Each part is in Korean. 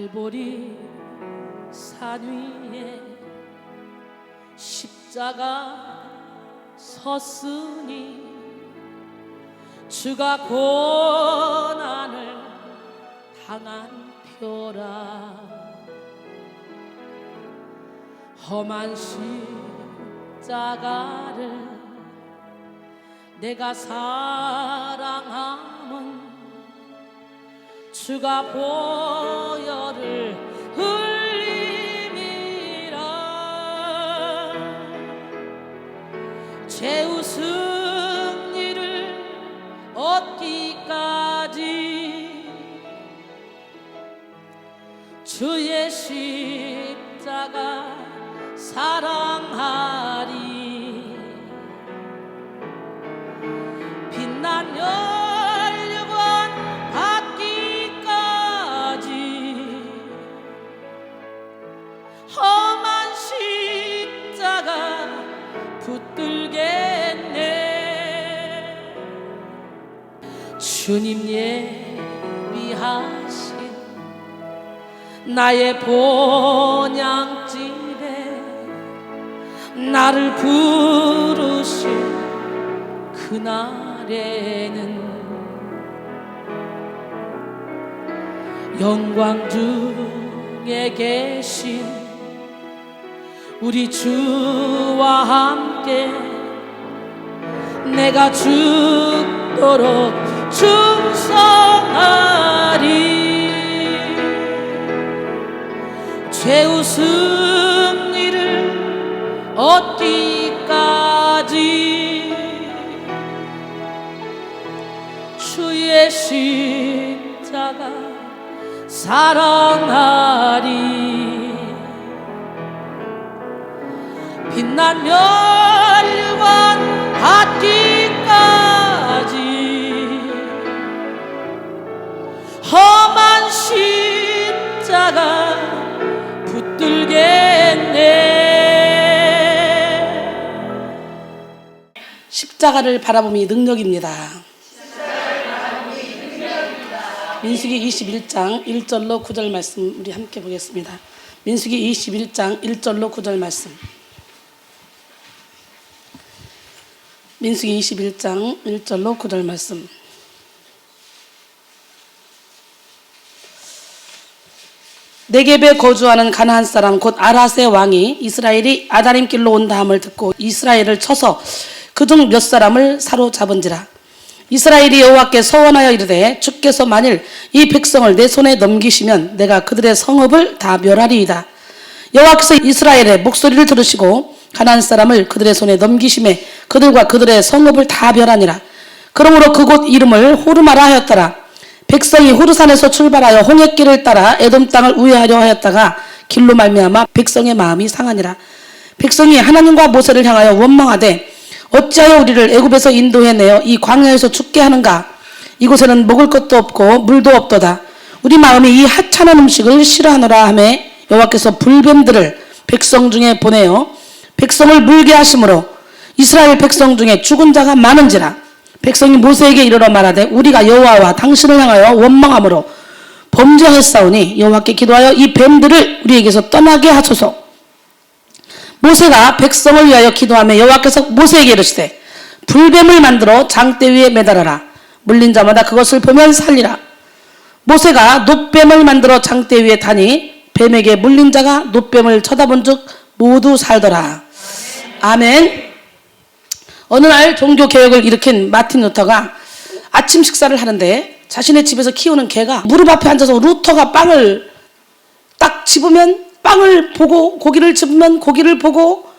갈보리 산 위에 십자가 섰으니 주가 고난을 당한 표라. 험한 십자가를 내가 사랑함은 주가 보혈을 흘림이라. 죄 승리를 얻기까지 주의 십자가 사랑하리. 빛난 혈육원 받기까지 험한 십자가 붙들겠네. 주님 예비하신 나의 본향집에 나를 부르실 그날에는 영광 중에 계신 우리 주와 함께 내가 죽도록 충성하리. 죄 승리를 얻기까지 주의 십자가 사랑하리. 빛난 멸관 받기까지 험한 십자가 붙들겠네. 십자가를 바라봄이 능력입니다. 민수기 21장 1절로 9절 말씀 우리 함께 보겠습니다. 민수기 21장 1절로 9절 말씀. 민수기 21장 1절로 9절 말씀. 네겝에 거주하는 가나안 사람 곧 아랏의 왕이 이스라엘이 아다림 길로 온다 함을 듣고 이스라엘을 쳐서 그중 몇 사람을 사로잡은지라. 이스라엘이 여호와께 서원하여 이르되 주께서 만일 이 백성을 내 손에 넘기시면 내가 그들의 성읍을 다 멸하리이다. 여호와께서 이스라엘의 목소리를 들으시고 가나안 사람을 그들의 손에 넘기심에 그들과 그들의 성읍을 다 멸하니라. 그러므로 그곳 이름을 호르마라 하였더라. 백성이 호르산에서 출발하여 홍해길을 따라 에돔 땅을 우회하려 하였다가 길로 말미암아 백성의 마음이 상하니라. 백성이 하나님과 모세를 향하여 원망하되 어찌하여 우리를 애굽에서 인도해내어 이 광야에서 죽게 하는가? 이곳에는 먹을 것도 없고 물도 없도다. 우리 마음이 이 하찮은 음식을 싫어하노라 하매 여호와께서 불뱀들을 백성 중에 보내어 백성을 물게 하심으로 이스라엘 백성 중에 죽은 자가 많은지라. 백성이 모세에게 이르러 말하되 우리가 여호와와 당신을 향하여 원망함으로 범죄하였사오니 여호와께 기도하여 이 뱀들을 우리에게서 떠나게 하소서. 모세가 백성을 위하여 기도하며 여호와께서 모세에게 이르시되 불뱀을 만들어 장대 위에 매달아라. 물린 자마다 그것을 보면 살리라. 모세가 놋뱀을 만들어 장대 위에 다니 뱀에게 물린 자가 놋뱀을 쳐다본 즉 모두 살더라. 아멘. 어느 날 종교개혁을 일으킨 마틴 루터가 아침 식사를 하는데 자신의 집에서 키우는 개가 무릎 앞에 앉아서 루터가 빵을 딱 집으면 빵을 보고 고기를 집으면 고기를 보고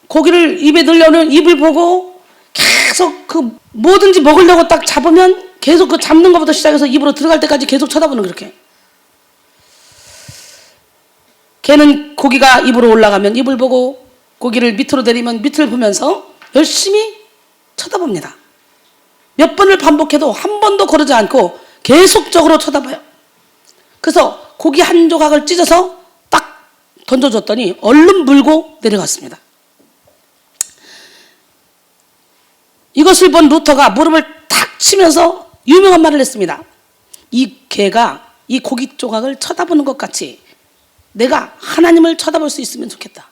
고기를 입에 넣으려는 입을 보고 계속 그 뭐든지 먹으려고 딱 잡으면 계속 그 잡는 것부터 시작해서 입으로 들어갈 때까지 계속 쳐다보는. 그렇게 개는 고기가 입으로 올라가면 입을 보고 고기를 밑으로 내리면 밑을 보면서 열심히 쳐다봅니다. 몇 번을 반복해도 한 번도 거르지 않고 계속적으로 쳐다봐요. 그래서 고기 한 조각을 찢어서 딱 던져줬더니 얼른 물고 내려갔습니다. 이것을 본 루터가 무릎을 탁 치면서 유명한 말을 했습니다. 이 개가 이 고기 조각을 쳐다보는 것 같이 내가 하나님을 쳐다볼 수 있으면 좋겠다.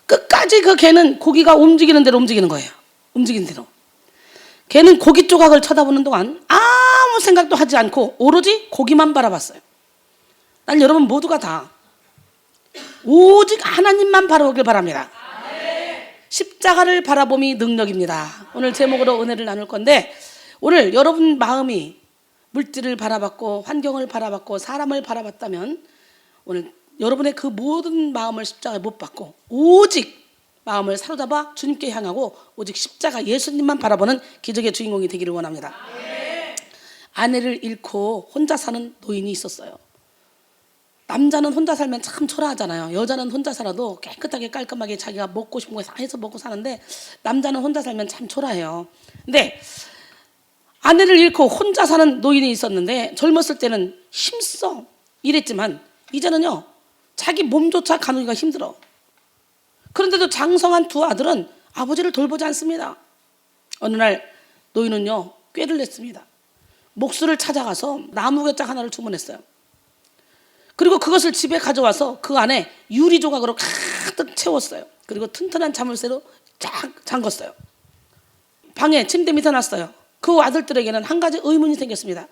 끝까지 그 개는 고기가 움직이는 대로 움직이는 거예요. 움직이는 대로. 개는 고기 조각을 쳐다보는 동안 아무 생각도 하지 않고 오로지 고기만 바라봤어요. 난 여러분 모두가 다 오직 하나님만 바라보길 바랍니다. 십자가를 바라봄이 능력입니다. 오늘 제목으로 은혜를 나눌 건데, 오늘 여러분 마음이 물질을 바라봤고 환경을 바라봤고 사람을 바라봤다면 오늘 여러분의 그 모든 마음을 십자가에 못 박고 오직 마음을 사로잡아 주님께 향하고 오직 십자가 예수님만 바라보는 기적의 주인공이 되기를 원합니다. 아내를 잃고 혼자 사는 노인이 있었어요. 남자는 혼자 살면 참 초라하잖아요. 여자는 혼자 살아도 깨끗하게 깔끔하게 자기가 먹고 싶은 거 해서 먹고 사는데, 남자는 혼자 살면 참 초라해요. 근데 아내를 잃고 혼자 사는 노인이 있었는데, 젊었을 때는 힘써 일했지만 이제는요 자기 몸조차 가누기가 힘들어. 그런데도 장성한 두 아들은 아버지를 돌보지 않습니다. 어느 날 노인은요 꾀를 냈습니다. 목수를 찾아가서 나무 괴짝 하나를 주문했어요. 그리고 그것을 집에 가져와서 그 안에 유리 조각으로 가득 채웠어요. 그리고 튼튼한 자물쇠로 쫙 잠궜어요. 방에 침대 밑에 놨어요. 그 아들들에게는 한 가지 의문이 생겼습니다.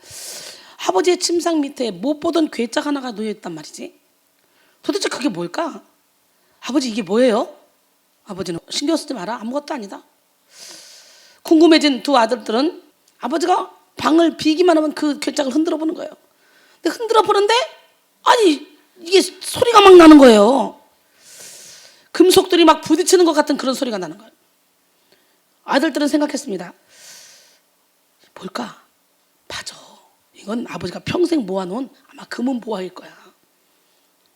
아버지의 침상 밑에 못 보던 괴짝 하나가 놓여있단 말이지. 도대체 그게 뭘까? 아버지 이게 뭐예요? 아버지는 신경 쓰지 마라, 아무것도 아니다. 궁금해진 두 아들들은 아버지가 방을 비기만 하면 그 괴짝을 흔들어 보는 거예요. 근데 흔들어 보는데 아니 이게 소리가 막 나는 거예요. 금속들이 막 부딪히는 것 같은 그런 소리가 나는 거예요. 아들들은 생각했습니다. 뭘까? 맞아, 이건 아버지가 평생 모아놓은 아마 금은 보화일 거야.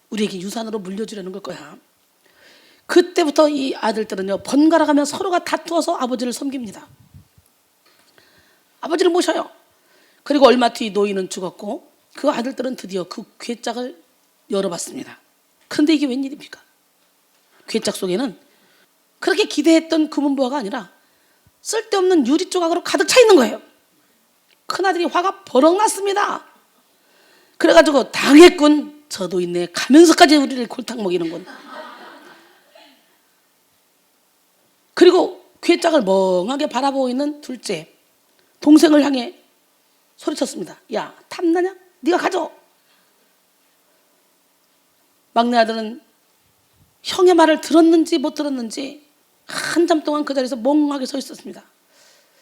우리에게 유산으로 물려주려는 걸 거야. 그때부터 이 아들들은요 번갈아가며 서로가 다투어서 아버지를 섬깁니다. 아버지를 모셔요. 그리고 얼마 뒤 노인은 죽었고 그 아들들은 드디어 그 괴짝을 열어봤습니다. 그런데 이게 웬일입니까? 괴짝 속에는 그렇게 기대했던 금은보화가 아니라 쓸데없는 유리 조각으로 가득 차 있는 거예요. 큰아들이 화가 버럭 났습니다. 그래가지고 당했군, 저도 있네, 가면서까지 우리를 골탕 먹이는군. 그리고 괴짝을 멍하게 바라보고 있는 둘째 동생을 향해 소리쳤습니다. 야, 탐나냐? 네가 가져. 막내 아들은 형의 말을 들었는지 못 들었는지 한참 동안 그 자리에서 멍하게 서 있었습니다.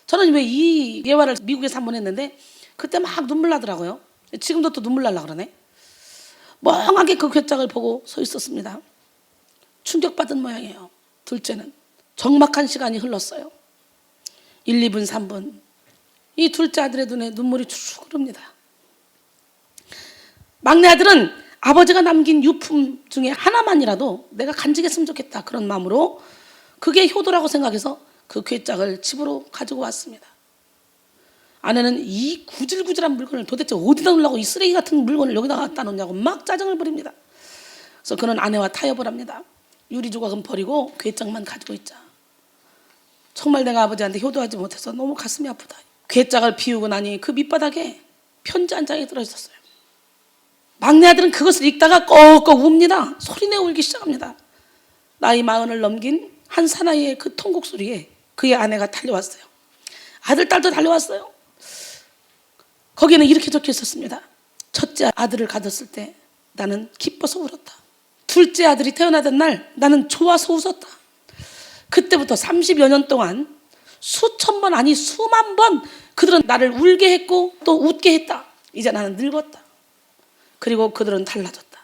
저는 왜 이 예화를 미국에서 한 번 했는데 그때 막 눈물 나더라고요. 지금도 또 눈물 날라 그러네. 멍하게 그 괴짝을 보고 서 있었습니다. 충격받은 모양이에요. 둘째는. 적막한 시간이 흘렀어요. 1, 2분, 3분. 이 둘째 아들의 눈에 눈물이 주르륵 흐릅니다. 막내 아들은 아버지가 남긴 유품 중에 하나만이라도 내가 간직했으면 좋겠다, 그런 마음으로 그게 효도라고 생각해서 그 괴짝을 집으로 가지고 왔습니다. 아내는 이 구질구질한 물건을 도대체 어디다 놓으려고 이 쓰레기 같은 물건을 여기다 갖다 놓냐고 막 짜증을 부립니다. 그래서 그는 아내와 타협을 합니다. 유리 조각은 버리고 괴짝만 가지고 있자. 정말 내가 아버지한테 효도하지 못해서 너무 가슴이 아프다. 괴짝을 비우고 나니 그 밑바닥에 편지 한 장이 들어있었어요. 막내 아들은 그것을 읽다가 꺽꺽 웁니다. 소리내 울기 시작합니다. 나이 40을 넘긴 한 사나이의 그 통곡 소리에 그의 아내가 달려왔어요. 아들, 딸도 달려왔어요. 거기에는 이렇게 적혀 있었습니다. 첫째 아들을 가졌을 때 나는 기뻐서 울었다. 둘째 아들이 태어나던 날 나는 좋아서 웃었다. 그때부터 30여 년 동안 수천 번 아니 수만 번 그들은 나를 울게 했고 또 웃게 했다. 이제 나는 늙었다. 그리고 그들은 달라졌다.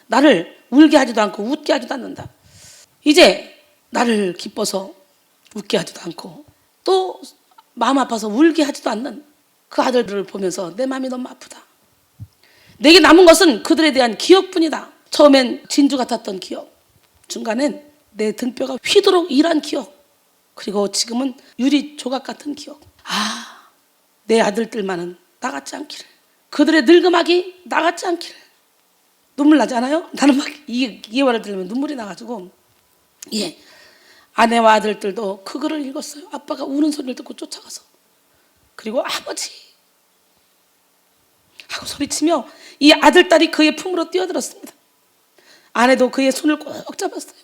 나를 울게 하지도 않고 웃게 하지도 않는다. 이제 나를 기뻐서 웃게 하지도 않고 또 마음 아파서 울게 하지도 않는 그 아들들을 보면서 내 마음이 너무 아프다. 내게 남은 것은 그들에 대한 기억뿐이다. 처음엔 진주 같았던 기억, 중간엔 내 등뼈가 휘도록 일한 기억, 그리고 지금은 유리 조각 같은 기억. 아, 내 아들들만은 나같지 않기를, 그들의 늙음하기 나같지 않기를. 눈물 나지 않아요? 나는 막 이 말을 들으면 눈물이 나가지고. 예, 아내와 아들들도 그 글을 읽었어요. 아빠가 우는 소리를 듣고 쫓아가서. 그리고 아버지 하고 소리치며 이 아들딸이 그의 품으로 뛰어들었습니다. 아내도 그의 손을 꼭 잡았어요.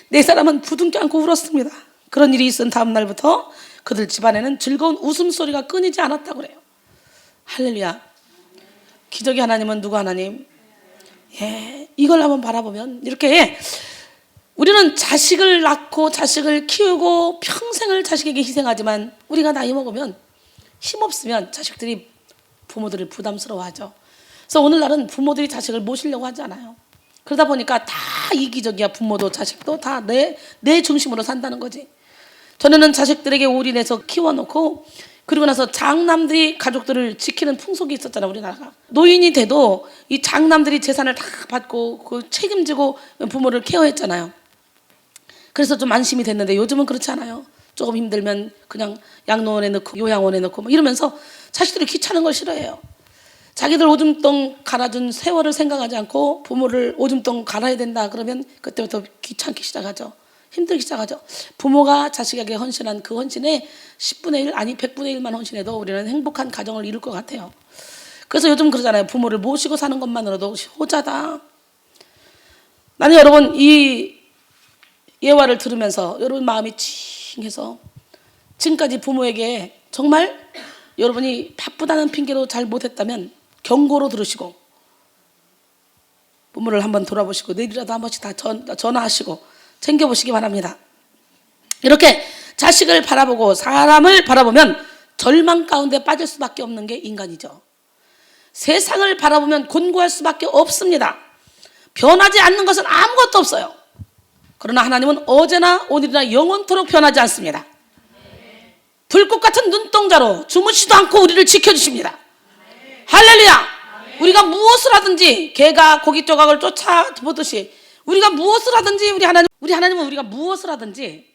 네 사람은 부둥켜 안고 울었습니다. 그런 일이 있은 다음 날부터 그들 집안에는 즐거운 웃음소리가 끊이지 않았다고 그래요. 할렐루야. 기적의 하나님은 누구 하나님? 예, 이걸 한번 바라보면 이렇게 우리는 자식을 낳고 자식을 키우고 평생을 자식에게 희생하지만 우리가 나이 먹으면 힘없으면 자식들이 부모들을 부담스러워하죠. 그래서 오늘날은 부모들이 자식을 모시려고 하지 않아요. 그러다 보니까 다 이기적이야. 부모도 자식도 다 내 중심으로 산다는 거지. 전에는 자식들에게 올인해서 키워놓고 그리고 나서 장남들이 가족들을 지키는 풍속이 있었잖아요. 우리나라가. 노인이 돼도 이 장남들이 재산을 다 받고 그 책임지고 부모를 케어했잖아요. 그래서 좀 안심이 됐는데 요즘은 그렇지 않아요. 조금 힘들면 그냥 양로원에 넣고 요양원에 넣고 뭐 이러면서 자식들이 귀찮은 걸 싫어해요. 자기들 오줌똥 갈아준 세월을 생각하지 않고 부모를 오줌똥 갈아야 된다 그러면 그때부터 귀찮기 시작하죠. 힘들기 시작하죠. 부모가 자식에게 헌신한 그 헌신에 10분의 1 아니 100분의 1만 헌신해도 우리는 행복한 가정을 이룰 것 같아요. 그래서 요즘 그러잖아요. 부모를 모시고 사는 것만으로도 효자다. 나는 여러분 이 예화를 들으면서 여러분 마음이 찡해서 지금까지 부모에게 정말 여러분이 바쁘다는 핑계로 잘 못했다면 경고로 들으시고 부모를 한번 돌아보시고 내일이라도 한 번씩 다 전화하시고 챙겨보시기 바랍니다. 이렇게 자식을 바라보고 사람을 바라보면 절망 가운데 빠질 수밖에 없는 게 인간이죠. 세상을 바라보면 곤고할 수밖에 없습니다. 변하지 않는 것은 아무것도 없어요. 그러나 하나님은 어제나 오늘이나 영원토록 변하지 않습니다. 불꽃 같은 눈동자로 주무시도 않고 우리를 지켜주십니다. 할렐루야. 우리가 무엇을 하든지 개가 고기 조각을 쫓아보듯이 우리가 무엇을 하든지 우리 하나님은 우리가 무엇을 하든지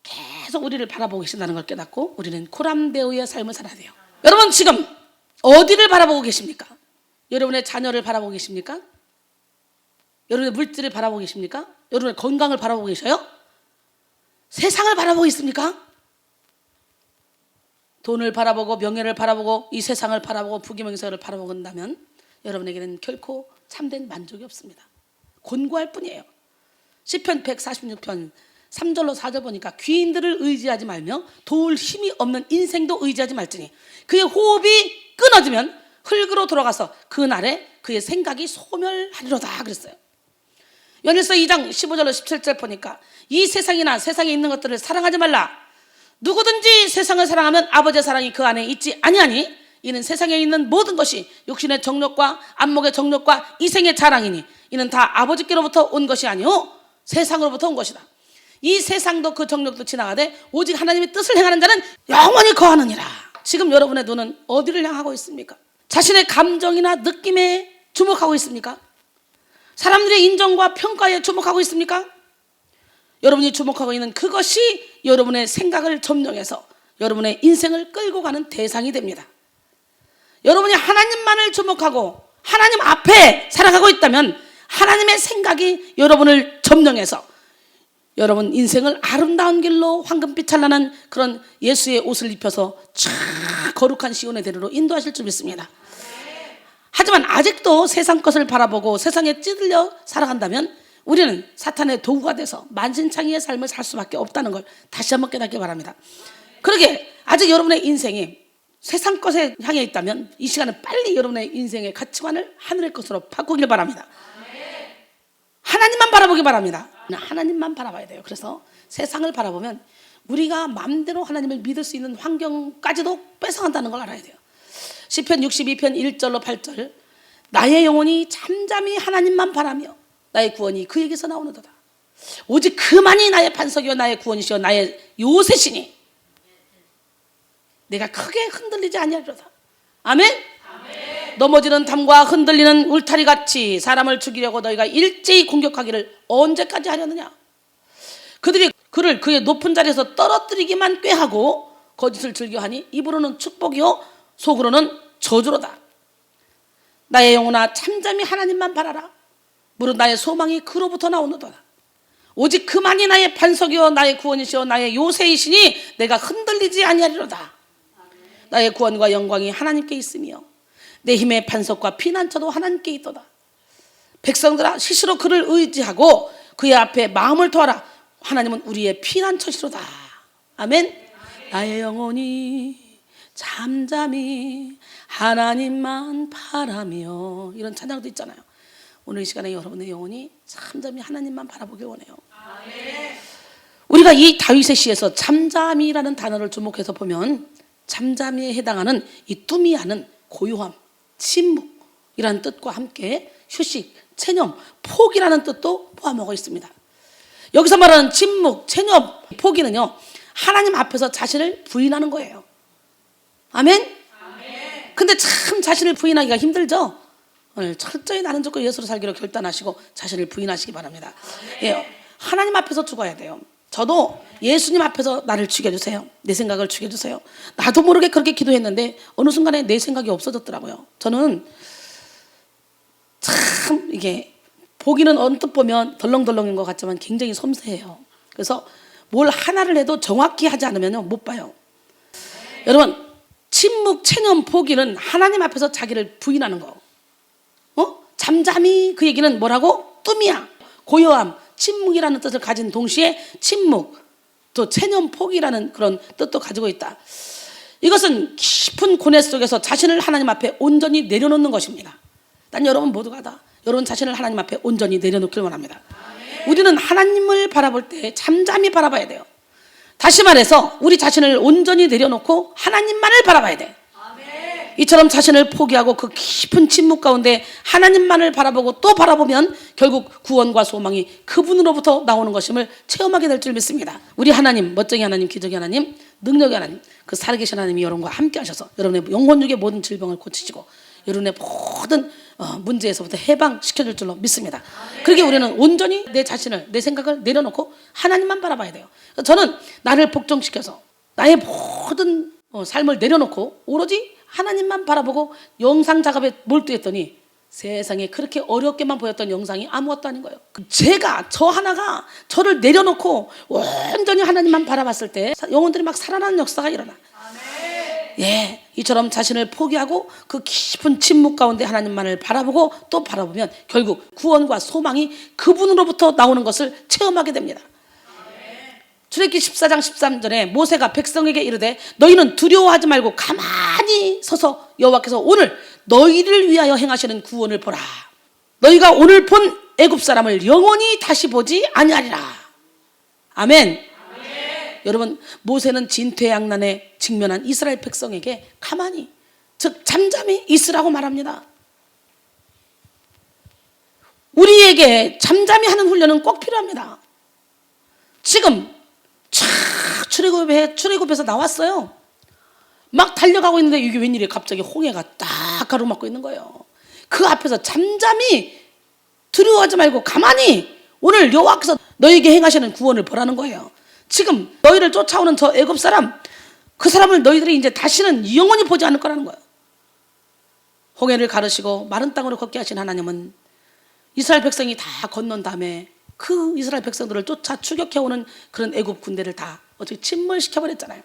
계속 우리를 바라보고 계신다는 걸 깨닫고 우리는 코람데오의 삶을 살아야 돼요. 여러분 지금 어디를 바라보고 계십니까? 여러분의 자녀를 바라보고 계십니까? 여러분의 물질을 바라보고 계십니까? 여러분의 건강을 바라보고 계셔요? 세상을 바라보고 있습니까? 돈을 바라보고 명예를 바라보고 이 세상을 바라보고 부귀명예를 바라본다면 여러분에게는 결코 참된 만족이 없습니다. 곤고할 뿐이에요. 시편 146편 3절로 4절 보니까 귀인들을 의지하지 말며 도울 힘이 없는 인생도 의지하지 말지니 그의 호흡이 끊어지면 흙으로 돌아가서 그날에 그의 생각이 소멸하리로다 그랬어요. 요한일서 2장 15절로 17절 보니까 이 세상이나 세상에 있는 것들을 사랑하지 말라. 누구든지 세상을 사랑하면 아버지의 사랑이 그 안에 있지 아니하니 이는 세상에 있는 모든 것이 육신의 정욕과 안목의 정욕과 이생의 자랑이니 이는 다 아버지께로부터 온 것이 아니오 세상으로부터 온 것이다. 이 세상도 그 정욕도 지나가되 오직 하나님의 뜻을 행하는 자는 영원히 거하느니라. 지금 여러분의 눈은 어디를 향하고 있습니까? 자신의 감정이나 느낌에 주목하고 있습니까? 사람들의 인정과 평가에 주목하고 있습니까? 여러분이 주목하고 있는 그것이 여러분의 생각을 점령해서 여러분의 인생을 끌고 가는 대상이 됩니다. 여러분이 하나님만을 주목하고 하나님 앞에 살아가고 있다면 하나님의 생각이 여러분을 점령해서 여러분 인생을 아름다운 길로 황금빛 찬란한 그런 예수의 옷을 입혀서 쫙 거룩한 시온의 대로로 인도하실 줄 믿습니다. 하지만 아직도 세상 것을 바라보고 세상에 찌들려 살아간다면 우리는 사탄의 도구가 돼서 만신창이의 삶을 살 수밖에 없다는 걸 다시 한번 깨닫기 바랍니다. 그러게 아직 여러분의 인생이 세상 것에 향해 있다면 이 시간은 빨리 여러분의 인생의 가치관을 하늘의 것으로 바꾸길 바랍니다. 하나님만 바라보기 바랍니다. 하나님만 바라봐야 돼요. 그래서 세상을 바라보면 우리가 마음대로 하나님을 믿을 수 있는 환경까지도 뺏어간다는 걸 알아야 돼요. 시편 62편 1절로 8절 나의 영혼이 잠잠히 하나님만 바라며 나의 구원이 그에게서 나오는도다. 오직 그만이 나의 반석이요 나의 구원이시요 나의 요새시니 내가 크게 흔들리지 아니하리로다. 아멘? 아멘. 넘어지는 담과 흔들리는 울타리같이 사람을 죽이려고 너희가 일제히 공격하기를 언제까지 하려느냐. 그들이 그를 그의 높은 자리에서 떨어뜨리기만 꾀하고 거짓을 즐겨하니 입으로는 축복이요 속으로는 저주로다. 나의 영혼아 잠잠히 하나님만 바라라. 무릇 나의 소망이 그로부터 나오는도다. 오직 그만이 나의 반석이요 나의 구원이시요 나의 요새이시니 내가 흔들리지 아니하리로다. 나의 구원과 영광이 하나님께 있으며 내 힘의 반석과 피난처도 하나님께 있도다. 백성들아 스스로 그를 의지하고 그의 앞에 마음을 토하라. 하나님은 우리의 피난처시로다. 아멘. 나의 영혼이 잠잠히 하나님만 바라며, 이런 찬양도 있잖아요. 오늘 이 시간에 여러분의 영혼이 잠잠히 하나님만 바라보길 원해요. 우리가 이 다윗의 시에서 잠잠이라는 단어를 주목해서 보면 잠잠이에 해당하는 이 뚜미하는 고요함, 침묵이라는 뜻과 함께 휴식, 체념, 포기라는 뜻도 포함하고 있습니다. 여기서 말하는 침묵, 체념, 포기는요, 하나님 앞에서 자신을 부인하는 거예요. 아멘? 근데 참 자신을 부인하기가 힘들죠? 오늘 철저히 나는 죽고 예수로 살기로 결단하시고 자신을 부인하시기 바랍니다. 예, 하나님 앞에서 죽어야 돼요. 저도 예수님 앞에서 나를 죽여주세요. 내 생각을 죽여주세요. 나도 모르게 그렇게 기도했는데 어느 순간에 내 생각이 없어졌더라고요. 저는 참 이게 보기는 언뜻 보면 덜렁덜렁인 것 같지만 굉장히 섬세해요. 그래서 뭘 하나를 해도 정확히 하지 않으면 못 봐요. 여러분, 침묵, 체념, 포기는 하나님 앞에서 자기를 부인하는 거. 잠잠히, 그 얘기는 뭐라고? 뜸이야. 고요함, 침묵이라는 뜻을 가진 동시에 침묵, 또 체념, 포기라는 그런 뜻도 가지고 있다. 이것은 깊은 고뇌 속에서 자신을 하나님 앞에 온전히 내려놓는 것입니다. 난 여러분 모두가 다 여러분 자신을 하나님 앞에 온전히 내려놓길 원합니다. 우리는 하나님을 바라볼 때 잠잠히 바라봐야 돼요. 다시 말해서 우리 자신을 온전히 내려놓고 하나님만을 바라봐야 돼. 이처럼 자신을 포기하고 그 깊은 침묵 가운데 하나님만을 바라보고 또 바라보면 결국 구원과 소망이 그분으로부터 나오는 것임을 체험하게 될 줄 믿습니다. 우리 하나님, 멋쟁이 하나님, 기적의 하나님, 능력의 하나님, 그 살아계신 하나님이 여러분과 함께 하셔서 여러분의 영혼육의 모든 질병을 고치시고 여러분의 모든 문제에서부터 해방시켜줄 줄로 믿습니다. 그러기에 우리는 온전히 내 자신을, 내 생각을 내려놓고 하나님만 바라봐야 돼요. 저는 나를 복종시켜서 나의 모든 삶을 내려놓고 오로지 하나님만 바라보고 영상 작업에 몰두했더니 세상에 그렇게 어렵게만 보였던 영상이 아무것도 아닌 거예요. 제가, 저 하나가 저를 내려놓고 온전히 하나님만 바라봤을 때 영혼들이 막 살아나는 역사가 일어나. 예, 이처럼 자신을 포기하고 그 깊은 침묵 가운데 하나님만을 바라보고 또 바라보면 결국 구원과 소망이 그분으로부터 나오는 것을 체험하게 됩니다. 출애굽기 14장 13절에 모세가 백성에게 이르되 너희는 두려워하지 말고 가만히 서서 여호와께서 오늘 너희를 위하여 행하시는 구원을 보라. 너희가 오늘 본 애굽 사람을 영원히 다시 보지 아니하리라. 아멘. 여러분, 모세는 진퇴양난에 직면한 이스라엘 백성에게 가만히, 즉 잠잠히 있으라고 말합니다. 우리에게 잠잠히 하는 훈련은 꼭 필요합니다. 지금 출애굽에서 나왔어요. 막 달려가고 있는데 이게 웬일이에요? 갑자기 홍해가 딱 가로막고 있는 거예요. 그 앞에서 잠잠히 두려워하지 말고 가만히 오늘 여호와께서 너희에게 행하시는 구원을 보라는 거예요. 지금 너희를 쫓아오는 저 애굽 사람, 그 사람을 너희들이 이제 다시는 영원히 보지 않을 거라는 거예요. 홍해를 가르시고 마른 땅으로 걷게 하신 하나님은 이스라엘 백성이 다 건넌 다음에 그 이스라엘 백성들을 쫓아 추격해오는 그런 애굽 군대를 다 어떻게 침몰시켜버렸잖아요.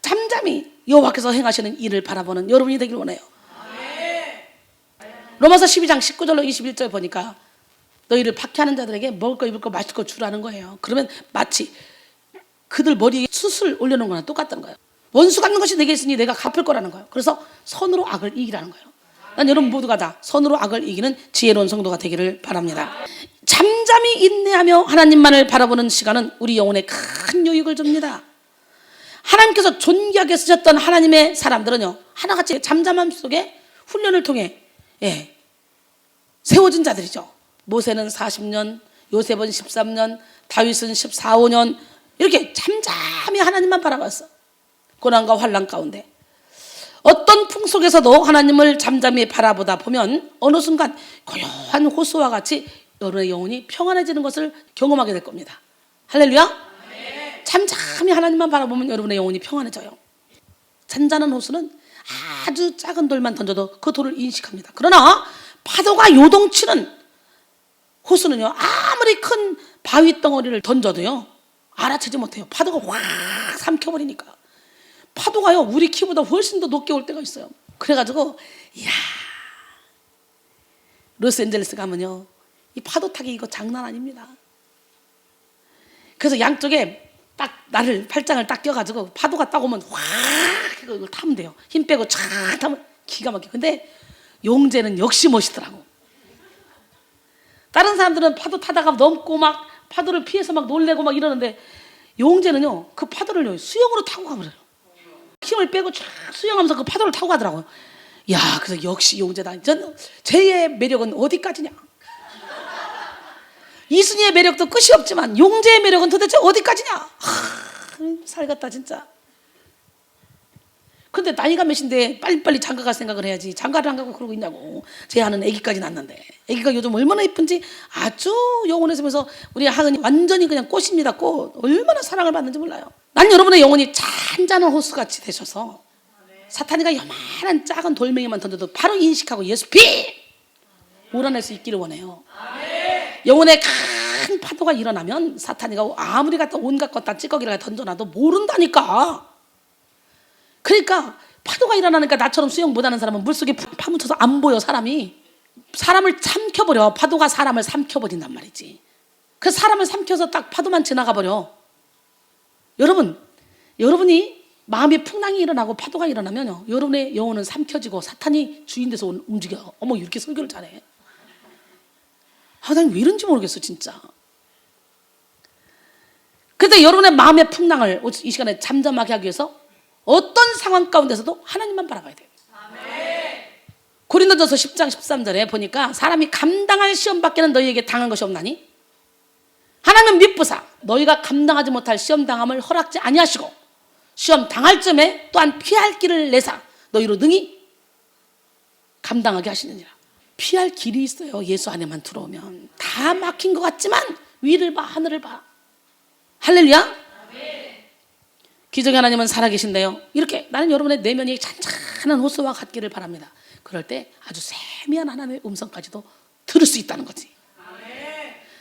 잠잠히 여호와께서 행하시는 일을 바라보는 여러분이 되길 원해요. 로마서 12장 19절로 21절 보니까 너희를 박해하는 자들에게 먹을 거 입을 거 마실 거 주라는 거예요. 그러면 마치 그들 머리에 숯을 올려놓은 거랑 똑같다는 거예요. 원수 갚는 것이 내게 있으니 내가 갚을 거라는 거예요. 그래서 선으로 악을 이기라는 거예요. 난 여러분 모두가 다 선으로 악을 이기는 지혜로운 성도가 되기를 바랍니다. 잠잠히 인내하며 하나님만을 바라보는 시간은 우리 영혼에 큰 유익을 줍니다. 하나님께서 존귀하게 쓰셨던 하나님의 사람들은요, 하나같이 잠잠함 속에 훈련을 통해 세워진 자들이죠. 모세는 40년, 요셉은 13년, 다윗은 14, 15년 이렇게 잠잠히 하나님만 바라봤어. 고난과 환난 가운데 어떤 풍속에서도 하나님을 잠잠히 바라보다 보면 어느 순간 고요한 호수와 같이 여러분의 영혼이 평안해지는 것을 경험하게 될 겁니다. 할렐루야. 잠잠히 하나님만 바라보면 여러분의 영혼이 평안해져요. 잔잔한 호수는 아주 작은 돌만 던져도 그 돌을 인식합니다. 그러나 파도가 요동치는 호수는요, 아무리 큰 바위 덩어리를 던져도요 알아채지 못해요. 파도가 확 삼켜버리니까. 파도가요 우리 키보다 훨씬 더 높게 올 때가 있어요. 그래가지고 이야, 로스앤젤레스 가면요 이 파도 타기 이거 장난 아닙니다. 그래서 양쪽에 딱 나를 팔짱을 딱 껴가지고 파도가 딱 오면 확 이걸 타면 돼요. 힘 빼고 촥 타면 기가 막혀. 근데 용재는 역시 멋있더라고. 다른 사람들은 파도 타다가 넘고 막 파도를 피해서 막 놀래고 막 이러는데 용재는요 그 파도를요 수영으로 타고 가버려요. 힘을 빼고 쫙 수영하면서 그 파도를 타고 가더라고요. 야, 그래서 역시 용재다. 전 쟤의 매력은 어디까지냐? 이순이의 매력도 끝이 없지만 용재의 매력은 도대체 어디까지냐? 살겠다 진짜. 근데 나이가 몇인데 빨리빨리 장가갈 생각을 해야지. 장가를 안 가고 그러고 있냐고. 제 아는 애기까지 낳았는데 애기가 요즘 얼마나 예쁜지 아주 영혼에서면서 우리 하은이 완전히 그냥 꽃입니다. 꽃. 얼마나 사랑을 받는지 몰라요. 난 여러분의 영혼이 잔잔한 호수같이 되셔서 사탄이가 요만한 작은 돌멩이만 던져도 바로 인식하고 예수 피! 몰아낼 수 있기를 원해요. 영혼의 큰 파도가 일어나면 사탄이가 아무리 갖다 온갖 것 다 찌꺼기를 던져놔도 모른다니까. 그러니까 파도가 일어나니까 나처럼 수영 못하는 사람은 물속에 파묻혀서 안 보여. 사람을 삼켜버려. 파도가 사람을 삼켜버린단 말이지. 그래서 사람을 삼켜서 딱 파도만 지나가 버려. 여러분이 마음의 풍랑이 일어나고 파도가 일어나면요 여러분의 영혼은 삼켜지고 사탄이 주인 돼서 움직여. 어머 이렇게 설교를 잘해. 난 왜 이런지 모르겠어 진짜. 그런데 여러분의 마음의 풍랑을 이 시간에 잠잠하게 하기 위해서 어떤 상황 가운데서도 하나님만 바라봐야 돼요. 고린도전서 10장 13절에 보니까 사람이 감당할 시험 밖에는 너희에게 당한 것이 없나니 하나님은 미쁘사 너희가 감당하지 못할 시험 당함을 허락지 아니하시고 시험 당할 쯤에 또한 피할 길을 내사 너희로 능히 감당하게 하시느니라. 피할 길이 있어요. 예수 안에만 들어오면. 다 막힌 것 같지만 위를 봐 하늘을 봐. 할렐루야. 기적의 하나님은 살아계신데요 이렇게 나는 여러분의 내면이 잔잔한 호수와 같기를 바랍니다. 그럴 때 아주 세미한 하나님의 음성까지도 들을 수 있다는 거지.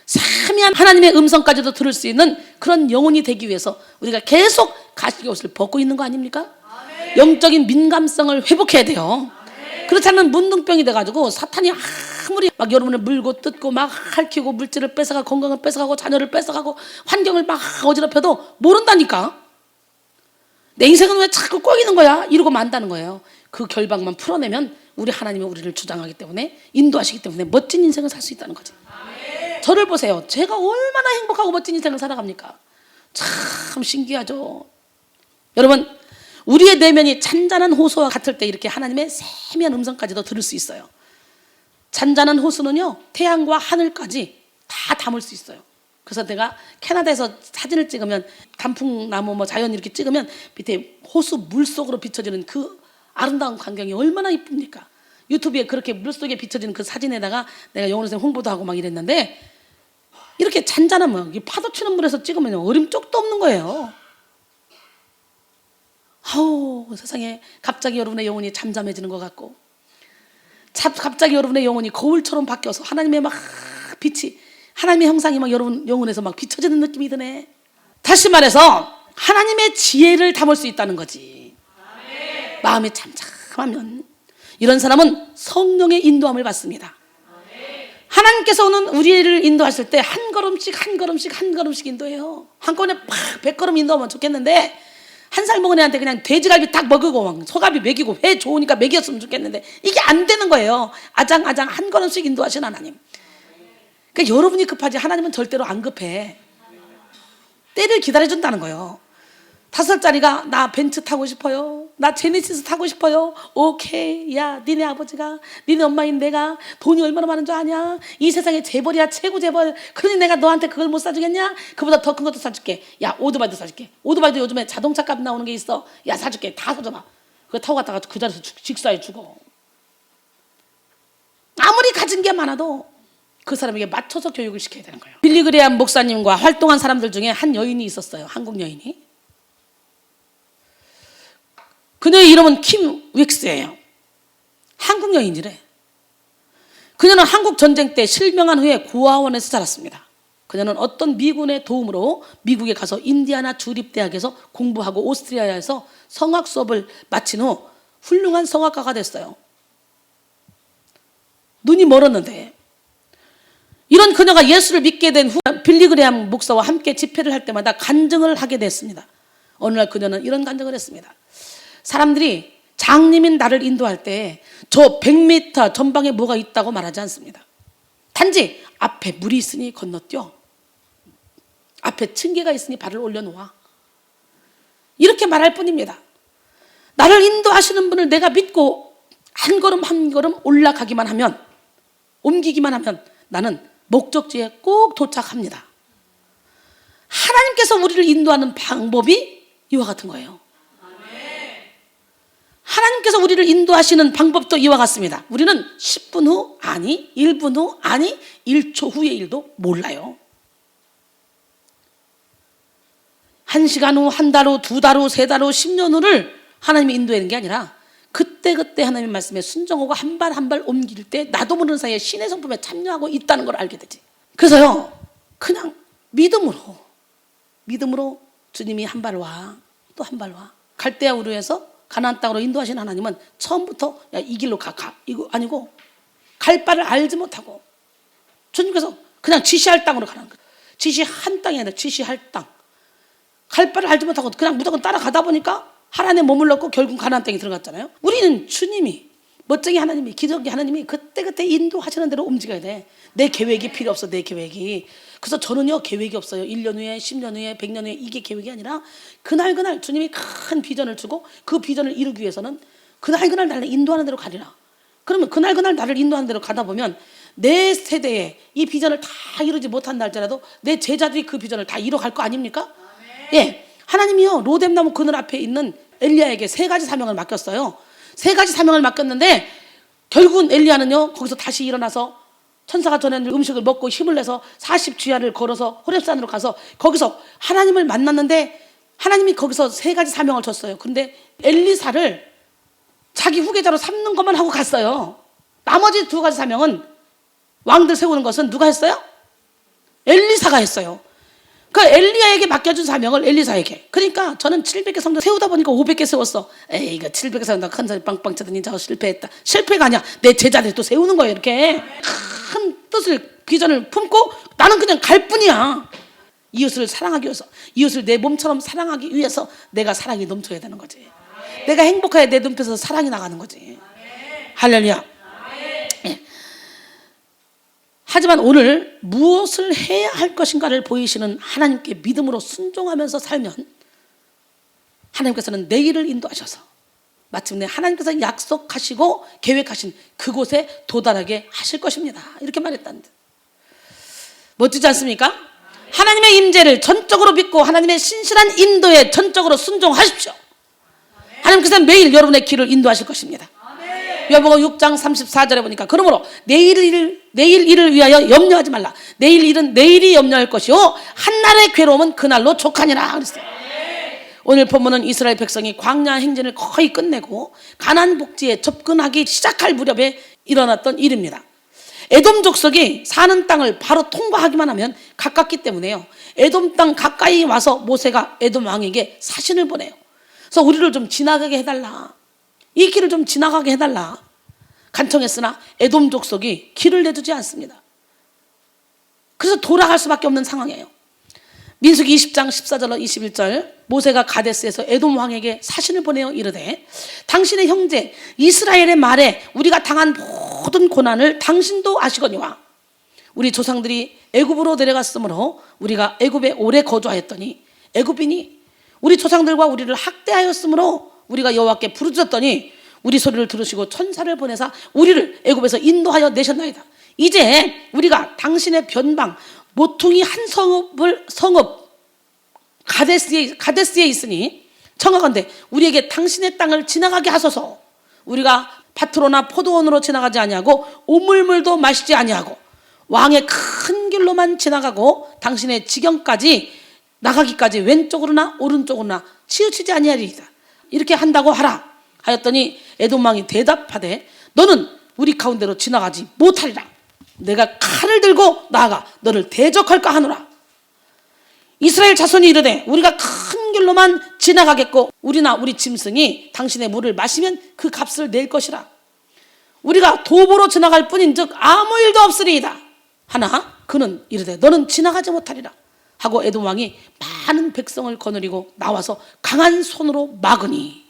세미한 하나님의 음성까지도 들을 수 있는 그런 영혼이 되기 위해서 우리가 계속 가시의 옷을 벗고 있는 거 아닙니까? 영적인 민감성을 회복해야 돼요. 그렇지 않으면 문둥병이 돼가지고 사탄이 아무리 막 여러분을 물고 뜯고 막 핥히고 물질을 뺏어가고 건강을 뺏어가고 자녀를 뺏어가고 환경을 막 어지럽혀도 모른다니까. 내 인생은 왜 자꾸 꼬이는 거야? 이러고 만다는 거예요. 그 결박만 풀어내면 우리 하나님이 우리를 주장하기 때문에 인도하시기 때문에 멋진 인생을 살 수 있다는 거지. 저를 보세요. 제가 얼마나 행복하고 멋진 인생을 살아갑니까? 참 신기하죠. 여러분 우리의 내면이 잔잔한 호수와 같을 때 이렇게 하나님의 세미한 음성까지도 들을 수 있어요. 잔잔한 호수는요 태양과 하늘까지 다 담을 수 있어요. 그래서 내가 캐나다에서 사진을 찍으면 단풍나무 뭐 자연 이렇게 찍으면 밑에 호수 물속으로 비춰지는 그 아름다운 광경이 얼마나 이쁩니까? 유튜브에 그렇게 물속에 비춰지는 그 사진에다가 내가 영어로 홍보도 하고 막 이랬는데 이렇게 잔잔하면 파도 치는 물에서 찍으면 어림쪽도 없는 거예요. 아우 세상에 갑자기 여러분의 영혼이 잠잠해지는 것 같고 갑자기 여러분의 영혼이 거울처럼 바뀌어서 하나님의 막 빛이 하나님의 형상이 막 여러분 영혼에서 막 비춰지는 느낌이 드네. 다시 말해서 하나님의 지혜를 담을 수 있다는 거지. 마음이 잠잠하면 이런 사람은 성령의 인도함을 받습니다. 하나님께서는 우리를 인도하실 때 한 걸음씩 인도해요. 한꺼번에 팍 100걸음 인도하면 좋겠는데 한 살 먹은 애한테 그냥 돼지갈비 딱 먹이고 소갈비 먹이고 회 좋으니까 먹였으면 좋겠는데 이게 안 되는 거예요. 아장아장 한 걸음씩 인도하신 하나님. 그러니까 여러분이 급하지 하나님은 절대로 안 급해. 때를 기다려준다는 거예요. 5살짜리가 나 벤츠 타고 싶어요. 나 제네시스 타고 싶어요. 오케이. 야 니네 아버지가 니네 엄마인 내가 돈이 얼마나 많은 줄 아냐. 이 세상에 재벌이야 최고 재벌. 그러니 내가 너한테 그걸 못 사주겠냐. 그보다 더 큰 것도 사줄게. 야 오토바이도 사줄게. 오토바이도 요즘에 자동차 값 나오는 게 있어. 야 사줄게. 다 사줘봐. 그거 타고 갔다가 그 자리에서 직사해 죽어. 아무리 가진 게 많아도 그 사람에게 맞춰서 교육을 시켜야 되는 거예요. 빌리그레암 목사님과 활동한 사람들 중에 한 여인이 있었어요. 한국 여인이. 그녀의 이름은 킴 윅스예요. 한국 여인이래. 그녀는 한국 전쟁 때 실명한 후에 고아원에서 자랐습니다. 그녀는 어떤 미군의 도움으로 미국에 가서 인디아나 주립대학에서 공부하고 오스트리아에서 성악 수업을 마친 후 훌륭한 성악가가 됐어요. 눈이 멀었는데 이런 그녀가 예수를 믿게 된 후 빌리그레함 목사와 함께 집회를 할 때마다 간증을 하게 됐습니다. 어느 날 그녀는 이런 간증을 했습니다. 사람들이 장님인 나를 인도할 때 저 100m 전방에 뭐가 있다고 말하지 않습니다. 단지 앞에 물이 있으니 건너뛰어, 앞에 층계가 있으니 발을 올려놓아, 이렇게 말할 뿐입니다. 나를 인도하시는 분을 내가 믿고 한 걸음 한 걸음 올라가기만 하면, 옮기기만 하면 나는 목적지에 꼭 도착합니다. 하나님께서 우리를 인도하는 방법이 이와 같은 거예요. 하나님께서 우리를 인도하시는 방법도 이와 같습니다. 우리는 10분 후, 아니 1분 후, 아니 1초 후의 일도 몰라요. 1시간 후, 한 달 후, 2달 후, 3달 후, 10년 후를 하나님이 인도하는 게 아니라 그때그때 하나님의 말씀에 순종하고 한 발 한 발 옮길 때 나도 모르는 사이에 신의 성품에 참여하고 있다는 걸 알게 되지. 그래서요, 그냥 믿음으로 주님이 한 발 와, 또 한 발 와. 갈대아 우르에서 가나안 땅으로 인도하신 하나님은 처음부터 야, 이 길로 가. 이거 아니고 갈 바를 알지 못하고 주님께서 그냥 지시할 땅으로 가라는 거예요. 지시한 땅이 아니라 지시할 땅. 갈 바를 알지 못하고 그냥 무조건 따라가다 보니까 하나님에 머물렀고 결국 가나안 땅에 들어갔잖아요. 우리는 주님이, 멋쟁이 하나님이, 기적의 하나님이 그때그때 인도하시는 대로 움직여야 돼. 내 계획이 필요 없어, 내 계획이. 그래서 저는요, 계획이 없어요. 1년 후에, 10년 후에, 100년 후에, 이게 계획이 아니라 그날 주님이 큰 비전을 주고 그 비전을 이루기 위해서는 그날 나를 인도하는 대로 가리라. 그러면 그날 나를 인도하는 대로 가다 보면 내 세대에 이 비전을 다 이루지 못한다 할지라도 내 제자들이 그 비전을 다 이뤄갈 거 아닙니까? 예, 하나님이요, 로뎀나무 그늘 앞에 있는 엘리야에게 3가지 사명을 맡겼어요. 3가지 사명을 맡겼는데 결국은 엘리야는요, 거기서 다시 일어나서 천사가 전해준 음식을 먹고 힘을 내서 40주야를 걸어서 호렙산으로 가서 거기서 하나님을 만났는데 하나님이 거기서 3가지 사명을 줬어요. 근데 엘리사를 자기 후계자로 삼는 것만 하고 갔어요. 나머지 2가지 사명은, 왕들 세우는 것은 누가 했어요? 엘리사가 했어요. 그 엘리야에게 맡겨준 사명을 엘리사에게. 그러니까 저는 700개 성전 세우다 보니까 500개 세웠어. 에이, 이거 700개 세운다 큰 소리 빵빵 쳐더니 저거 실패했다. 실패가 아니야, 내 제자들이 또 세우는 거예요. 이렇게 큰 뜻을, 비전을 품고 나는 그냥 갈 뿐이야. 이웃을 사랑하기 위해서, 이웃을 내 몸처럼 사랑하기 위해서 내가 사랑이 넘쳐야 되는 거지. 내가 행복해야 내 눈빛에서 사랑이 나가는 거지. 할렐루야. 예. 하지만 오늘 무엇을 해야 할 것인가를 보이시는 하나님께 믿음으로 순종하면서 살면 하나님께서는 내일을 인도하셔서 마침내 하나님께서 약속하시고 계획하신 그곳에 도달하게 하실 것입니다. 이렇게 말했다는데 멋지지 않습니까? 하나님의 임재를 전적으로 믿고 하나님의 신실한 인도에 전적으로 순종하십시오. 하나님께서 매일 여러분의 길을 인도하실 것입니다. 요한복음 6장 34절에 보니까 그러므로 내일 일을 위하여 염려하지 말라. 내일 일은 내일이 염려할 것이요 한날의 괴로움은 그날로 족하니라 그랬어요. 오늘 본문은 이스라엘 백성이 광야 행진을 거의 끝내고 가나안 복지에 접근하기 시작할 무렵에 일어났던 일입니다. 에돔 족속이 사는 땅을 바로 통과하기만 하면 가깝기 때문에요, 에돔 땅 가까이 와서 모세가 에돔 왕에게 사신을 보내요. 그래서 우리를 좀 지나가게 해달라, 이 길을 좀 지나가게 해달라 간청했으나 에돔 족속이 길을 내주지 않습니다. 그래서 돌아갈 수밖에 없는 상황이에요. 민수기 20장 14절로 21절, 모세가 가데스에서 에돔 왕에게 사신을 보내어 이르되 당신의 형제 이스라엘의 말에 우리가 당한 모든 고난을 당신도 아시거니와 우리 조상들이 애굽으로 내려갔으므로 우리가 애굽에 오래 거주하였더니 애굽인이 우리 조상들과 우리를 학대하였으므로 우리가 여호와께 부르짖었더니 우리 소리를 들으시고 천사를 보내사 우리를 애굽에서 인도하여 내셨나이다. 이제 우리가 당신의 변방 모퉁이 한 성읍 가데스에 있으니 청하건대 우리에게 당신의 땅을 지나가게 하소서. 우리가 밭으로나 포도원으로 지나가지 아니하고 오물물도 마시지 아니하고 왕의 큰 길로만 지나가고 당신의 지경까지 나가기까지 왼쪽으로나 오른쪽으로나 치우치지 아니하리이다. 이렇게 한다고 하라 하였더니 에돔 왕이 대답하되 너는 우리 가운데로 지나가지 못하리라. 내가 칼을 들고 나아가 너를 대적할까 하노라. 이스라엘 자손이 이르되 우리가 큰 길로만 지나가겠고 우리나 우리 짐승이 당신의 물을 마시면 그 값을 낼 것이라. 우리가 도보로 지나갈 뿐인즉 아무 일도 없으리이다 하나 그는 이르되 너는 지나가지 못하리라 하고 에돔 왕이 많은 백성을 거느리고 나와서 강한 손으로 막으니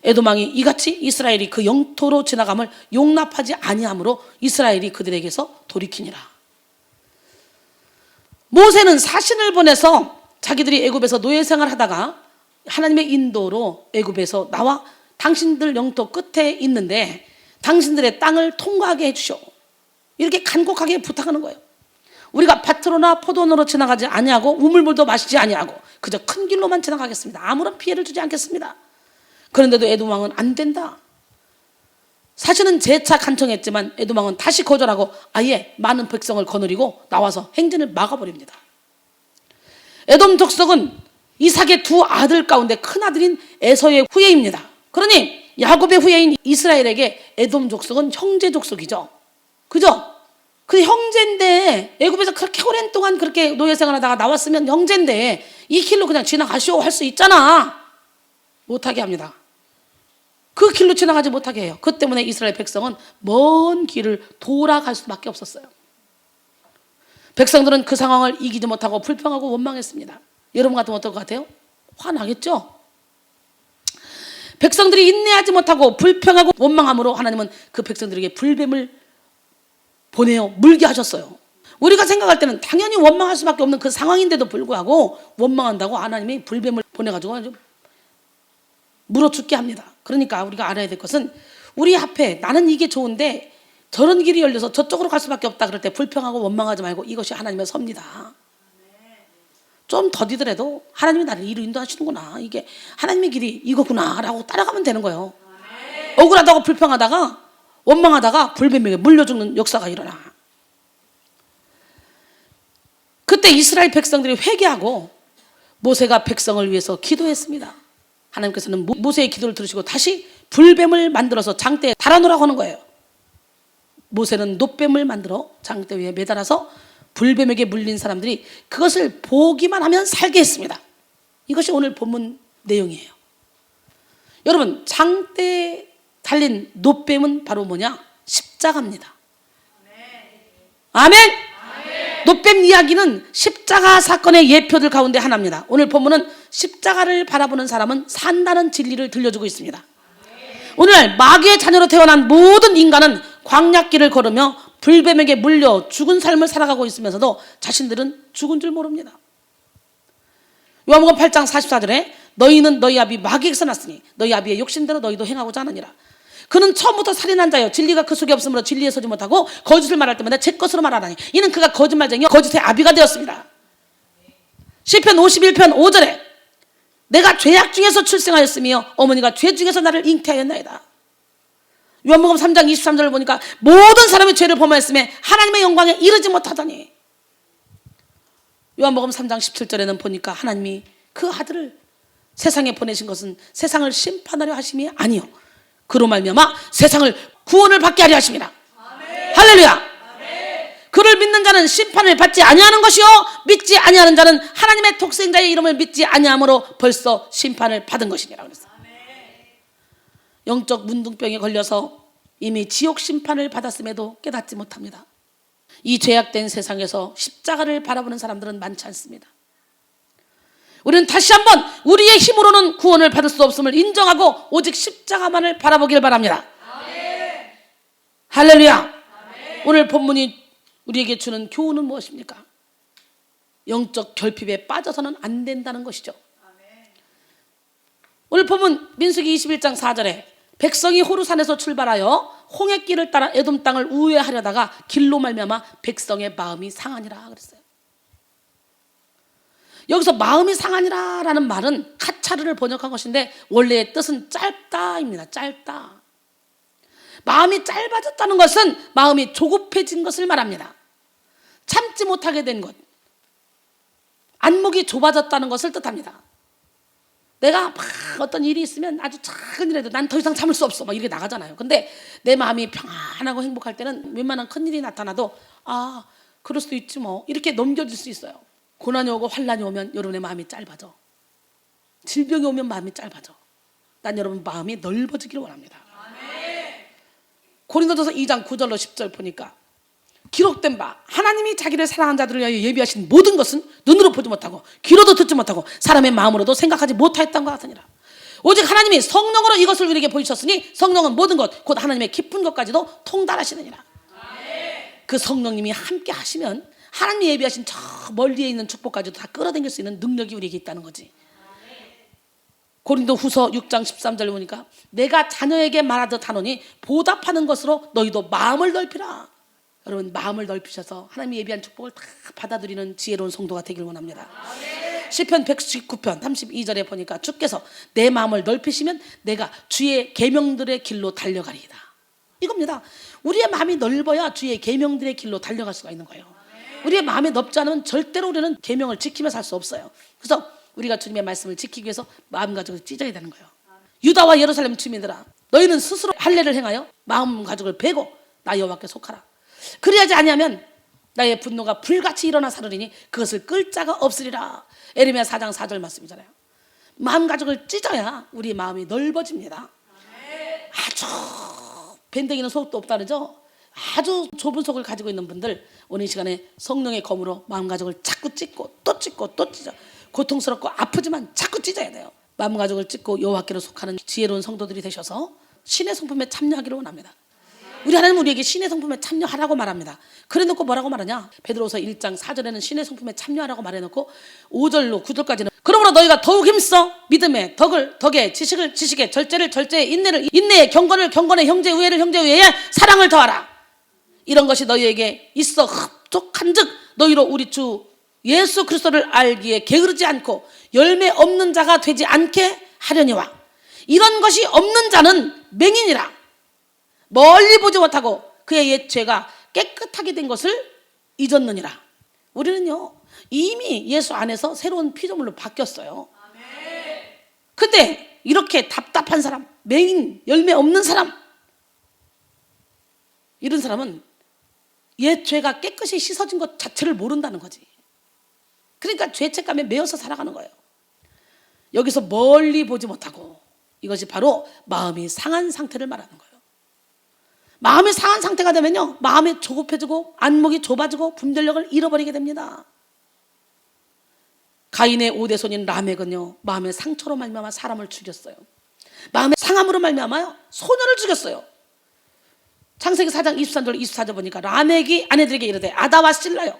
에돔 왕이 이같이 이스라엘이 그 영토로 지나감을 용납하지 아니하므로 이스라엘이 그들에게서 돌이키니라. 모세는 사신을 보내서 자기들이 애굽에서 노예 생활하다가 하나님의 인도로 애굽에서 나와 당신들 영토 끝에 있는데 당신들의 땅을 통과하게 해주시오. 이렇게 간곡하게 부탁하는 거예요. 우리가 밭으로나 포도원으로 지나가지 아니하고 우물물도 마시지 아니하고 그저 큰 길로만 지나가겠습니다. 아무런 피해를 주지 않겠습니다. 그런데도 에돔 왕은 안 된다. 사실은 재차 간청했지만 에돔 왕은 다시 거절하고 아예 많은 백성을 거느리고 나와서 행진을 막아버립니다. 에돔 족속은 이삭의 두 아들 가운데 큰 아들인 에서의 후예입니다. 그러니 야곱의 후예인 이스라엘에게 에돔 족속은 형제 족속이죠. 그죠? 그 형제인데 애굽에서 그렇게 오랜 동안 그렇게 노예 생활하다가 나왔으면 형제인데 이 길로 그냥 지나가시오 할 수 있잖아. 못하게 합니다. 그 길로 지나가지 못하게 해요. 그 때문에 이스라엘 백성은 먼 길을 돌아갈 수밖에 없었어요. 백성들은 그 상황을 이기지 못하고 불평하고 원망했습니다. 여러분 같으면 어떨 것 같아요? 화나겠죠? 백성들이 인내하지 못하고 불평하고 원망함으로 하나님은 그 백성들에게 불뱀을 보내어 물게 하셨어요. 우리가 생각할 때는 당연히 원망할 수밖에 없는 그 상황인데도 불구하고 원망한다고 하나님이 불뱀을 보내가지고 물어 죽게 합니다. 그러니까 우리가 알아야 될 것은 우리 앞에 나는 이게 좋은데 저런 길이 열려서 저쪽으로 갈 수밖에 없다 그럴 때 불평하고 원망하지 말고 이것이 하나님의 섭니다. 좀 더디더라도 하나님이 나를 이리로 인도하시는구나, 이게 하나님의 길이 이거구나 라고 따라가면 되는 거예요. 억울하다고 불평하다가 원망하다가 불뱀에게 물려 죽는 역사가 일어나. 그때 이스라엘 백성들이 회개하고 모세가 백성을 위해서 기도했습니다. 하나님께서는 모세의 기도를 들으시고 다시 불뱀을 만들어서 장대에 달아놓으라고 하는 거예요. 모세는 놋뱀을 만들어 장대 위에 매달아서 불뱀에게 물린 사람들이 그것을 보기만 하면 살게 했습니다. 이것이 오늘 본문 내용이에요. 여러분, 장대에 달린 놋뱀은 바로 뭐냐? 십자가입니다. 아멘. 놋뱀 이야기는 십자가 사건의 예표들 가운데 하나입니다. 오늘 본문은 십자가를 바라보는 사람은 산다는 진리를 들려주고 있습니다. 오늘 마귀의 자녀로 태어난 모든 인간은 광야길을 걸으며 불뱀에게 물려 죽은 삶을 살아가고 있으면서도 자신들은 죽은 줄 모릅니다. 요한복음 8장 44절에 너희는 너희 아비 마귀에게서 났으니 너희 아비의 욕심대로 너희도 행하고자 하느니라. 그는 처음부터 살인한 자요 진리가 그 속에 없으므로 진리에 서지 못하고 거짓을 말할 때마다 제 것으로 말하라니 이는 그가 거짓말쟁이요 거짓의 아비가 되었습니다. 시편 51편 5절에 내가 죄악 중에서 출생하였으며 어머니가 죄 중에서 나를 잉태하였나이다. 요한복음 3장 23절을 보니까 모든 사람이 죄를 범하였음에 하나님의 영광에 이르지 못하더니, 요한복음 3장 17절에는 보니까 하나님이 그 아들을 세상에 보내신 것은 세상을 심판하려 하심이 아니요 그로 말미암아 세상을 구원을 받게 하려 하심이라. 아멘. 할렐루야. 아멘. 그를 믿는 자는 심판을 받지 아니하는 것이요 믿지 아니하는 자는 하나님의 독생자의 이름을 믿지 아니함으로 벌써 심판을 받은 것이니라 그랬어요. 영적 문둥병에 걸려서 이미 지옥 심판을 받았음에도 깨닫지 못합니다. 이 죄악된 세상에서 십자가를 바라보는 사람들은 많지 않습니다. 우리는 다시 한번 우리의 힘으로는 구원을 받을 수 없음을 인정하고 오직 십자가만을 바라보길 바랍니다. 아멘. 할렐루야. 아멘. 오늘 본문이 우리에게 주는 교훈은 무엇입니까? 영적 결핍에 빠져서는 안 된다는 것이죠. 아멘. 오늘 본문 민수기 21장 4절에 백성이 호르산에서 출발하여 홍해길을 따라 에돔 땅을 우회하려다가 길로 말미암아 백성의 마음이 상하니라 그랬어요. 여기서 마음이 상하니라 라는 말은 카차르를 번역한 것인데 원래의 뜻은 짧다입니다. 짧다. 마음이 짧아졌다는 것은 마음이 조급해진 것을 말합니다. 참지 못하게 된 것, 안목이 좁아졌다는 것을 뜻합니다. 내가 막 어떤 일이 있으면 아주 작은 일에도 난 더 이상 참을 수 없어 막 이렇게 나가잖아요. 근데 내 마음이 평안하고 행복할 때는 웬만한 큰일이 나타나도 그럴 수도 있지 뭐 이렇게 넘겨질 수 있어요. 고난이 오고 환난이 오면 여러분의 마음이 짧아져. 질병이 오면 마음이 짧아져. 난 여러분 마음이 넓어지기를 원합니다. 고린도전서 2장 9절로 10절 보니까 기록된 바 하나님이 자기를 사랑한 자들을 위하여 예비하신 모든 것은 눈으로 보지 못하고 귀로도 듣지 못하고 사람의 마음으로도 생각하지 못하였던 것 같으니라. 오직 하나님이 성령으로 이것을 우리에게 보이셨으니 성령은 모든 것 곧 하나님의 깊은 것까지도 통달하시느니라. 그 성령님이 함께 하시면 하나님이 예비하신 저 멀리에 있는 축복까지도 다 끌어당길 수 있는 능력이 우리에게 있다는 거지. 고린도 후서 6장 13절 보니까 내가 자녀에게 말하듯 하노니 보답하는 것으로 너희도 마음을 넓히라. 여러분 마음을 넓히셔서 하나님이 예비한 축복을 다 받아들이는 지혜로운 성도가 되길 원합니다. 시편 119편 32절에 보니까 주께서 내 마음을 넓히시면 내가 주의 계명들의 길로 달려가리이다. 이겁니다. 우리의 마음이 넓어야 주의 계명들의 길로 달려갈 수가 있는 거예요. 우리의 마음이 넓지 않으면 절대로 우리는 계명을 지키며 살 수 없어요. 그래서 우리가 주님의 말씀을 지키기 위해서 마음가짐을 찢어야 되는 거예요. 유다와 예루살렘 주민들아 너희는 스스로 할례를 행하여 마음가짐을 베고 나 여호와께 속하라. 그리하지 아니하면 나의 분노가 불같이 일어나 사르리니 그것을 끌 자가 없으리라. 에레미야 4장 4절 말씀이잖아요. 마음가짐을 찢어야 우리 마음이 넓어집니다. 아주 밴댕이는 속도 없다 그러죠. 아주 좁은 속을 가지고 있는 분들 오늘 이 시간에 성령의 검으로 마음가짐을 자꾸 찢고 또 찢고 또 찢어. 고통스럽고 아프지만 자꾸 찢어야 돼요. 마음가짐을 찢고 여호와께로 속하는 지혜로운 성도들이 되셔서 신의 성품에 참여하기를 원합니다. 우리 하나님은 우리에게 신의 성품에 참여하라고 말합니다. 그래놓고 뭐라고 말하냐? 베드로서 1장 4절에는 신의 성품에 참여하라고 말해놓고 5절로 9절까지는 그러므로 너희가 더욱 힘써 믿음에 덕에 지식을 지식에 절제를 절제에 인내에 경건을 경건에 형제 우애를 형제 우애에 사랑을 더하라. 이런 것이 너희에게 있어 흡족한즉 너희로 우리 주 예수 그리스도를 알기에 게으르지 않고 열매 없는 자가 되지 않게 하려니와 이런 것이 없는 자는 맹인이라. 멀리 보지 못하고 그의 옛 죄가 깨끗하게 된 것을 잊었느니라. 우리는요 이미 예수 안에서 새로운 피조물로 바뀌었어요. 근데 이렇게 답답한 사람, 맹인, 열매 없는 사람, 이런 사람은 옛 죄가 깨끗이 씻어진 것 자체를 모른다는 거지. 그러니까 죄책감에 매여서 살아가는 거예요. 여기서 멀리 보지 못하고 이것이 바로 마음이 상한 상태를 말하는 거예요. 마음이 상한 상태가 되면요 마음이 조급해지고 안목이 좁아지고 분별력을 잃어버리게 됩니다. 가인의 5대 손인 라멕은요 마음의 상처로 말미암아 사람을 죽였어요. 마음의 상함으로 말미암아 소년을 죽였어요. 창세기 4장 23절 24절 보니까 라멕이 아내들에게 이르되 아다와 실라여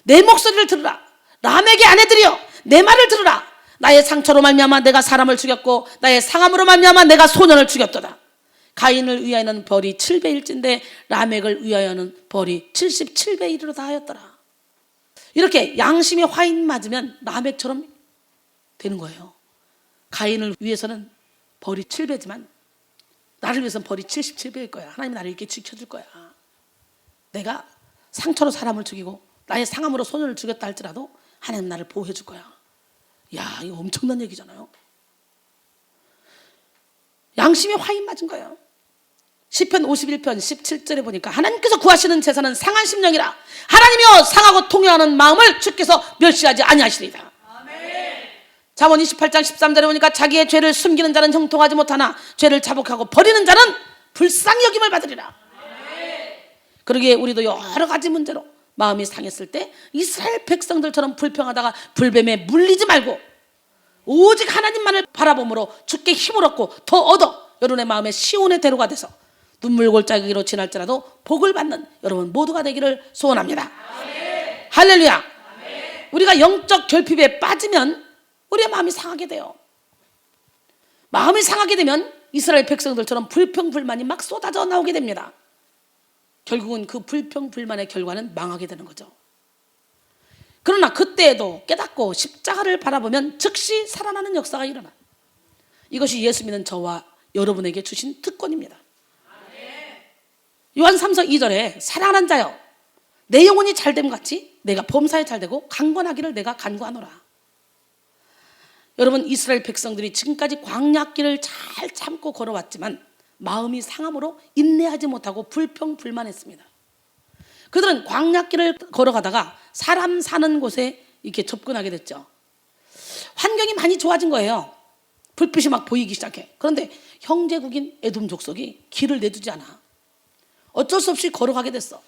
내 목소리를 들으라. 라멕의 아내들이여 내 말을 들으라. 나의 상처로 말미암아 내가 사람을 죽였고 나의 상함으로 말미암아 내가 소년을 죽였도다. 가인을 위하여는 벌이 7배일진데 라멕을 위하여는 벌이 77배 이르다 하였더라. 이렇게 양심의 화인 맞으면 라멕처럼 되는 거예요. 가인을 위해서는 벌이 7배지만 나를 위해서는 벌이 77배일 거야. 하나님이 나를 이렇게 지켜줄 거야. 내가 상처로 사람을 죽이고 나의 상함으로 소년을 죽였다 할지라도 하나님 나를 보호해 줄 거야. 야, 이거 엄청난 얘기잖아요. 양심이 화인 맞은 거예요. 시편 51편 17절에 보니까 하나님께서 구하시는 제사는 상한 심령이라. 하나님이여 상하고 통회하는 마음을 주께서 멸시하지 아니하시리이다. 잠언 28장 13절에 보니까 자기의 죄를 숨기는 자는 형통하지 못하나 죄를 자복하고 버리는 자는 불쌍히 여김을 받으리라. 그러기에 우리도 여러 가지 문제로 마음이 상했을 때 이스라엘 백성들처럼 불평하다가 불뱀에 물리지 말고 오직 하나님만을 바라봄으로 주께 힘을 얻고 더 얻어 여러분의 마음에 시온의 대로가 돼서 눈물 골짜기로 지날지라도 복을 받는 여러분 모두가 되기를 소원합니다. 아멘. 할렐루야. 아멘. 우리가 영적 결핍에 빠지면 우리의 마음이 상하게 돼요. 마음이 상하게 되면 이스라엘 백성들처럼 불평불만이 막 쏟아져 나오게 됩니다. 결국은 그 불평불만의 결과는 망하게 되는 거죠. 그러나 그때에도 깨닫고 십자가를 바라보면 즉시 살아나는 역사가 일어나. 이것이 예수 믿는 저와 여러분에게 주신 특권입니다. 요한 3서 2절에 사랑하는 자여 내 영혼이 잘됨 같이 내가 범사에 잘되고 강건하기를 내가 간구하노라. 여러분, 이스라엘 백성들이 지금까지 광야길을 잘 참고 걸어왔지만 마음이 상함으로 인내하지 못하고 불평불만했습니다. 그들은 광야길을 걸어가다가 사람 사는 곳에 이렇게 접근하게 됐죠. 환경이 많이 좋아진 거예요. 불빛이 막 보이기 시작해. 그런데 형제국인 에돔 족속이 길을 내주지 않아. 어쩔 수 없이 걸어가게 됐어.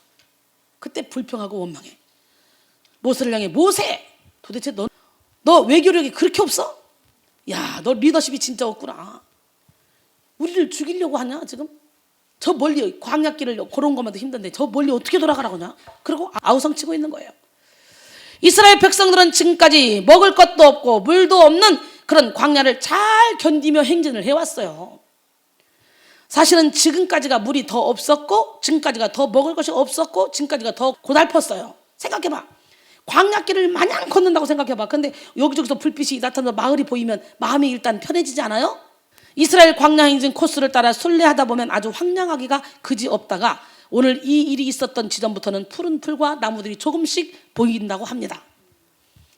그때 불평하고 원망해. 모세를 향해, 모세! 도대체 너 외교력이 그렇게 없어? 야, 너 리더십이 진짜 없구나. 우리를 죽이려고 하냐 지금? 저 멀리 광야길을 걸어온 것만도 힘든데 저 멀리 어떻게 돌아가라고 하냐? 그리고 아우성치고 있는 거예요. 이스라엘 백성들은 지금까지 먹을 것도 없고 물도 없는 그런 광야를 잘 견디며 행진을 해왔어요. 사실은 지금까지가 물이 더 없었고, 지금까지가 더 먹을 것이 없었고, 지금까지가 더 고달팠어요. 생각해봐. 광야길을 마냥 걷는다고 생각해봐. 근데 여기저기서 불빛이 나타나서 마을이 보이면 마음이 일단 편해지지 않아요? 이스라엘 광야 행진 코스를 따라 순례하다 보면 아주 황량하기가 그지없다가 오늘 이 일이 있었던 지점부터는 푸른 풀과 나무들이 조금씩 보인다고 합니다.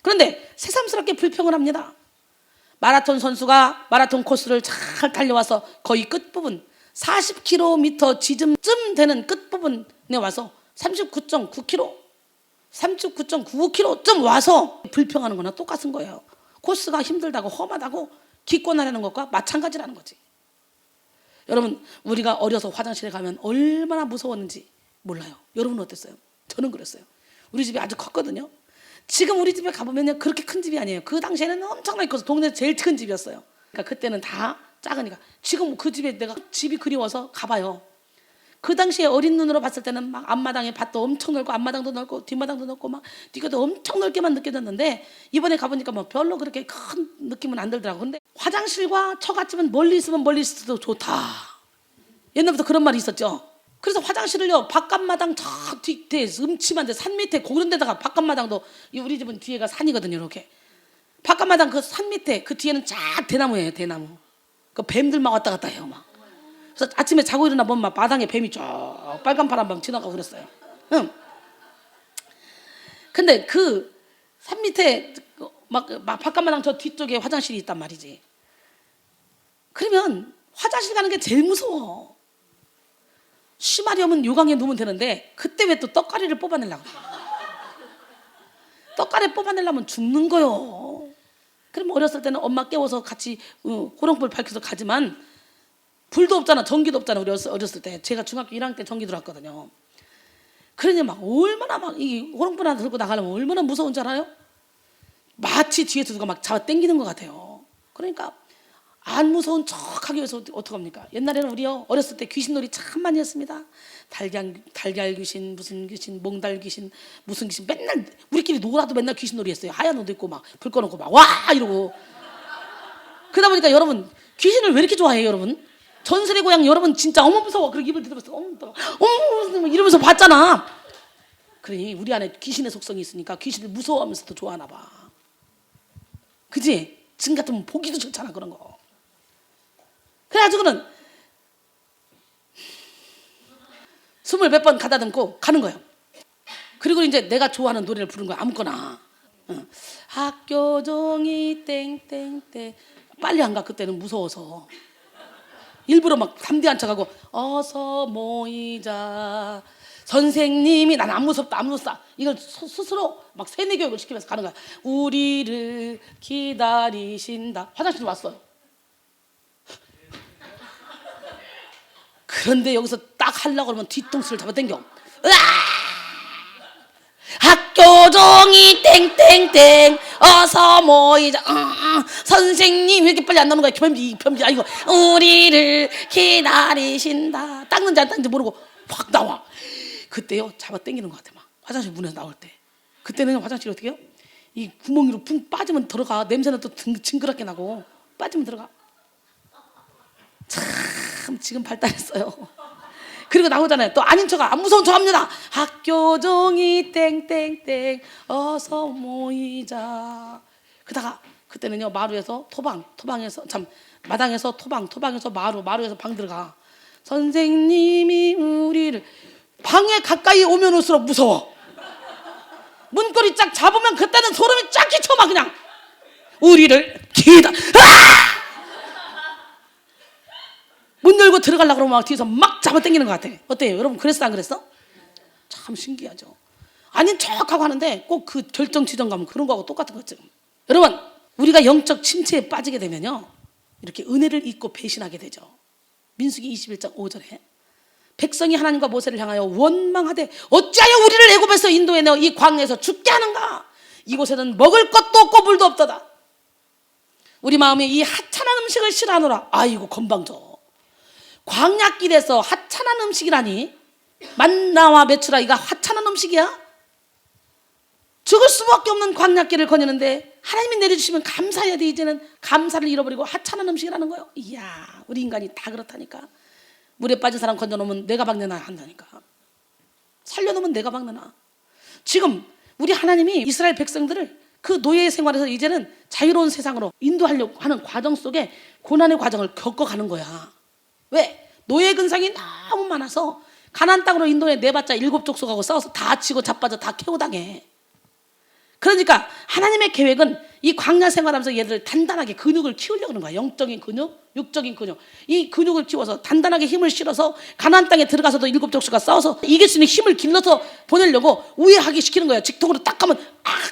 그런데 새삼스럽게 불평을 합니다. 마라톤 선수가 마라톤 코스를 잘 달려와서 거의 끝부분 40km 지점쯤 되는 끝부분에 와서 39.9km 39.95km쯤 와서 불평하는 거나 똑같은 거예요. 코스가 힘들다고 험하다고 기권하려는 것과 마찬가지라는 거지. 여러분, 우리가 어려서 화장실에 가면 얼마나 무서웠는지 몰라요. 여러분은 어땠어요? 저는 그랬어요. 우리 집이 아주 컸거든요. 지금 우리 집에 가보면 그렇게 큰 집이 아니에요. 그 당시에는 엄청나게 커서 동네 제일 큰 집이었어요. 그러니까 그때는 다 작으니까. 지금 그 집에 내가 집이 그리워서 가봐요. 그 당시에 어린 눈으로 봤을 때는 막 앞마당에 밭도 엄청 넓고 앞마당도 넓고 뒷마당도 넓고 막 뒤에도 엄청 넓게만 느껴졌는데 이번에 가보니까 뭐 별로 그렇게 큰 느낌은 안 들더라고. 근데 화장실과 처갓집은 멀리 있으면 멀리 있어도 좋다. 옛날부터 그런 말이 있었죠. 그래서 화장실을요 바깥마당 저 뒤에 음침한데 산 밑에 그런 데다가 바깥마당도 우리 집은 뒤에가 산이거든요. 이렇게 바깥마당 그 산 밑에 그 뒤에는 쫙 대나무예요. 대나무. 그 뱀들 막 왔다 갔다 해요. 막. 그래서 아침에 자고 일어나 보면 막 마당에 뱀이 쫙 빨간 바람밤 지나가고 그랬어요. 응. 근데 그 산 밑에 막 바깥마당 저 뒤쪽에 화장실이 있단 말이지. 그러면 화장실 가는 게 제일 무서워. 쉬마려면 요강에 누우면 되는데 그때 왜 또 떡가리를 뽑아내려고 그래. 떡가리 뽑아내려면 죽는 거요. 그럼 어렸을 때는 엄마 깨워서 같이 호롱불 밝혀서 가지만 불도 없잖아. 전기도 없잖아. 우리 어렸을 때. 제가 중학교 1학년 때 전기 들어왔거든요. 그러니 막 얼마나 막 이 호롱불 하나 들고 나가려면 얼마나 무서운 줄 알아요? 마치 뒤에서 누가 막 잡아 당기는 것 같아요. 그러니까 안 무서운 척하기 위해서 어떡합니까? 옛날에는 우리요 어렸을 때 귀신놀이 참 많이 했습니다. 달걀 귀신, 무슨 귀신, 몽달 귀신, 무슨 귀신 맨날 우리끼리 놀아도 맨날 귀신놀이 했어요. 하얀 옷 입고 막 불 꺼놓고 막 와 이러고. 그러다 보니까 여러분 귀신을 왜 이렇게 좋아해요, 여러분? 전설의 고향 여러분 진짜 어머 무서워. 그렇게 입을 뜯으면서 어머 무서워. 어머 이러면서 봤잖아. 그러니 우리 안에 귀신의 속성이 있으니까 귀신을 무서워하면서 더 좋아하나 봐. 그지? 지금 같으면 보기도 좋잖아 그런 거. 그래가지고는 숨을 몇 번 가다듬고 가는 거예요. 그리고 이제 내가 좋아하는 노래를 부르는 거야. 아무거나. 학교 종이 땡땡땡. 빨리 안 가. 그때는 무서워서. 일부러 막 담대한 척하고 어서 모이자. 선생님이 난 안 무섭다 안 무섭다. 이걸 스스로 막 세뇌 교육을 시키면서 가는 거야. 우리를 기다리신다. 화장실 왔어요. 그런데 여기서 딱 하려고 그러면 뒤통수를 잡아당겨. 으아! 학교 종이 땡땡땡 어서 모이자. 선생님 왜 이렇게 빨리 안 나오는 거야. 변비 아이고 우리를 기다리신다. 닦는지 안 닦는지 모르고 확 나와. 그때요 잡아당기는 것 같아. 막 화장실 문에서 나올 때. 그때는 화장실이 어떻게 해요? 이 구멍으로 붕 빠지면 들어가. 냄새는 또 징그럽게 나고 빠지면 들어가. 참 지금 발달했어요. 그리고 나오잖아요. 또 아닌 척 안 무서운 척 합니다. 학교 종이 땡땡땡 어서 모이자. 그다가 그때는요 마루에서 토방에서 참 마당에서 토방에서 마루에서 방 들어가. 선생님이 우리를 방에 가까이 오면 올수록 무서워. 문고리 쫙 잡으면 그때는 소름이 쫙 끼쳐 막 그냥 우리를 기다. 문 열고 들어가려고 그러면 막 뒤에서 막 잡아당기는 것 같아. 어때요? 여러분 그랬어 안 그랬어? 참 신기하죠. 아닌 척하고 하는데 꼭 그 결정 지점 가면 그런 거하고 똑같은 거죠. 여러분 우리가 영적 침체에 빠지게 되면요 이렇게 은혜를 잊고 배신하게 되죠. 민수기 21장 5절에 백성이 하나님과 모세를 향하여 원망하되 어찌하여 우리를 애굽에서 인도해 내어 이 광야에서 죽게 하는가. 이곳에는 먹을 것도 없고 물도 없도다. 우리 마음이 이 하찮은 음식을 싫어하노라. 아이고 건방져. 광야길에서 하찮은 음식이라니. 만나와 메추라기가 하찮은 음식이야? 죽을 수밖에 없는 광야길을 거니는데 하나님이 내려주시면 감사해야 돼. 이제는 감사를 잃어버리고 하찮은 음식이라는 거예요. 이야 우리 인간이 다 그렇다니까. 물에 빠진 사람 건져놓으면 내가 박내나 한다니까. 살려놓으면 내가 박내나. 지금 우리 하나님이 이스라엘 백성들을 그 노예 생활에서 이제는 자유로운 세상으로 인도하려고 하는 과정 속에 고난의 과정을 겪어가는 거야. 왜? 노예 근성이 너무 많아서 가나안 땅으로 인도해 내봤자 7족속하고 싸워서 다 치고 자빠져 다 KO당해. 그러니까 하나님의 계획은 이 광야 생활하면서 얘들을 단단하게 근육을 키우려고 하는 거야. 영적인 근육, 육적인 근육. 이 근육을 키워서 단단하게 힘을 실어서 가나안 땅에 들어가서도 7족속과 싸워서 이길 수 있는 힘을 길러서 보내려고 우회하게 시키는 거야. 직통으로 딱 가면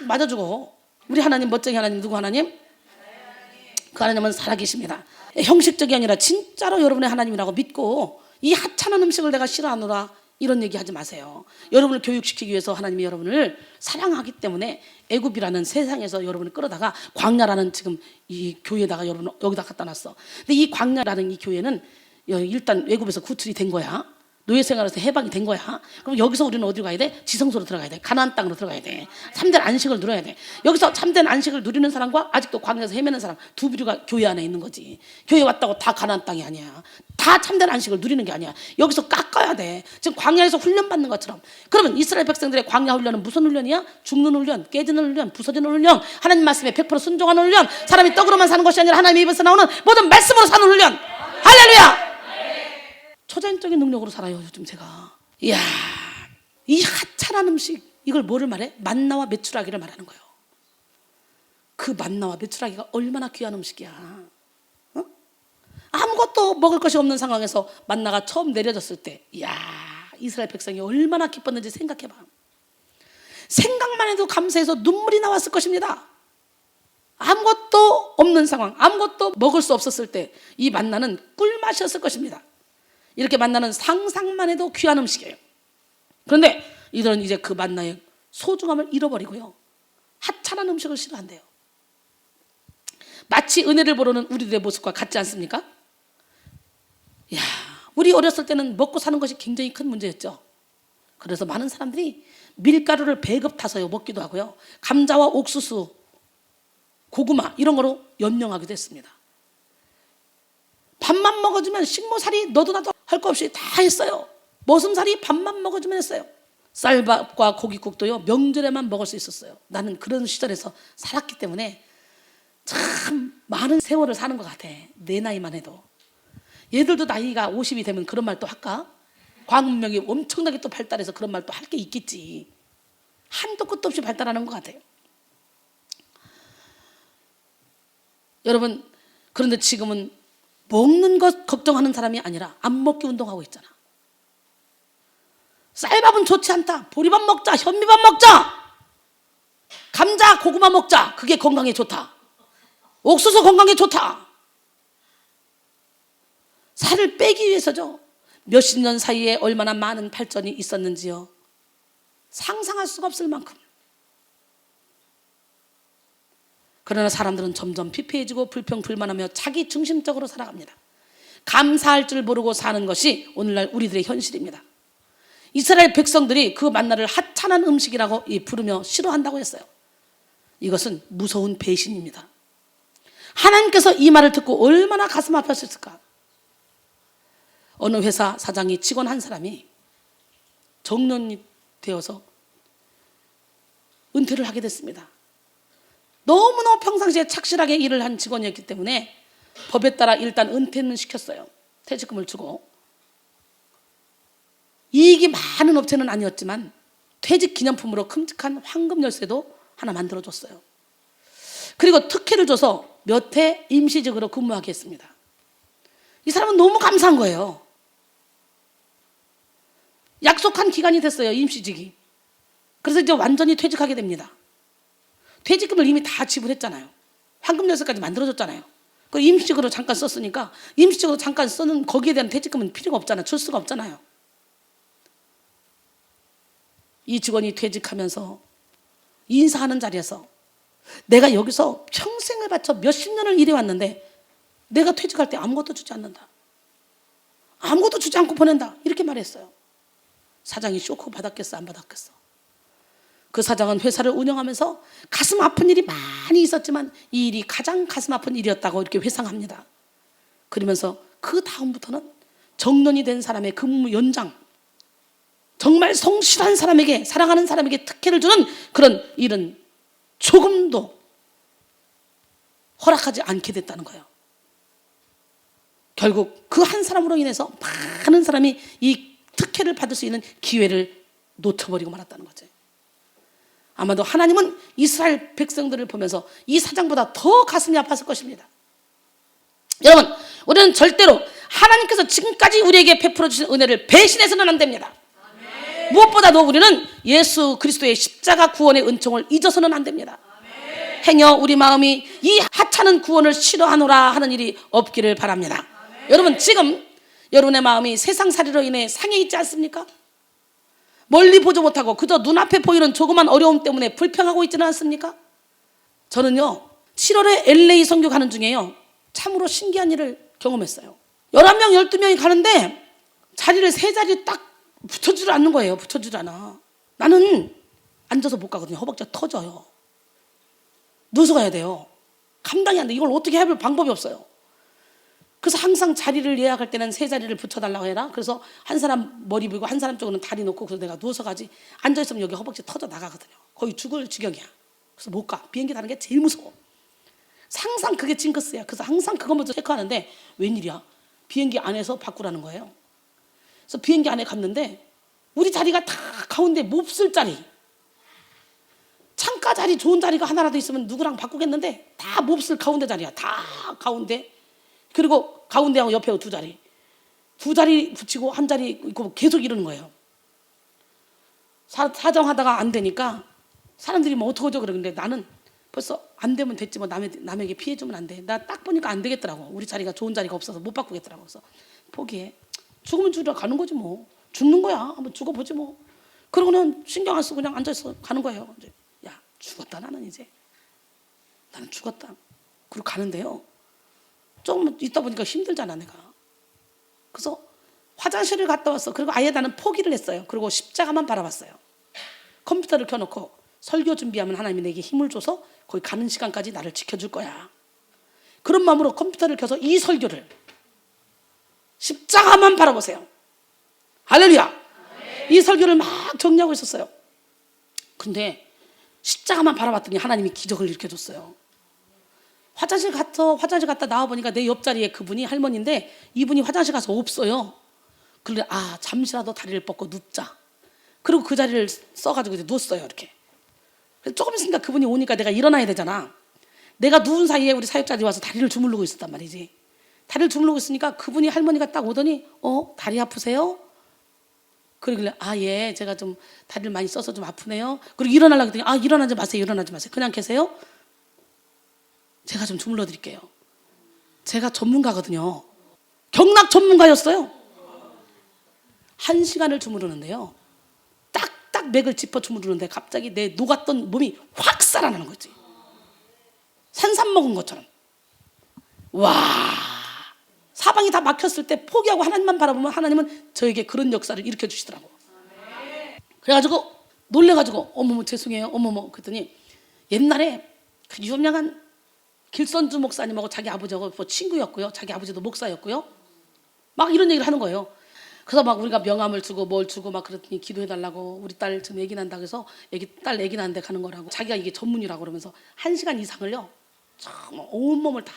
맞아주고. 우리 하나님 멋쟁이 하나님 누구 하나님? 그 하나님은 살아계십니다. 형식적이 아니라 진짜로 여러분의 하나님이라고 믿고 이 하찮은 음식을 내가 싫어하노라 이런 얘기 하지 마세요. 여러분을 교육시키기 위해서 하나님이 여러분을 사랑하기 때문에 애굽이라는 세상에서 여러분을 끌어다가 광야라는 지금 이 교회에다가 여러분 여기다 갖다 놨어. 근데 이 광야라는 이 교회는 일단 애굽에서 구출이 된 거야. 노예 생활에서 해방이 된 거야. 그럼 여기서 우리는 어디로 가야 돼? 지성소로 들어가야 돼. 가나안 땅으로 들어가야 돼. 참된 안식을 누려야 돼. 여기서 참된 안식을 누리는 사람과 아직도 광야에서 헤매는 사람 두 부류가 교회 안에 있는 거지. 교회 왔다고 다 가나안 땅이 아니야. 다 참된 안식을 누리는 게 아니야. 여기서 깎아야 돼. 지금 광야에서 훈련받는 것처럼. 그러면 이스라엘 백성들의 광야 훈련은 무슨 훈련이야? 죽는 훈련, 깨지는 훈련, 부서지는 훈련, 하나님 말씀에 100% 순종하는 훈련, 사람이 떡으로만 사는 것이 아니라 하나님의 입에서 나오는 모든 말씀으로 사는 훈련. 할렐루야. 초자연적인 능력으로 살아요 요즘 제가. 이야 이 하찮은 음식 이걸 뭐를 말해? 만나와 메추라기를 말하는 거예요. 그 만나와 메추라기가 얼마나 귀한 음식이야. 어? 아무것도 먹을 것이 없는 상황에서 만나가 처음 내려졌을 때 이야 이스라엘 백성이 얼마나 기뻤는지 생각해봐. 생각만 해도 감사해서 눈물이 나왔을 것입니다. 아무것도 없는 상황, 아무것도 먹을 수 없었을 때 이 만나는 꿀맛이었을 것입니다. 이렇게 만나는 상상만 해도 귀한 음식이에요. 그런데 이들은 이제 그 만나의 소중함을 잃어버리고요 하찮은 음식을 싫어한대요. 마치 은혜를 보러는 우리들의 모습과 같지 않습니까? 야, 우리 어렸을 때는 먹고 사는 것이 굉장히 큰 문제였죠. 그래서 많은 사람들이 밀가루를 배급 타서 먹기도 하고요 감자와 옥수수, 고구마 이런 거로 연명하기도 했습니다. 밥만 먹어주면 식모살이 너도 나도 할 거 없이 다 했어요. 머슴살이 밥만 먹어주면 했어요. 쌀밥과 고깃국도요 명절에만 먹을 수 있었어요. 나는 그런 시절에서 살았기 때문에 참 많은 세월을 사는 것 같아. 내 나이만 해도. 얘들도 나이가 50이 되면 그런 말 또 할까? 과학문명이 엄청나게 또 발달해서 그런 말 또 할 게 있겠지. 한도 끝도 없이 발달하는 것 같아요. 여러분 그런데 지금은 먹는 것 걱정하는 사람이 아니라 안 먹기 운동하고 있잖아. 쌀밥은 좋지 않다. 보리밥 먹자. 현미밥 먹자. 감자, 고구마 먹자. 그게 건강에 좋다. 옥수수 건강에 좋다. 살을 빼기 위해서죠. 몇십 년 사이에 얼마나 많은 발전이 있었는지요. 상상할 수가 없을 만큼. 그러나 사람들은 점점 피폐해지고 불평불만하며 자기 중심적으로 살아갑니다. 감사할 줄 모르고 사는 것이 오늘날 우리들의 현실입니다. 이스라엘 백성들이 그 만나를 하찮은 음식이라고 부르며 싫어한다고 했어요. 이것은 무서운 배신입니다. 하나님께서 이 말을 듣고 얼마나 가슴 아팠을까. 어느 회사 사장이 직원 한 사람이 정년이 되어서 은퇴를 하게 됐습니다. 너무너무 평상시에 착실하게 일을 한 직원이었기 때문에 법에 따라 일단 은퇴는 시켰어요. 퇴직금을 주고. 이익이 많은 업체는 아니었지만 퇴직 기념품으로 큼직한 황금 열쇠도 하나 만들어줬어요. 그리고 특혜를 줘서 몇 해 임시직으로 근무하게 했습니다. 이 사람은 너무 감사한 거예요. 약속한 기간이 됐어요, 임시직이. 그래서 이제 완전히 퇴직하게 됩니다. 퇴직금을 이미 다 지불했잖아요. 황금열쇠까지 만들어줬잖아요. 그 임시직으로 잠깐 썼으니까 임시직으로 잠깐 쓰는 거기에 대한 퇴직금은 필요가 없잖아요. 줄 수가 없잖아요. 이 직원이 퇴직하면서 인사하는 자리에서 내가 여기서 평생을 바쳐 몇십 년을 일해왔는데 내가 퇴직할 때 아무것도 주지 않는다. 아무것도 주지 않고 보낸다. 이렇게 말했어요. 사장이 쇼크 받았겠어, 안 받았겠어? 그 사장은 회사를 운영하면서 가슴 아픈 일이 많이 있었지만 이 일이 가장 가슴 아픈 일이었다고 이렇게 회상합니다. 그러면서 그 다음부터는 정년이 된 사람의 근무 연장, 정말 성실한 사람에게, 사랑하는 사람에게 특혜를 주는 그런 일은 조금도 허락하지 않게 됐다는 거예요. 결국 그 한 사람으로 인해서 많은 사람이 이 특혜를 받을 수 있는 기회를 놓쳐버리고 말았다는 거죠. 아마도 하나님은 이스라엘 백성들을 보면서 이 사장보다 더 가슴이 아팠을 것입니다. 여러분, 우리는 절대로 하나님께서 지금까지 우리에게 베풀어 주신 은혜를 배신해서는 안 됩니다. 아멘. 무엇보다도 우리는 예수 그리스도의 십자가 구원의 은총을 잊어서는 안 됩니다. 아멘. 행여 우리 마음이 이 하찮은 구원을 싫어하노라 하는 일이 없기를 바랍니다. 아멘. 여러분, 지금 여러분의 마음이 세상살이로 인해 상해 있지 않습니까? 멀리 보지 못하고 그저 눈앞에 보이는 조그만 어려움 때문에 불평하고 있지는 않습니까? 저는요, 7월에 LA 선교 가는 중에요, 참으로 신기한 일을 경험했어요. 11명, 12명이 가는데 자리를 세 자리 딱 붙여주지 않는 거예요. 붙여주지 않아. 나는 앉아서 못 가거든요. 허벅지가 터져요. 누워서 가야 돼요. 감당이 안 돼. 이걸 어떻게 해볼 방법이 없어요. 그래서 항상 자리를 예약할 때는 세 자리를 붙여달라고 해라. 그래서 한 사람 머리 비고 한 사람 쪽으로는 다리 놓고, 그래서 내가 누워서 가지. 앉아있으면 여기 허벅지 터져 나가거든요. 거의 죽을 지경이야. 그래서 못 가. 비행기 타는 게 제일 무서워. 항상 그게 징크스야. 그래서 항상 그거 먼저 체크하는데 웬일이야, 비행기 안에서 바꾸라는 거예요. 그래서 비행기 안에 갔는데 우리 자리가 다 가운데 몹쓸 자리, 창가 자리, 좋은 자리가 하나라도 있으면 누구랑 바꾸겠는데 다 몹쓸 가운데 자리야. 다 가운데. 그리고 가운데하고 옆에 두 자리 붙이고 한 자리 있고 계속 이러는 거예요. 사정하다가 안 되니까 사람들이 뭐 어떡하죠 그러는데 나는 벌써 안 되면 됐지 뭐, 남에게 피해 주면 안 돼. 나 딱 보니까 안 되겠더라고. 우리 자리가 좋은 자리가 없어서 못 바꾸겠더라고. 그래서 포기해. 죽으면 죽으러 가는 거지 뭐. 죽는 거야. 한번 죽어보지 뭐. 그러고는 신경 안 쓰고 그냥 앉아서 가는 거예요. 이제, 야, 죽었다 나는 이제. 나는 죽었다. 그리고 가는데요, 조금 있다 보니까 힘들잖아 내가. 그래서 화장실을 갔다 왔어. 그리고 아예 나는 포기를 했어요. 그리고 십자가만 바라봤어요. 컴퓨터를 켜놓고 설교 준비하면 하나님이 내게 힘을 줘서 거기 가는 시간까지 나를 지켜줄 거야. 그런 마음으로 컴퓨터를 켜서 이 설교를, 십자가만 바라보세요. 할렐루야. 이 설교를 막 정리하고 있었어요. 근데 십자가만 바라봤더니 하나님이 기적을 일으켜줬어요. 화장실 갔다 나와보니까 내 옆자리에 그분이 할머니인데 이분이 화장실 가서 없어요. 그런데 잠시라도 다리를 뻗고 눕자. 그리고 그 자리를 써가지고 이제 누웠어요. 이렇게. 조금 있으니까 그분이 오니까 내가 일어나야 되잖아. 내가 누운 사이에 우리 사역자들이 와서 다리를 주무르고 있었단 말이지. 다리를 주무르고 있으니까 그분이, 할머니가 딱 오더니 다리 아프세요? 그러길래 예, 제가 좀 다리를 많이 써서 좀 아프네요. 그리고 일어나려고 했더니 일어나지 마세요. 그냥 계세요. 제가 좀 주물러 드릴게요. 제가 전문가거든요. 경락 전문가였어요. 1시간을 주무르는데요, 딱딱 맥을 짚어 주무르는데 갑자기 내 녹았던 몸이 확 살아나는 거지. 산삼 먹은 것처럼. 와, 사방이 다 막혔을 때 포기하고 하나님만 바라보면 하나님은 저에게 그런 역사를 일으켜 주시더라고. 그래가지고 놀래가지고 어머머 죄송해요 어머머 그랬더니 옛날에 그 유명한 길선주 목사님하고 자기 아버지하고 친구였고요. 자기 아버지도 목사였고요. 막 이런 얘기를 하는 거예요. 그래서 막 우리가 명함을 주고 뭘 주고 막 그랬더니 기도해달라고, 우리 딸 지금 애기 난다 그래서 딸 애기 난데 가는 거라고, 자기가 이게 전문이라고 그러면서 1시간 이상을요 정말 온몸을 다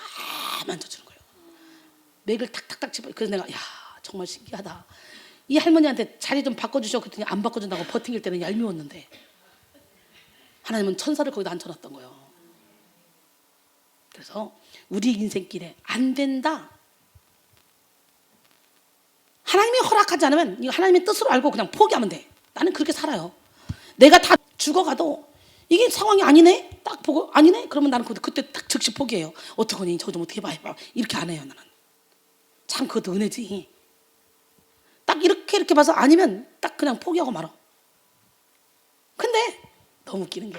만져주는 거예요. 맥을 탁탁탁 짚어. 그래서 내가 정말 신기하다. 이 할머니한테 자리 좀 바꿔주셔 그랬더니 안 바꿔준다고 버팅길 때는 얄미웠는데 하나님은 천사를 거기다 앉혀놨던 거예요. 그래서 우리 인생길에 안 된다, 하나님이 허락하지 않으면 이거 하나님의 뜻으로 알고 그냥 포기하면 돼. 나는 그렇게 살아요. 내가 다 죽어가도 이게 상황이 아니네, 딱 보고 아니네, 그러면 나는 그때 딱 즉시 포기해요. 어떡하니, 저거 좀 어떻게 해봐. 이렇게 안 해요. 나는 참 그것도 은혜지. 딱 이렇게 봐서 아니면 딱 그냥 포기하고 말어. 근데 너무 웃기는 게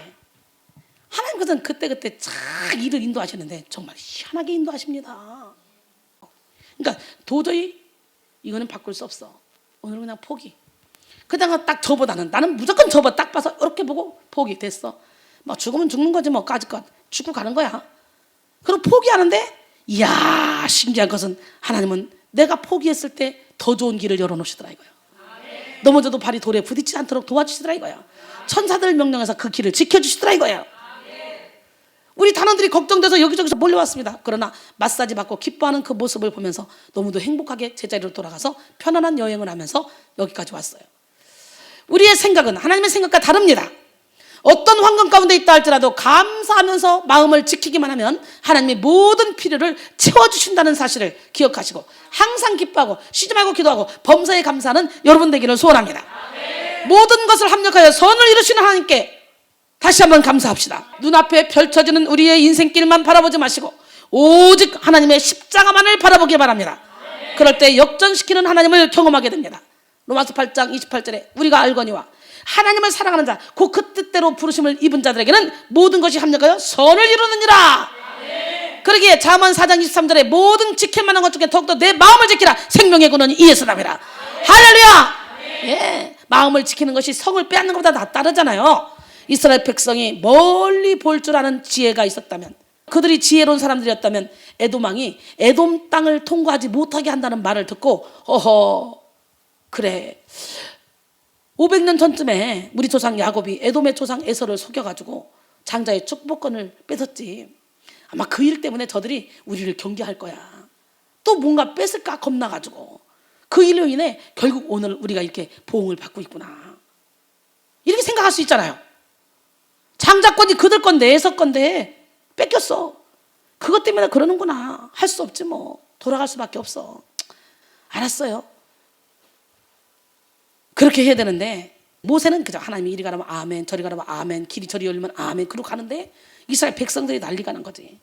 하나님께서는 그때 참 일을 인도하시는데 정말 희한하게 인도하십니다. 그러니까 도저히 이거는 바꿀 수 없어. 오늘은 그냥 포기. 그다가 딱 접어. 나는 무조건 접어. 딱 봐서 이렇게 보고 포기. 됐어. 뭐 죽으면 죽는 거지 뭐. 까짓것 죽고 가는 거야. 그리고 포기하는데 이야, 신기한 것은 하나님은 내가 포기했을 때 더 좋은 길을 열어놓으시더라 이거야. 넘어져도 발이 돌에 부딪히지 않도록 도와주시더라 이거야. 천사들 명령해서 그 길을 지켜주시더라 이거야. 우리 단원들이 걱정돼서 여기저기서 몰려왔습니다. 그러나 마사지 받고 기뻐하는 그 모습을 보면서 너무도 행복하게 제자리로 돌아가서 편안한 여행을 하면서 여기까지 왔어요. 우리의 생각은 하나님의 생각과 다릅니다. 어떤 환경 가운데 있다 할지라도 감사하면서 마음을 지키기만 하면 하나님이 모든 필요를 채워주신다는 사실을 기억하시고 항상 기뻐하고 쉬지 말고 기도하고 범사에 감사하는 여러분 되기를 소원합니다. 모든 것을 합력하여 선을 이루시는 하나님께 다시 한번 감사합시다. 눈앞에 펼쳐지는 우리의 인생길만 바라보지 마시고 오직 하나님의 십자가만을 바라보기 바랍니다. 그럴 때 역전시키는 하나님을 경험하게 됩니다. 로마서 8장 28절에 우리가 알거니와 하나님을 사랑하는 자 곧 그 뜻대로 부르심을 입은 자들에게는 모든 것이 합력하여 선을 이루느니라. 그러기에 잠언 4장 23절에 모든 지킬 만한 것 중에 더욱더 내 마음을 지키라. 생명의 근원이 이에서 납니다. 할렐루야. 예, 마음을 지키는 것이 성을 빼앗는 것보다 낫다르잖아요. 이스라엘 백성이 멀리 볼 줄 아는 지혜가 있었다면, 그들이 지혜로운 사람들이었다면 에돔 왕이 에돔 땅을 통과하지 못하게 한다는 말을 듣고 어허, 그래, 500년 전쯤에 우리 조상 야곱이 에돔의 조상 에서를 속여가지고 장자의 축복권을 뺏었지. 아마 그 일 때문에 저들이 우리를 경계할 거야. 또 뭔가 뺏을까 겁나가지고 그 일로 인해 결국 오늘 우리가 이렇게 보응을 받고 있구나, 이렇게 생각할 수 있잖아요. 장자권이 그들 건데, 에서 건데 뺏겼어. 그것 때문에 그러는구나. 할 수 없지 뭐. 돌아갈 수밖에 없어. 알았어요. 그렇게 해야 되는데 모세는 그저 하나님이 이리 가라면 아멘, 저리 가라면 아멘, 길이 저리 열리면 아멘, 그러고 가는데 이스라엘 백성들이 난리가 난 거지.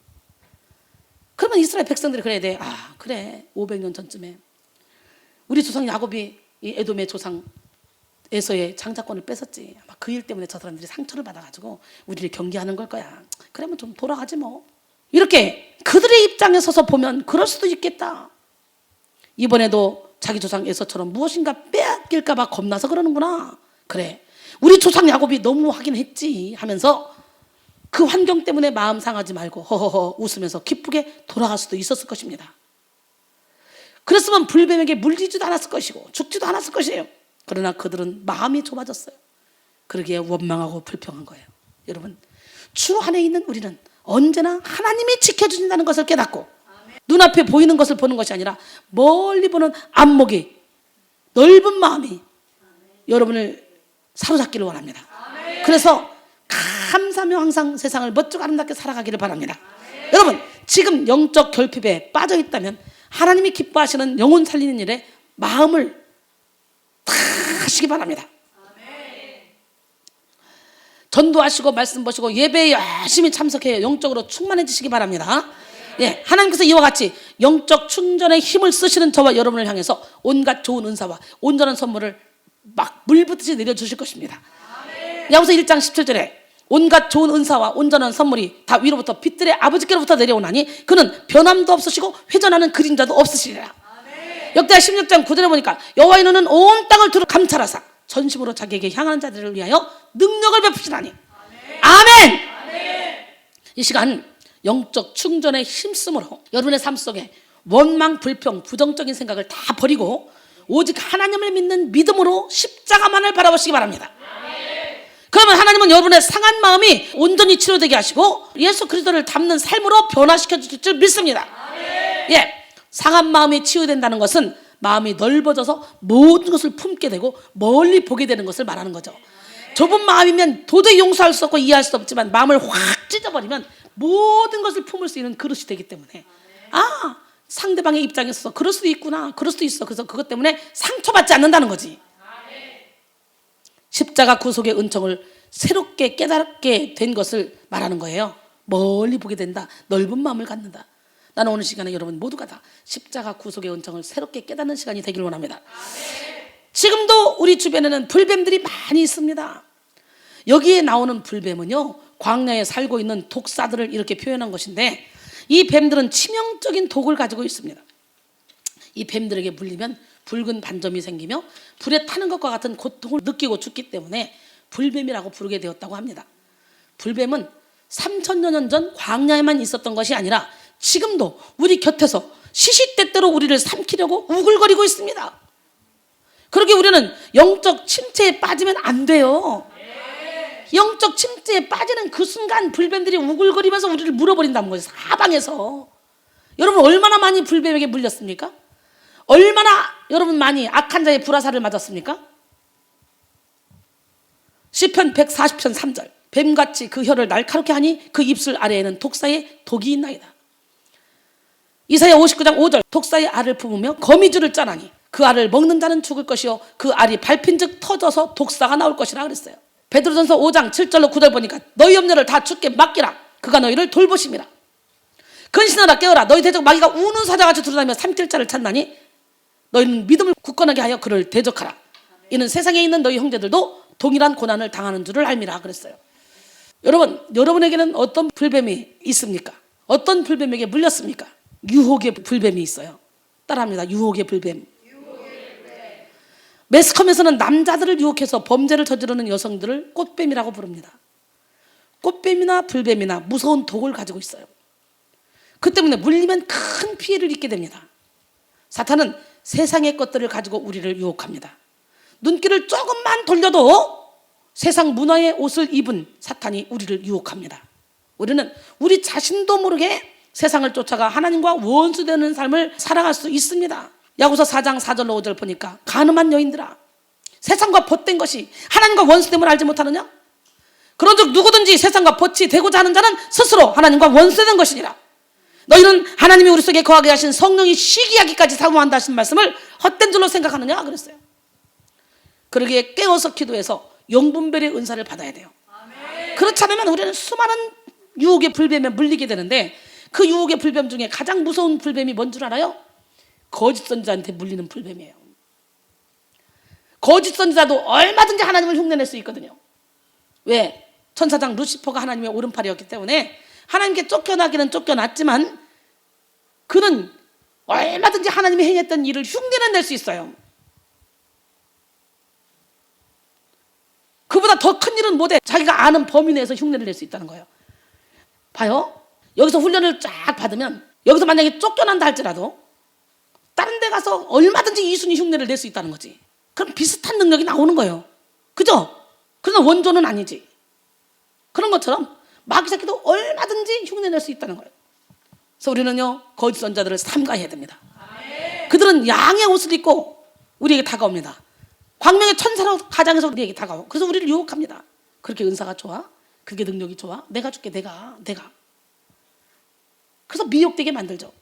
그러면 이스라엘 백성들이 그래야 돼. 아, 그래, 500년 전쯤에 우리 조상 야곱이 이 에돔의 조상 에서의 장자권을 뺏었지. 아마 그 일 때문에 저 사람들이 상처를 받아가지고 우리를 경계하는 걸 거야. 그러면 좀 돌아가지 뭐. 이렇게 그들의 입장에 서서 보면 그럴 수도 있겠다. 이번에도 자기 조상 에서처럼 무엇인가 빼앗길까 봐 겁나서 그러는구나. 그래, 우리 조상 야곱이 너무 하긴 했지 하면서 그 환경 때문에 마음 상하지 말고 허허허 웃으면서 기쁘게 돌아갈 수도 있었을 것입니다. 그랬으면 불뱀에게 물리지도 않았을 것이고 죽지도 않았을 것이에요. 그러나 그들은 마음이 좁아졌어요. 그러기에 원망하고 불평한 거예요. 여러분, 주 안에 있는 우리는 언제나 하나님이 지켜주신다는 것을 깨닫고 눈앞에 보이는 것을 보는 것이 아니라 멀리 보는 안목이 넓은 마음이 여러분을 사로잡기를 원합니다. 그래서 감사하며 항상 세상을 멋지고 아름답게 살아가기를 바랍니다. 여러분, 지금 영적 결핍에 빠져 있다면 하나님이 기뻐하시는 영혼 살리는 일에 마음을 다 하시기 바랍니다. 전도하시고 말씀 보시고 예배에 열심히 참석해요. 영적으로 충만해지시기 바랍니다. 예, 하나님께서 이와 같이 영적 충전의 힘을 쓰시는 저와 여러분을 향해서 온갖 좋은 은사와 온전한 선물을 막 물붓듯이 내려주실 것입니다. 야고보서 1장 17절에 온갖 좋은 은사와 온전한 선물이 다 위로부터 빛들의 아버지께로부터 내려오나니 그는 변함도 없으시고 회전하는 그림자도 없으시리라. 역대하 16장 9절에 보니까 여호와의 눈은 온 땅을 두루 감찰하사 전심으로 자기에게 향하는 자들을 위하여 능력을 베푸시나니. 아멘. 이 시간 영적 충전에 힘쓰므로 여러분의 삶 속에 원망, 불평, 부정적인 생각을 다 버리고 오직 하나님을 믿는 믿음으로 십자가만을 바라보시기 바랍니다. 그러면 하나님은 여러분의 상한 마음이 온전히 치료되게 하시고 예수 그리스도를 닮는 삶으로 변화시켜 주실 줄 믿습니다. 예, 상한 마음이 치유된다는 것은 마음이 넓어져서 모든 것을 품게 되고 멀리 보게 되는 것을 말하는 거죠. 좁은 마음이면 도저히 용서할 수 없고 이해할 수 없지만 마음을 확 찢어버리면 모든 것을 품을 수 있는 그릇이 되기 때문에 상대방의 입장에서 그럴 수도 있구나, 그럴 수도 있어. 그래서 그것 때문에 상처받지 않는다는 거지. 십자가 구속의 은총을 새롭게 깨닫게 된 것을 말하는 거예요. 멀리 보게 된다, 넓은 마음을 갖는다. 나는 오늘 시간에 여러분 모두가 다 십자가 구속의 은총을 새롭게 깨닫는 시간이 되길 원합니다. 지금도 우리 주변에는 불뱀들이 많이 있습니다. 여기에 나오는 불뱀은요, 광야에 살고 있는 독사들을 이렇게 표현한 것인데, 이 뱀들은 치명적인 독을 가지고 있습니다. 이 뱀들에게 물리면 붉은 반점이 생기며 불에 타는 것과 같은 고통을 느끼고 죽기 때문에 불뱀이라고 부르게 되었다고 합니다. 불뱀은 3000여 년 전 광야에만 있었던 것이 아니라 지금도 우리 곁에서 시시때때로 우리를 삼키려고 우글거리고 있습니다. 그렇게 우리는 영적 침체에 빠지면 안 돼요. 영적 침체에 빠지는 그 순간 불뱀들이 우글거리면서 우리를 물어버린다는 거예요. 사방에서. 여러분 얼마나 많이 불뱀에게 물렸습니까? 얼마나 여러분 많이 악한 자의 불화살을 맞았습니까? 시편 140편 3절, 뱀같이 그 혀를 날카롭게 하니 그 입술 아래에는 독사의 독이 있나이다. 이사야 59장 5절, 독사의 알을 품으며 거미줄을 짜나니 그 알을 먹는 자는 죽을 것이요 그 알이 밟힌즉 터져서 독사가 나올 것이라 그랬어요. 베드로전서 5장 7절로 9절 보니까 너희 염려를 다 주께 맡기라, 그가 너희를 돌보심이라. 근신하라, 깨어라, 너희 대적 마귀가 우는 사자같이 두루다니며 삼킬 자를 찾나니 너희는 믿음을 굳건하게 하여 그를 대적하라. 이는 세상에 있는 너희 형제들도 동일한 고난을 당하는 줄을 알미라 그랬어요. 여러분에게는 어떤 불뱀이 있습니까? 어떤 불뱀에게 물렸습니까? 유혹의 불뱀이 있어요. 따라합니다. 유혹의 불뱀. 매스컴에서는 남자들을 유혹해서 범죄를 저지르는 여성들을 꽃뱀이라고 부릅니다. 꽃뱀이나 불뱀이나 무서운 독을 가지고 있어요. 그 때문에 물리면 큰 피해를 입게 됩니다. 사탄은 세상의 것들을 가지고 우리를 유혹합니다. 눈길을 조금만 돌려도 세상 문화의 옷을 입은 사탄이 우리를 유혹합니다. 우리는 우리 자신도 모르게 세상을 쫓아가 하나님과 원수되는 삶을 살아갈 수 있습니다. 야고보서 4장 4절로 5절 보니까 간음한 여인들아, 세상과 벗된 것이 하나님과 원수됨을 알지 못하느냐? 그런즉 누구든지 세상과 벗이 되고자 하는 자는 스스로 하나님과 원수된 것이니라. 너희는 하나님이 우리 속에 거하게 하신 성령이 시기하기까지 사모한다 하신 말씀을 헛된 줄로 생각하느냐 그랬어요. 그러기에 깨어서 기도해서 영분별의 은사를 받아야 돼요. 그렇지 않으면 우리는 수많은 유혹의 불뱀에 물리게 되는데, 그 유혹의 불뱀 중에 가장 무서운 불뱀이 뭔 줄 알아요? 거짓 선지자한테 물리는 불뱀이에요. 거짓 선지자도 얼마든지 하나님을 흉내낼 수 있거든요. 왜? 천사장 루시퍼가 하나님의 오른팔이었기 때문에 하나님께 쫓겨나기는 쫓겨났지만 그는 얼마든지 하나님이 행했던 일을 흉내는 낼 수 있어요. 그보다 더 큰 일은 못해. 자기가 아는 범위 내에서 흉내를 낼 수 있다는 거예요. 봐요. 여기서 훈련을 쫙 받으면, 여기서 만약에 쫓겨난다 할지라도 다른 데 가서 얼마든지 이순이 흉내를 낼 수 있다는 거지. 그럼 비슷한 능력이 나오는 거예요. 그죠? 그러나 원조는 아니지. 그런 것처럼 마귀 새끼도 얼마든지 흉내낼 수 있다는 거예요. 그래서 우리는요, 거짓 선자들을 삼가해야 됩니다. 그들은 양의 옷을 입고 우리에게 다가옵니다. 광명의 천사로 가장해서 우리에게 다가오고, 그래서 우리를 유혹합니다. 그렇게 은사가 좋아? 그게 능력이 좋아? 내가 줄게, 내가. 그래서 미혹되게 만들죠.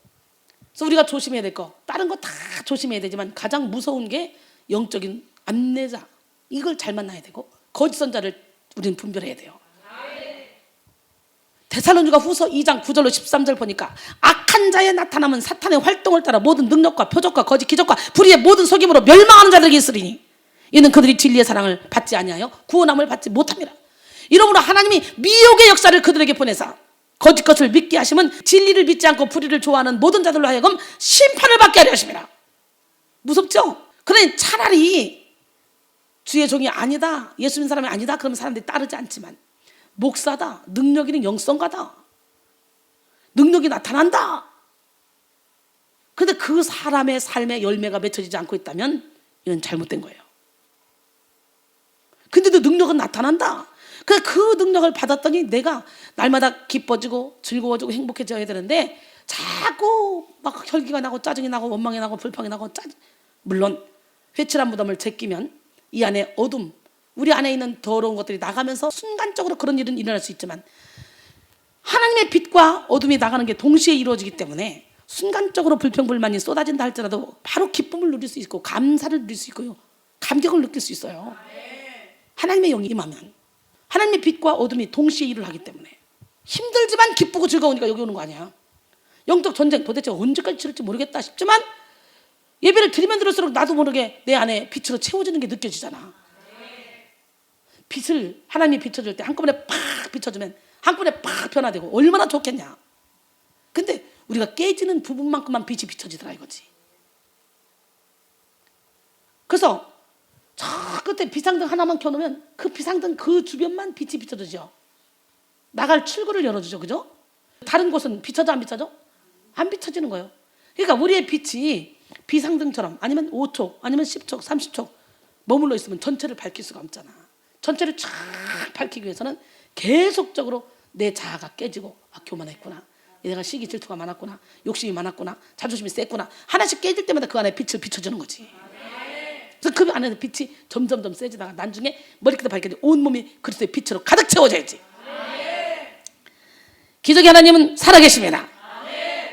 그래서 우리가 조심해야 될 거, 다른 거 다 조심해야 되지만 가장 무서운 게 영적인 안내자, 이걸 잘 만나야 되고, 거짓 선자를 우리는 분별해야 돼요. 데살로니가 후서 2장 9절로 13절 보니까 악한 자의 나타남은 사탄의 활동을 따라 모든 능력과 표적과 거짓 기적과 불의의 모든 속임으로 멸망하는 자들에게 있으리니 이는 그들이 진리의 사랑을 받지 아니하여 구원함을 받지 못함이라. 이러므로 하나님이 미혹의 역사를 그들에게 보내사 거짓 것을 믿게 하시면 진리를 믿지 않고 불의를 좋아하는 모든 자들로 하여금 심판을 받게 하려 하심이라. 무섭죠? 그러니 차라리 주의 종이 아니다, 예수 믿는 사람이 아니다, 그러면 사람들이 따르지 않지만, 목사다, 능력 있는 영성가다, 능력이 나타난다, 그런데 그 사람의 삶의 열매가 맺혀지지 않고 있다면 이건 잘못된 거예요. 근데도 능력은 나타난다. 그 능력을 받았더니 내가 날마다 기뻐지고 즐거워지고 행복해져야 되는데 자꾸 막 혈기가 나고 짜증이 나고 원망이 나고 불평이 나고 물론 회칠한 무덤을 제끼면 이 안에 어둠, 우리 안에 있는 더러운 것들이 나가면서 순간적으로 그런 일은 일어날 수 있지만, 하나님의 빛과 어둠이 나가는 게 동시에 이루어지기 때문에 순간적으로 불평불만이 쏟아진다 할지라도 바로 기쁨을 누릴 수 있고 감사를 누릴 수 있고요, 감격을 느낄 수 있어요. 하나님의 영이 임하면 하나님의 빛과 어둠이 동시에 일을 하기 때문에 힘들지만 기쁘고 즐거우니까 여기 오는 거 아니야. 영적 전쟁 도대체 언제까지 치를지 모르겠다 싶지만 예배를 드리면 들을수록 나도 모르게 내 안에 빛으로 채워지는 게 느껴지잖아. 빛을 하나님이 비춰줄 때 한꺼번에 팍 비춰주면 한꺼번에 팍 변화되고 얼마나 좋겠냐. 근데 우리가 깨지는 부분만큼만 빛이 비춰지더라 이거지. 그래서 저 끝에 비상등 하나만 켜놓으면 그 비상등 그 주변만 빛이 비춰지죠. 나갈 출구를 열어주죠. 그죠? 다른 곳은 비춰져 안 비춰져? 안 비춰지는 거예요. 그러니까 우리의 빛이 비상등처럼 아니면 5초 아니면 10초 30초 머물러 있으면 전체를 밝힐 수가 없잖아. 전체를 쫙 밝히기 위해서는 계속적으로 내 자아가 깨지고 교만했구나, 내가 시기 질투가 많았구나, 욕심이 많았구나, 자존심이 셌구나 하나씩 깨질 때마다 그 안에 빛을 비춰주는 거지. 그래서 그 안에 빛이 점점점 세지다가 나중에 머리끝에 밝혀지 온몸이 그리스도의 빛으로 가득 채워져야지. 기적의 하나님은 살아계십니다.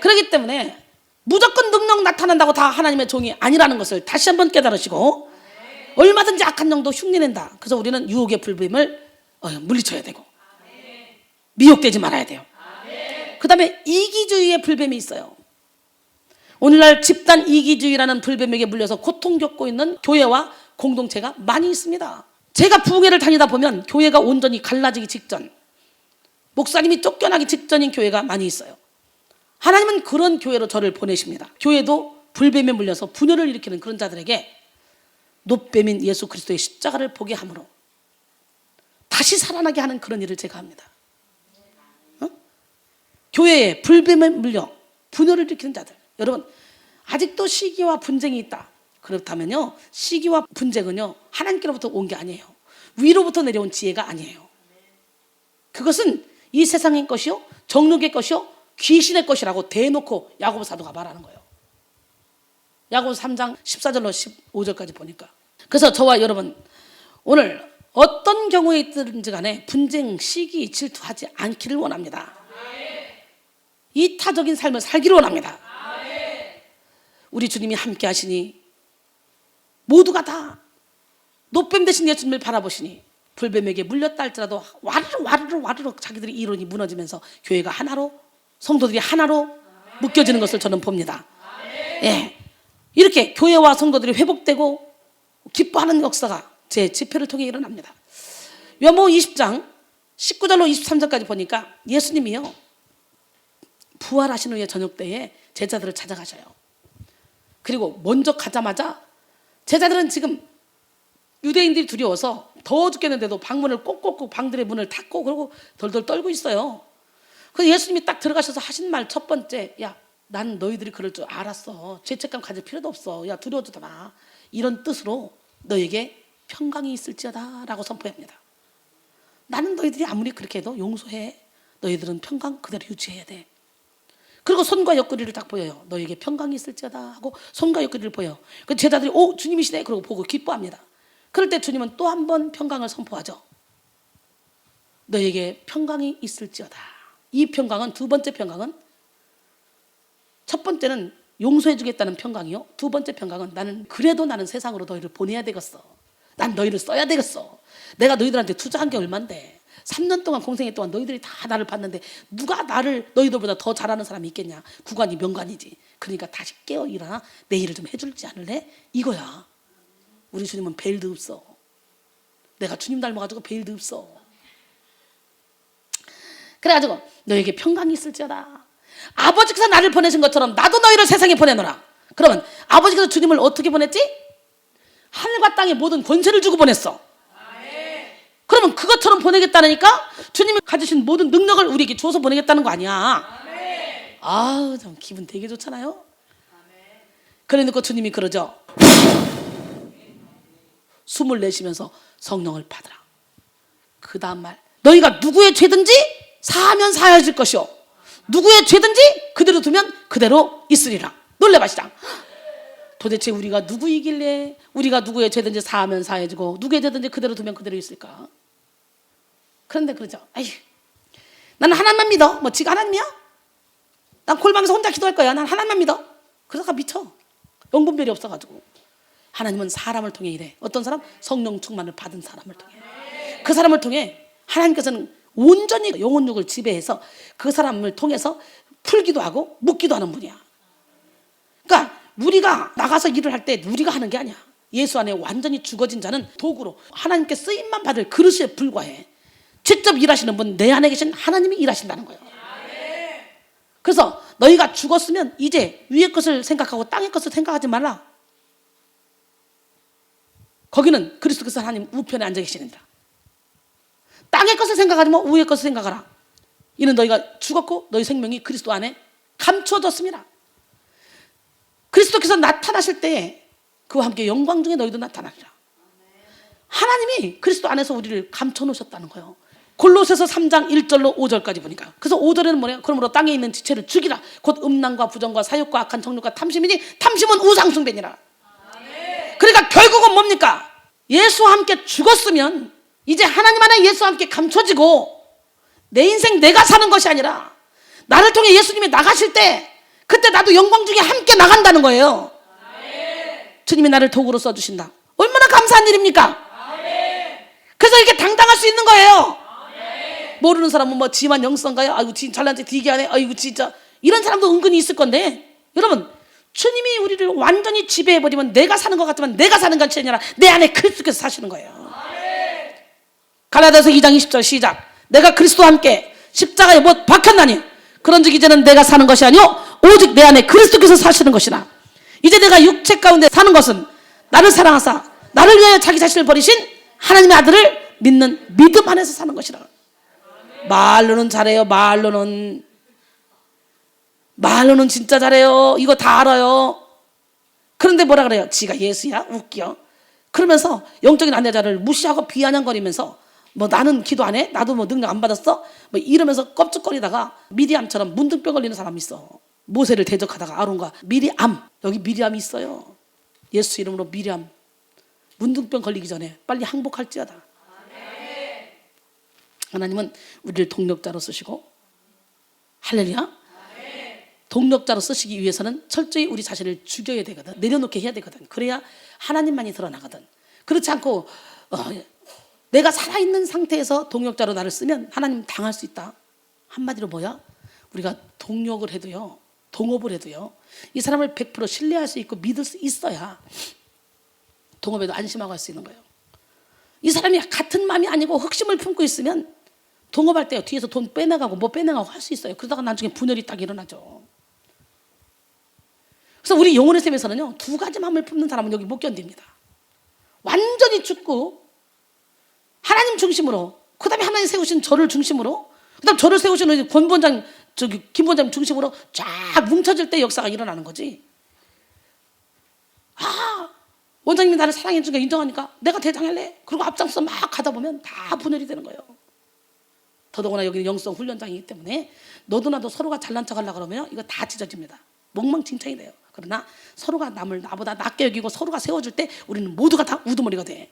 그렇기 때문에 무조건 능력 나타난다고 다 하나님의 종이 아니라는 것을 다시 한번 깨달으시고 얼마든지 악한 영도 흉내낸다. 그래서 우리는 유혹의 불뱀을 물리쳐야 되고 미혹되지 말아야 돼요. 그 다음에 이기주의의 불뱀이 있어요. 오늘날 집단 이기주의라는 불뱀에게 물려서 고통 겪고 있는 교회와 공동체가 많이 있습니다. 제가 부흥회를 다니다 보면 교회가 온전히 갈라지기 직전, 목사님이 쫓겨나기 직전인 교회가 많이 있어요. 하나님은 그런 교회로 저를 보내십니다. 교회도 불뱀에 물려서 분열을 일으키는 그런 자들에게 놋뱀인 예수 그리스도의 십자가를 보게 함으로 다시 살아나게 하는 그런 일을 제가 합니다. 교회에 불뱀에 물려 분열을 일으키는 자들, 여러분 아직도 시기와 분쟁이 있다. 그렇다면요, 시기와 분쟁은요 하나님께로부터 온 게 아니에요. 위로부터 내려온 지혜가 아니에요. 그것은 이 세상의 것이요, 정욕의 것이요, 귀신의 것이라고 대놓고 야고보 사도가 말하는 거예요. 야고보 3장 14절로 15절까지 보니까. 그래서 저와 여러분 오늘 어떤 경우에 있든지 간에 분쟁, 시기, 질투하지 않기를 원합니다. 이타적인 삶을 살기를 원합니다. 우리 주님이 함께 하시니 모두가 다 놋뱀 대신 예수님을 바라보시니 불뱀에게 물렸다 할지라도 와르르 자기들의 이론이 무너지면서 교회가 하나로, 성도들이 하나로 묶여지는 것을 저는 봅니다. 예, 이렇게 교회와 성도들이 회복되고 기뻐하는 역사가 제 집회를 통해 일어납니다. 요한복음 20장 19절로 23절까지 보니까 예수님이요 부활하신 후에 저녁 때에 제자들을 찾아가셔요. 그리고 먼저 가자마자 제자들은 지금 유대인들이 두려워서 더워 죽겠는데도 방문을 꼭꼭꼭 방들의 문을 닫고 그러고 덜덜 떨고 있어요. 그래서 예수님이 딱 들어가셔서 하신 말 첫 번째, 야, 난 너희들이 그럴 줄 알았어. 죄책감 가질 필요도 없어. 야, 두려워도 마. 이런 뜻으로 너에게 평강이 있을지어다 라고 선포합니다. 나는 너희들이 아무리 그렇게 해도 용서해. 너희들은 평강 그대로 유지해야 돼. 그리고 손과 옆구리를 딱 보여요. 너에게 평강이 있을지어다 하고 손과 옆구리를 보여. 그 제자들이 오, 주님이시네. 그러고 보고 기뻐합니다. 그럴 때 주님은 또 한 번 평강을 선포하죠. 너에게 평강이 있을지어다. 이 평강은, 두 번째 평강은, 첫 번째는 용서해 주겠다는 평강이요, 두 번째 평강은 나는 세상으로 너희를 보내야 되겠어. 난 너희를 써야 되겠어. 내가 너희들한테 투자한 게 얼만데 3년 동안 공생애 동안 너희들이 다 나를 봤는데 누가 나를 너희들보다 더 잘하는 사람이 있겠냐. 구관이 명관이지. 그러니까 다시 깨어 일어나 내 일을 좀 해줄지 않을래? 이거야. 우리 주님은 베일도 없어. 내가 주님 닮아가지고 베일도 없어. 그래가지고 너에게 평강이 있을지어다. 아버지께서 나를 보내신 것처럼 나도 너희를 세상에 보내노라. 그러면 아버지께서 주님을 어떻게 보냈지? 하늘과 땅의 모든 권세를 주고 보냈어. 그러면 그것처럼 보내겠다니까 주님이 가지신 모든 능력을 우리에게 줘서 보내겠다는 거 아니야. 아우, 참 기분 되게 좋잖아요. 그래 놓고 주님이 그러죠. 숨을 내쉬면서 성령을 받으라. 그 다음 말, 너희가 누구의 죄든지 사하면 사하여질 것이요 누구의 죄든지 그대로 두면 그대로 있으리라. 놀래마시라. 도대체 우리가 누구이길래 우리가 누구의 죄든지 사하면 사해지고 누구의 죄든지 그대로 두면 그대로 있을까? 그런데 그러죠. 아이, 나는 하나님만 믿어. 뭐 지가 하나님이야? 난 골방에서 혼자 기도할 거야. 난 하나님만 믿어. 그러다가 미쳐. 영분별이 없어가지고. 하나님은 사람을 통해 일해. 어떤 사람? 성령 충만을 받은 사람을 통해. 그 사람을 통해 하나님께서는 온전히 영혼육을 지배해서 그 사람을 통해서 풀기도 하고 묶기도 하는 분이야. 그러니까 우리가 나가서 일을 할 때 우리가 하는 게 아니야. 예수 안에 완전히 죽어진 자는 도구로 하나님께 쓰임만 받을 그릇에 불과해. 직접 일하시는 분, 내 안에 계신 하나님이 일하신다는 거예요. 그래서 너희가 죽었으면 이제 위의 것을 생각하고 땅의 것을 생각하지 말라. 거기는 그리스도께서 하나님 우편에 앉아 계시는다. 땅의 것을 생각하지 마. 위의 것을 생각하라. 이는 너희가 죽었고 너희 생명이 그리스도 안에 감춰졌습니다. 그리스도께서 나타나실 때 그와 함께 영광 중에 너희도 나타나리라. 하나님이 그리스도 안에서 우리를 감춰놓으셨다는 거예요. 골로새서 3장 1절로 5절까지 보니까. 그래서 5절에는 뭐냐? 그러므로 땅에 있는 지체를 죽이라. 곧 음란과 부정과 사욕과 악한 정욕과 탐심이니 탐심은 우상숭배니라. 그러니까 결국은 뭡니까? 예수와 함께 죽었으면 이제 하나님 안에 예수와 함께 감춰지고 내 인생 내가 사는 것이 아니라 나를 통해 예수님이 나가실 때 그때 나도 영광 중에 함께 나간다는 거예요. 주님이 나를 도구로 써주신다. 얼마나 감사한 일입니까? 그래서 이렇게 당당할 수 있는 거예요. 모르는 사람은 뭐 지만 영성가요? 아이고 지 잘난 체 되게 하네. 아이고 진짜 이런 사람도 은근히 있을 건데 여러분 주님이 우리를 완전히 지배해버리면 내가 사는 것 같지만 내가 사는 것이 아니라 내 안에 그리스도께서 사시는 거예요. 갈라디아서 2장 20절 시작. 내가 그리스도와 함께 십자가에 못 박혔나니 그런즉 이제는 내가 사는 것이 아니요 오직 내 안에 그리스도께서 사시는 것이라. 이제 내가 육체 가운데 사는 것은 나를 사랑하사 나를 위하여 자기 자신을 버리신 하나님의 아들을 믿는 믿음 안에서 사는 것이라. 말로는 잘해요. 말로는 진짜 잘해요. 이거 다 알아요. 그런데 뭐라 그래요? 지가 예수야? 웃겨. 그러면서 영적인 안내자를 무시하고 비아냥거리면서 뭐 나는 기도 안 해? 나도 뭐 능력 안 받았어? 뭐 이러면서 껍죽거리다가 미리암처럼 문둥병 걸리는 사람이 있어. 모세를 대적하다가 아론과 미리암, 여기 미리암이 있어요. 예수 이름으로 미리암 문둥병 걸리기 전에 빨리 항복할지어다. 하나님은 우리를 동력자로 쓰시고 할렐루야. 동력자로 쓰시기 위해서는 철저히 우리 자신을 죽여야 되거든. 내려놓게 해야 되거든. 그래야 하나님만이 드러나거든. 그렇지 않고 내가 살아있는 상태에서 동력자로 나를 쓰면 하나님 당할 수 있다. 한마디로 뭐야? 우리가 동력을 해도요, 동업을 해도요, 이 사람을 100% 신뢰할 수 있고 믿을 수 있어야 동업에도 안심하고 할 수 있는 거예요. 이 사람이 같은 마음이 아니고 흑심을 품고 있으면 동업할 때 뒤에서 돈 빼내가고 뭐 빼내가고 할 수 있어요. 그러다가 나중에 분열이 딱 일어나죠. 그래서 우리 영혼의 셈에서는요, 두 가지 마음을 품는 사람은 여기 못 견딥니다. 완전히 죽고 하나님 중심으로, 그 다음에 하나님 세우신 저를 중심으로, 그 다음 저를 세우신 권 본장, 김 본장 중심으로 쫙 뭉쳐질 때 역사가 일어나는 거지. 원장님이 나를 사랑해 주니까 인정하니까 내가 대장할래. 그리고 앞장서 막 가다 보면 다 분열이 되는 거예요. 더더구나 여기는 영성 훈련장이기 때문에 너도 나도 서로가 잘난 척 하려고 그러면 이거 다 찢어집니다. 멍망진창이 돼요. 그러나 서로가 남을 나보다 낮게 여기고 서로가 세워줄 때 우리는 모두가 다 우두머리가 돼.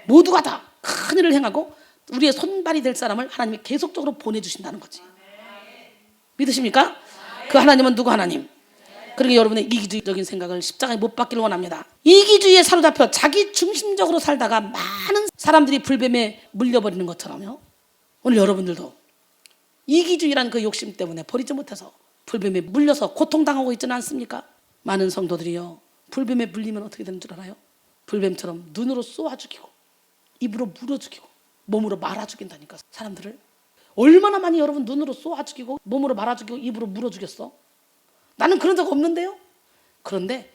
모두가 다 큰일을 행하고 우리의 손발이 될 사람을 하나님이 계속적으로 보내주신다는 거지. 믿으십니까? 그 하나님은 누구 하나님? 그러니까 여러분의 이기주의적인 생각을 십자가에 못 박기를 원합니다. 이기주의에 사로잡혀 자기 중심적으로 살다가 많은 사람들이 불뱀에 물려버리는 것처럼요, 오늘 여러분들도 이기주의란 그 욕심 때문에 버리지 못해서 불뱀에 물려서 고통당하고 있지는 않습니까? 많은 성도들이요, 불뱀에 물리면 어떻게 되는 줄 알아요? 불뱀처럼 눈으로 쏘아 죽이고 입으로 물어 죽이고 몸으로 말아 죽인다니까. 사람들을 얼마나 많이 여러분 눈으로 쏘아 죽이고 몸으로 말아 죽이고 입으로 물어 죽였어? 나는 그런 적 없는데요. 그런데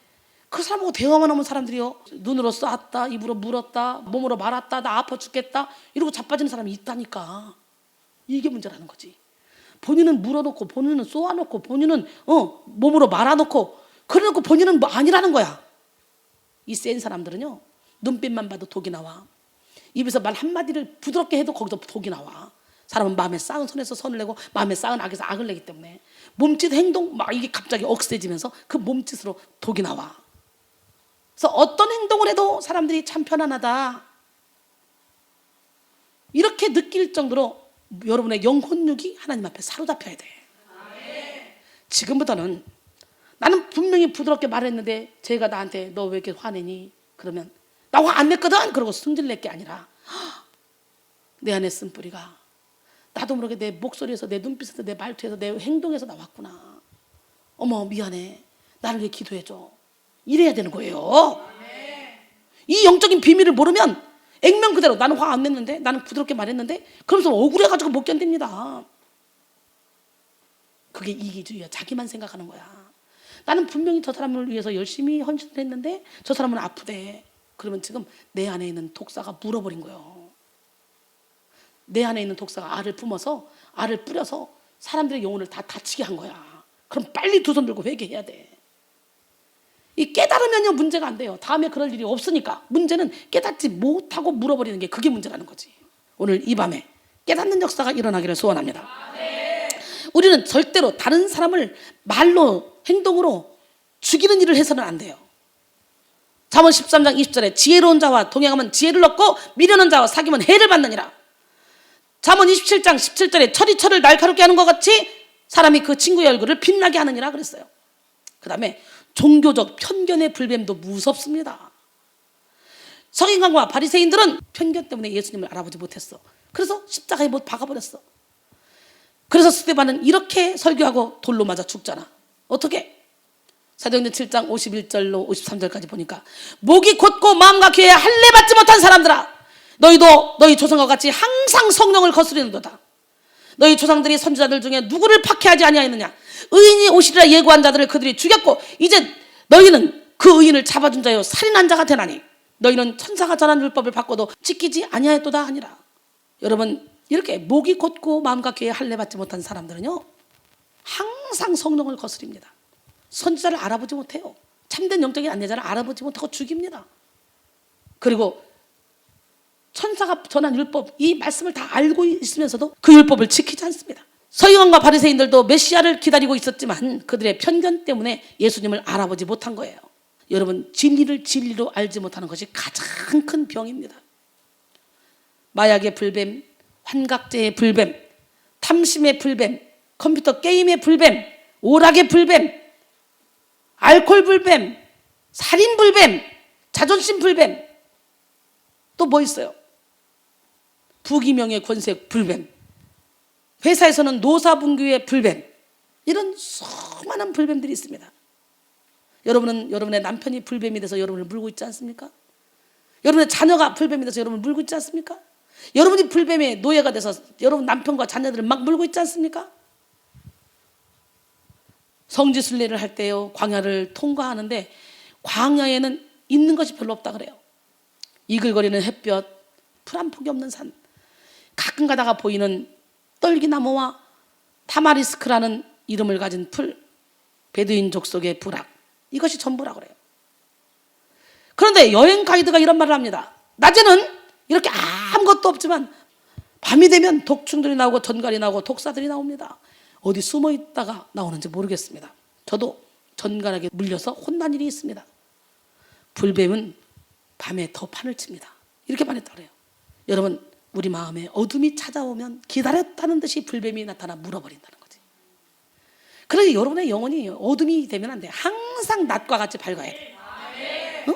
그 사람하고 대화만 하면 사람들이요, 눈으로 쐈다, 입으로 물었다, 몸으로 말았다, 나 아파 죽겠다 이러고 자빠지는 사람이 있다니까. 이게 문제라는 거지. 본인은 물어놓고 본인은 쏘아놓고 본인은 몸으로 말아놓고 그래놓고 본인은 뭐 아니라는 거야. 이 센 사람들은요, 눈빛만 봐도 독이 나와. 입에서 말 한마디를 부드럽게 해도 거기서 독이 나와. 사람은 마음에 쌓은 선에서 선을 내고 마음에 쌓은 악에서 악을 내기 때문에 몸짓 행동 막 이게 갑자기 억세지면서 그 몸짓으로 독이 나와. 그래서 어떤 행동을 해도 사람들이 참 편안하다 이렇게 느낄 정도로 여러분의 영혼육이 하나님 앞에 사로잡혀야 돼. 지금부터는 나는 분명히 부드럽게 말했는데 제가 나한테 너 왜 이렇게 화내니? 그러면 나 화 안 냈거든. 그러고 승질 낼 게 아니라 내 안에 쓴뿌리가 나도 모르게 내 목소리에서 내 눈빛에서 내 말투에서 내 행동에서 나왔구나. 어머 미안해. 나를 위해 기도해줘. 이래야 되는 거예요. 이 영적인 비밀을 모르면 액면 그대로 나는 화 안 냈는데 나는 부드럽게 말했는데 그러면서 억울해가지고 못 견딥니다. 그게 이기주의야. 자기만 생각하는 거야. 나는 분명히 저 사람을 위해서 열심히 헌신을 했는데 저 사람은 아프대. 그러면 지금 내 안에 있는 독사가 물어버린 거예요. 내 안에 있는 독사가 알을 품어서 알을 뿌려서 사람들의 영혼을 다 다치게 한 거야. 그럼 빨리 두 손 들고 회개해야 돼. 이 깨달으면요 문제가 안 돼요. 다음에 그럴 일이 없으니까. 문제는 깨닫지 못하고 물어버리는 게 그게 문제라는 거지. 오늘 이 밤에 깨닫는 역사가 일어나기를 소원합니다. 우리는 절대로 다른 사람을 말로 행동으로 죽이는 일을 해서는 안 돼요. 잠언 13장 20절에 지혜로운 자와 동행하면 지혜를 얻고 미련한 자와 사귀면 해를 받느니라. 잠언 27장 17절에 철이 철을 날카롭게 하는 것 같이 사람이 그 친구의 얼굴을 빛나게 하느니라 그랬어요. 그 다음에 종교적 편견의 불뱀도 무섭습니다. 서기관과 바리새인들은 편견 때문에 예수님을 알아보지 못했어. 그래서 십자가에 못 박아버렸어. 그래서 스데반은 이렇게 설교하고 돌로 맞아 죽잖아. 어떻게? 사도행전 7장 51절로 53절까지 보니까 목이 곧고 마음과 귀에 할례 받지 못한 사람들아, 너희도 너희 조상과 같이 항상 성령을 거스리는도다. 너희 조상들이 선지자들 중에 누구를 박해하지 아니하였느냐? 의인이 오시리라 예고한 자들을 그들이 죽였고 이제 너희는 그 의인을 잡아준 자요 살인한 자가 되나니 너희는 천사가 전한 율법을 받고도 지키지 아니하였도다 하니라. 여러분, 이렇게 목이 곧고 마음과 귀에 할례 받지 못한 사람들은요 항상 성령을 거스립니다. 선지자를 알아보지 못해요. 참된 영적인 안내자를 알아보지 못하고 죽입니다. 그리고 천사가 전한 율법, 이 말씀을 다 알고 있으면서도 그 율법을 지키지 않습니다. 서기관과 바리새인들도 메시아를 기다리고 있었지만 그들의 편견 때문에 예수님을 알아보지 못한 거예요. 여러분, 진리를 진리로 알지 못하는 것이 가장 큰 병입니다. 마약의 불뱀, 환각제의 불뱀, 탐심의 불뱀, 컴퓨터 게임의 불뱀, 오락의 불뱀, 알코올 불뱀, 살인 불뱀, 자존심 불뱀, 또 뭐 있어요? 부귀명예 권세 불뱀, 회사에서는 노사분규의 불뱀, 이런 수많은 불뱀들이 있습니다. 여러분은 여러분의 남편이 불뱀이 돼서 여러분을 물고 있지 않습니까? 여러분의 자녀가 불뱀이 돼서 여러분을 물고 있지 않습니까? 여러분이 불뱀의 노예가 돼서 여러분 남편과 자녀들을 막 물고 있지 않습니까? 성지순례를 할 때요 광야를 통과하는데 광야에는 있는 것이 별로 없다 그래요. 이글거리는 햇볕, 풀 한 폭이 없는 산, 가끔 가다가 보이는 떨기나무와 타마리스크라는 이름을 가진 풀, 베두인 족속의 부락, 이것이 전부라 그래요. 그런데 여행 가이드가 이런 말을 합니다. 낮에는 이렇게 아무것도 없지만 밤이 되면 독충들이 나오고 전갈이 나오고 독사들이 나옵니다. 어디 숨어 있다가 나오는지 모르겠습니다. 저도 전갈에게 물려서 혼난 일이 있습니다. 불뱀은 밤에 더 판을 칩니다. 이렇게 말했다 그래요. 여러분, 우리 마음에 어둠이 찾아오면 기다렸다는 듯이 불뱀이 나타나 물어버린다는 거지. 그러니 여러분의 영혼이 어둠이 되면 안 돼. 항상 낮과 같이 밝아야 돼. 어?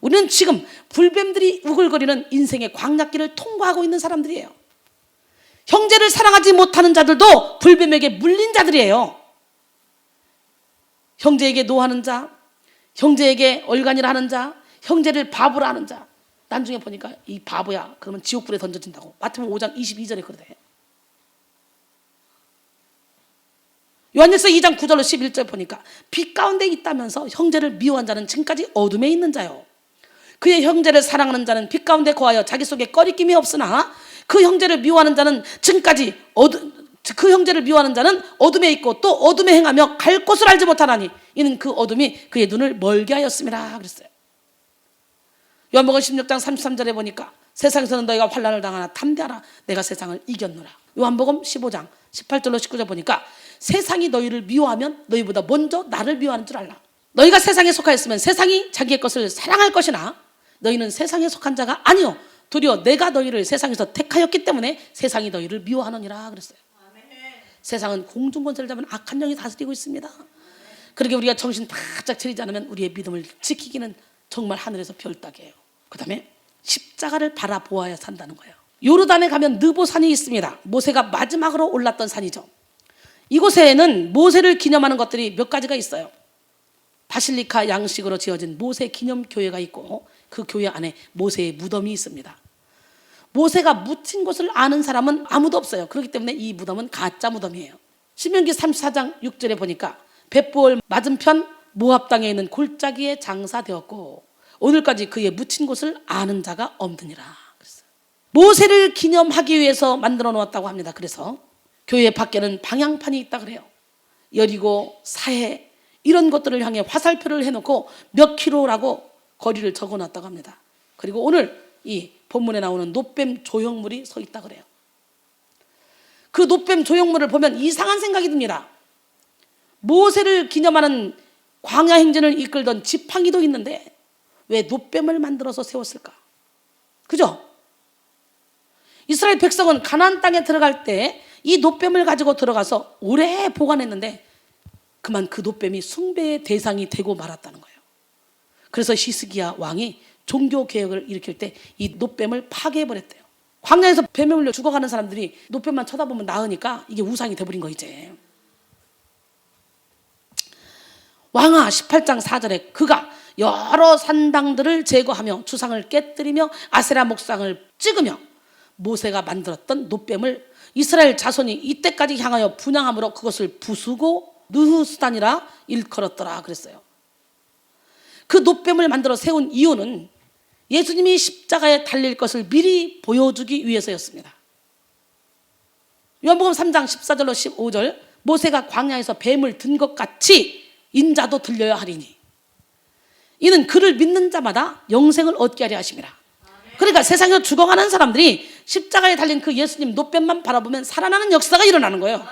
우리는 지금 불뱀들이 우글거리는 인생의 광약길을 통과하고 있는 사람들이에요. 형제를 사랑하지 못하는 자들도 불뱀에게 물린 자들이에요. 형제에게 노하는 자, 형제에게 얼간이라 하는 자, 형제를 바보라 하는 자. 나중에 보니까 이 바보야 그러면 지옥불에 던져진다고. 마태복음 5장 22절에 그러대. 요한일서 2장 9절로 11절 보니까 빛 가운데 있다면서 형제를 미워한 자는 지금까지 어둠에 있는 자요, 그의 형제를 사랑하는 자는 빛 가운데 거하여 자기 속에 꺼리낌이 없으나 그 형제를 미워하는 자는 지금까지 그 형제를 미워하는 자는 어둠에 있고 또 어둠에 행하며 갈 곳을 알지 못하나니 이는 그 어둠이 그의 눈을 멀게 하였음이라 그랬어요. 요한복음 16장 33절에 보니까 세상에서는 너희가 환난을 당하나 담대하라 내가 세상을 이겼노라. 요한복음 15장 18절로 19절 보니까 세상이 너희를 미워하면 너희보다 먼저 나를 미워하는 줄 알라. 너희가 세상에 속하였으면 세상이 자기의 것을 사랑할 것이나 너희는 세상에 속한 자가 아니요 도리어 내가 너희를 세상에서 택하였기 때문에 세상이 너희를 미워하느니라 그랬어요. 세상은 공중권세를 잡은 악한 영이 다스리고 있습니다. 그러게 우리가 정신 바짝 차리지 않으면 우리의 믿음을 지키기는 정말 하늘에서 별 따기예요. 그 다음에 십자가를 바라보아야 산다는 거예요. 요르단에 가면 느보산이 있습니다. 모세가 마지막으로 올랐던 산이죠. 이곳에는 모세를 기념하는 것들이 몇 가지가 있어요. 바실리카 양식으로 지어진 모세 기념교회가 있고 그 교회 안에 모세의 무덤이 있습니다. 모세가 묻힌 곳을 아는 사람은 아무도 없어요. 그렇기 때문에 이 무덤은 가짜 무덤이에요. 신명기 34장 6절에 보니까 벳보을 맞은편 모압 땅에 있는 골짜기에 장사되었고 오늘까지 그의 묻힌 곳을 아는 자가 없느니라 그랬어요. 모세를 기념하기 위해서 만들어 놓았다고 합니다. 그래서 교회 밖에는 방향판이 있다 그래요. 여리고 사해 이런 것들을 향해 화살표를 해놓고 몇 킬로라고 거리를 적어놨다고 합니다. 그리고 오늘 이 본문에 나오는 놋뱀 조형물이 서 있다 그래요. 그 놋뱀 조형물을 보면 이상한 생각이 듭니다. 모세를 기념하는 광야 행진을 이끌던 지팡이도 있는데 왜 놋뱀을 만들어서 세웠을까? 그죠? 이스라엘 백성은 가나안 땅에 들어갈 때 이 놋뱀을 가지고 들어가서 오래 보관했는데 그만 그 놋뱀이 숭배의 대상이 되고 말았다는 거예요. 그래서 히스기야 왕이 종교 개혁을 일으킬 때 이 놋뱀을 파괴해버렸대요. 광야에서 뱀에 물려 죽어가는 사람들이 놋뱀만 쳐다보면 나으니까 이게 우상이 돼버린 거 이제. 왕하 18장 4절에 그가 여러 산당들을 제거하며 주상을 깨뜨리며 아세라 목상을 찍으며 모세가 만들었던 놋뱀을 이스라엘 자손이 이때까지 향하여 분향함으로 그것을 부수고 느후스단이라 일컬었더라 그랬어요. 그 놋뱀을 만들어 세운 이유는 예수님이 십자가에 달릴 것을 미리 보여주기 위해서였습니다. 요한복음 3장 14절로 15절 모세가 광야에서 뱀을 든 것 같이 인자도 들려야 하리니 이는 그를 믿는 자마다 영생을 얻게 하려 하심이라. 그러니까 세상에 죽어가는 사람들이 십자가에 달린 그 예수님 놋뱀만 바라보면 살아나는 역사가 일어나는 거예요.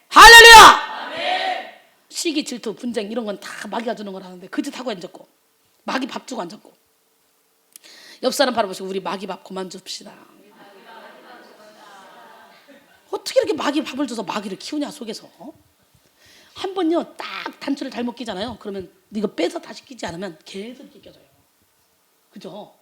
할렐루야! 시기, 질투, 분쟁 이런 건 다 마귀가 주는 거라는데 그 짓 하고 앉았고 마귀 밥 주고 앉았고 옆 사람 바라보시고 우리 마귀 밥 그만 줍시다. 어떻게 이렇게 마귀 밥을 줘서 마귀를 키우냐 속에서. 한 번요 딱 단추를 잘못 끼잖아요. 그러면 이거 빼서 다시 끼지 않으면 계속 이렇게 껴져요. 그죠?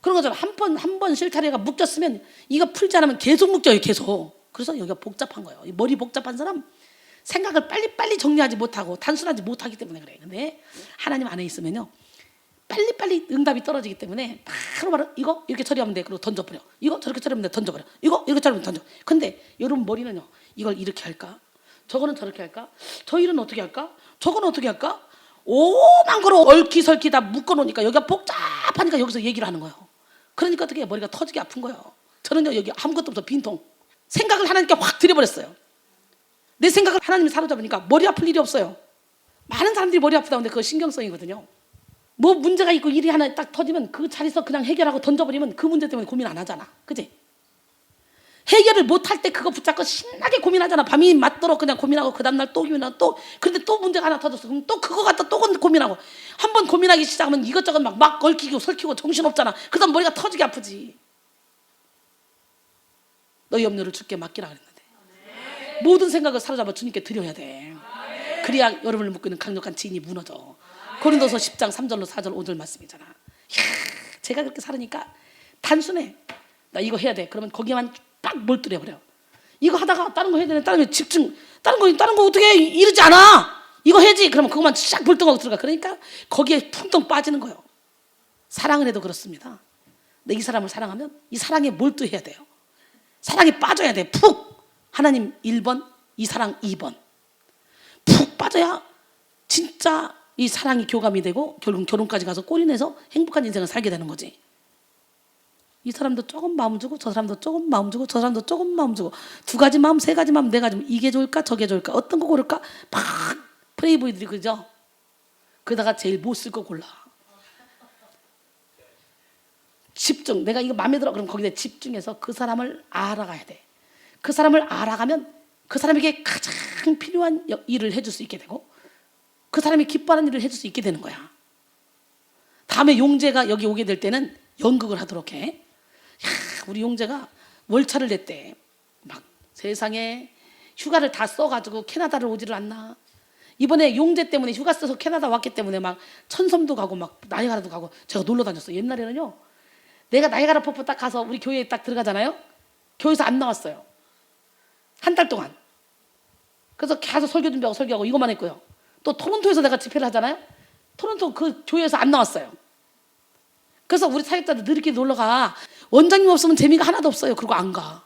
그런 거잖아. 한 번 실타래가 묶였으면 이거 풀지 않으면 계속 묶여요. 계속. 그래서 여기가 복잡한 거예요. 머리 복잡한 사람 생각을 빨리빨리 정리하지 못하고 단순하지 못하기 때문에 그래요. 근데 하나님 안에 있으면요 빨리빨리 응답이 떨어지기 때문에 바로 이거 이렇게 처리하면 돼. 그리고 던져버려. 이거 저렇게 처리하면 돼. 던져버려. 이거 이렇게 처리하면 던져. 근데 여러분 머리는요 이걸 이렇게 할까? 저거는 저렇게 할까? 저 일은 어떻게 할까? 저건 어떻게 할까? 오만 거로 얽히설키 다 묶어놓으니까 여기가 복잡하니까 여기서 얘기를 하는 거예요. 그러니까 어떻게 머리가 터지게 아픈 거예요. 저는요 여기 아무것도 없어 빈통. 생각을 하나님께 확 들여버렸어요. 내 생각을 하나님이 사로잡으니까 머리 아플 일이 없어요. 많은 사람들이 머리 아프다는데 그거 신경성이거든요. 뭐 문제가 있고 일이 하나 딱 터지면 그 자리에서 그냥 해결하고 던져버리면 그 문제 때문에 고민 안 하잖아. 그치? 해결을 못할 때 그거 붙잡고 신나게 고민하잖아. 밤이 맞도록 그냥 고민하고 그 다음날 또 고민하고 또 그런데 또 문제가 하나 터졌어. 그럼 또 그거 갖다 또 고민하고 한 번 고민하기 시작하면 이것저것 막 얽히고 설키고 정신없잖아. 그 다음 머리가 터지게 아프지. 너희 염려를 주께 맡기라 그랬는데 모든 생각을 사로잡아 주님께 드려야 돼. 그래야 여러분을 묶고 있는 강력한 지인이 무너져. 고린도서 10장 3절로 4절 5절 말씀이잖아. 이야, 제가 그렇게 살으니까 단순해. 나 이거 해야 돼. 그러면 거기만 딱 몰두해버려. 이거 하다가 다른 거 해야 되네. 다른 거 집중. 다른 거 어떻게 해? 이러지 않아. 이거 해야지. 그러면 그것만 싹 몰두하고 들어가. 그러니까 거기에 풍덩 빠지는 거예요. 사랑을 해도 그렇습니다. 근데 이 사람을 사랑하면 이 사랑에 몰두해야 돼요. 사랑에 빠져야 돼. 푹. 하나님 1번, 이 사랑 2번. 푹 빠져야 진짜 이 사랑이 교감이 되고 결국 결혼까지 가서 꼬리내서 행복한 인생을 살게 되는 거지. 이 사람도 조금 마음 주고 저 사람도 조금 마음 주고 저 사람도 조금 마음 주고 두 가지 마음 세 가지 마음 네 가지 마음 이게 좋을까 저게 좋을까 어떤 거 고를까 막 프레이보이들이 그죠. 그러다가 제일 못 쓸 거 골라. 집중. 내가 이거 마음에 들어. 그럼 거기다 집중해서 그 사람을 알아가야 돼. 그 사람을 알아가면 그 사람에게 가장 필요한 일을 해줄 수 있게 되고 그 사람이 기뻐하는 일을 해줄 수 있게 되는 거야. 다음에 용재가 여기 오게 될 때는 연극을 하도록 해. 야, 우리 용재가 월차를 냈대. 막 세상에 휴가를 다 써가지고 캐나다를 오지를 않나. 이번에 용재 때문에 휴가 써서 캐나다 왔기 때문에 막 천섬도 가고 막 나이가라도 가고 제가 놀러 다녔어요. 옛날에는요, 내가 나이가라 폭포 딱 가서 우리 교회에 딱 들어가잖아요. 교회에서 안 나왔어요. 한 달 동안. 그래서 계속 설교 준비하고 설교하고 이것만 했고요. 또 토론토에서 내가 집회를 하잖아요. 토론토 그 교회에서 안 나왔어요. 그래서 우리 사역자들 늘 이렇게 놀러가. 원장님 없으면 재미가 하나도 없어요. 그리고 안 가.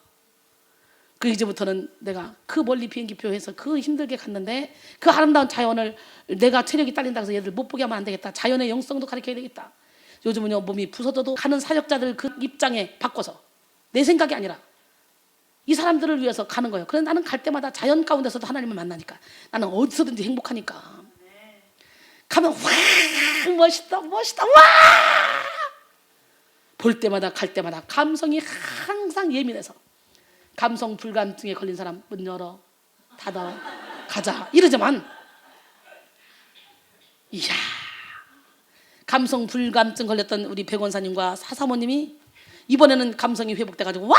그 이제부터는 내가 그 멀리 비행기표 해서 그 힘들게 갔는데 그 아름다운 자연을 내가 체력이 딸린다고 해서 얘들 못 보게 하면 안 되겠다. 자연의 영성도 가르쳐야 되겠다. 요즘은요, 몸이 부서져도 가는 사역자들 그 입장에 바꿔서 내 생각이 아니라 이 사람들을 위해서 가는 거예요. 그래서 나는 갈 때마다 자연 가운데서도 하나님을 만나니까 나는 어디서든지 행복하니까. 가면 와 멋있다 멋있다 와 볼 때마다 갈 때마다 감성이 항상 예민해서 감성 불감증에 걸린 사람 문 열어 닫아 가자 이러지만, 이야, 감성 불감증 걸렸던 우리 백원사님과 사사모님이 이번에는 감성이 회복돼가지고 와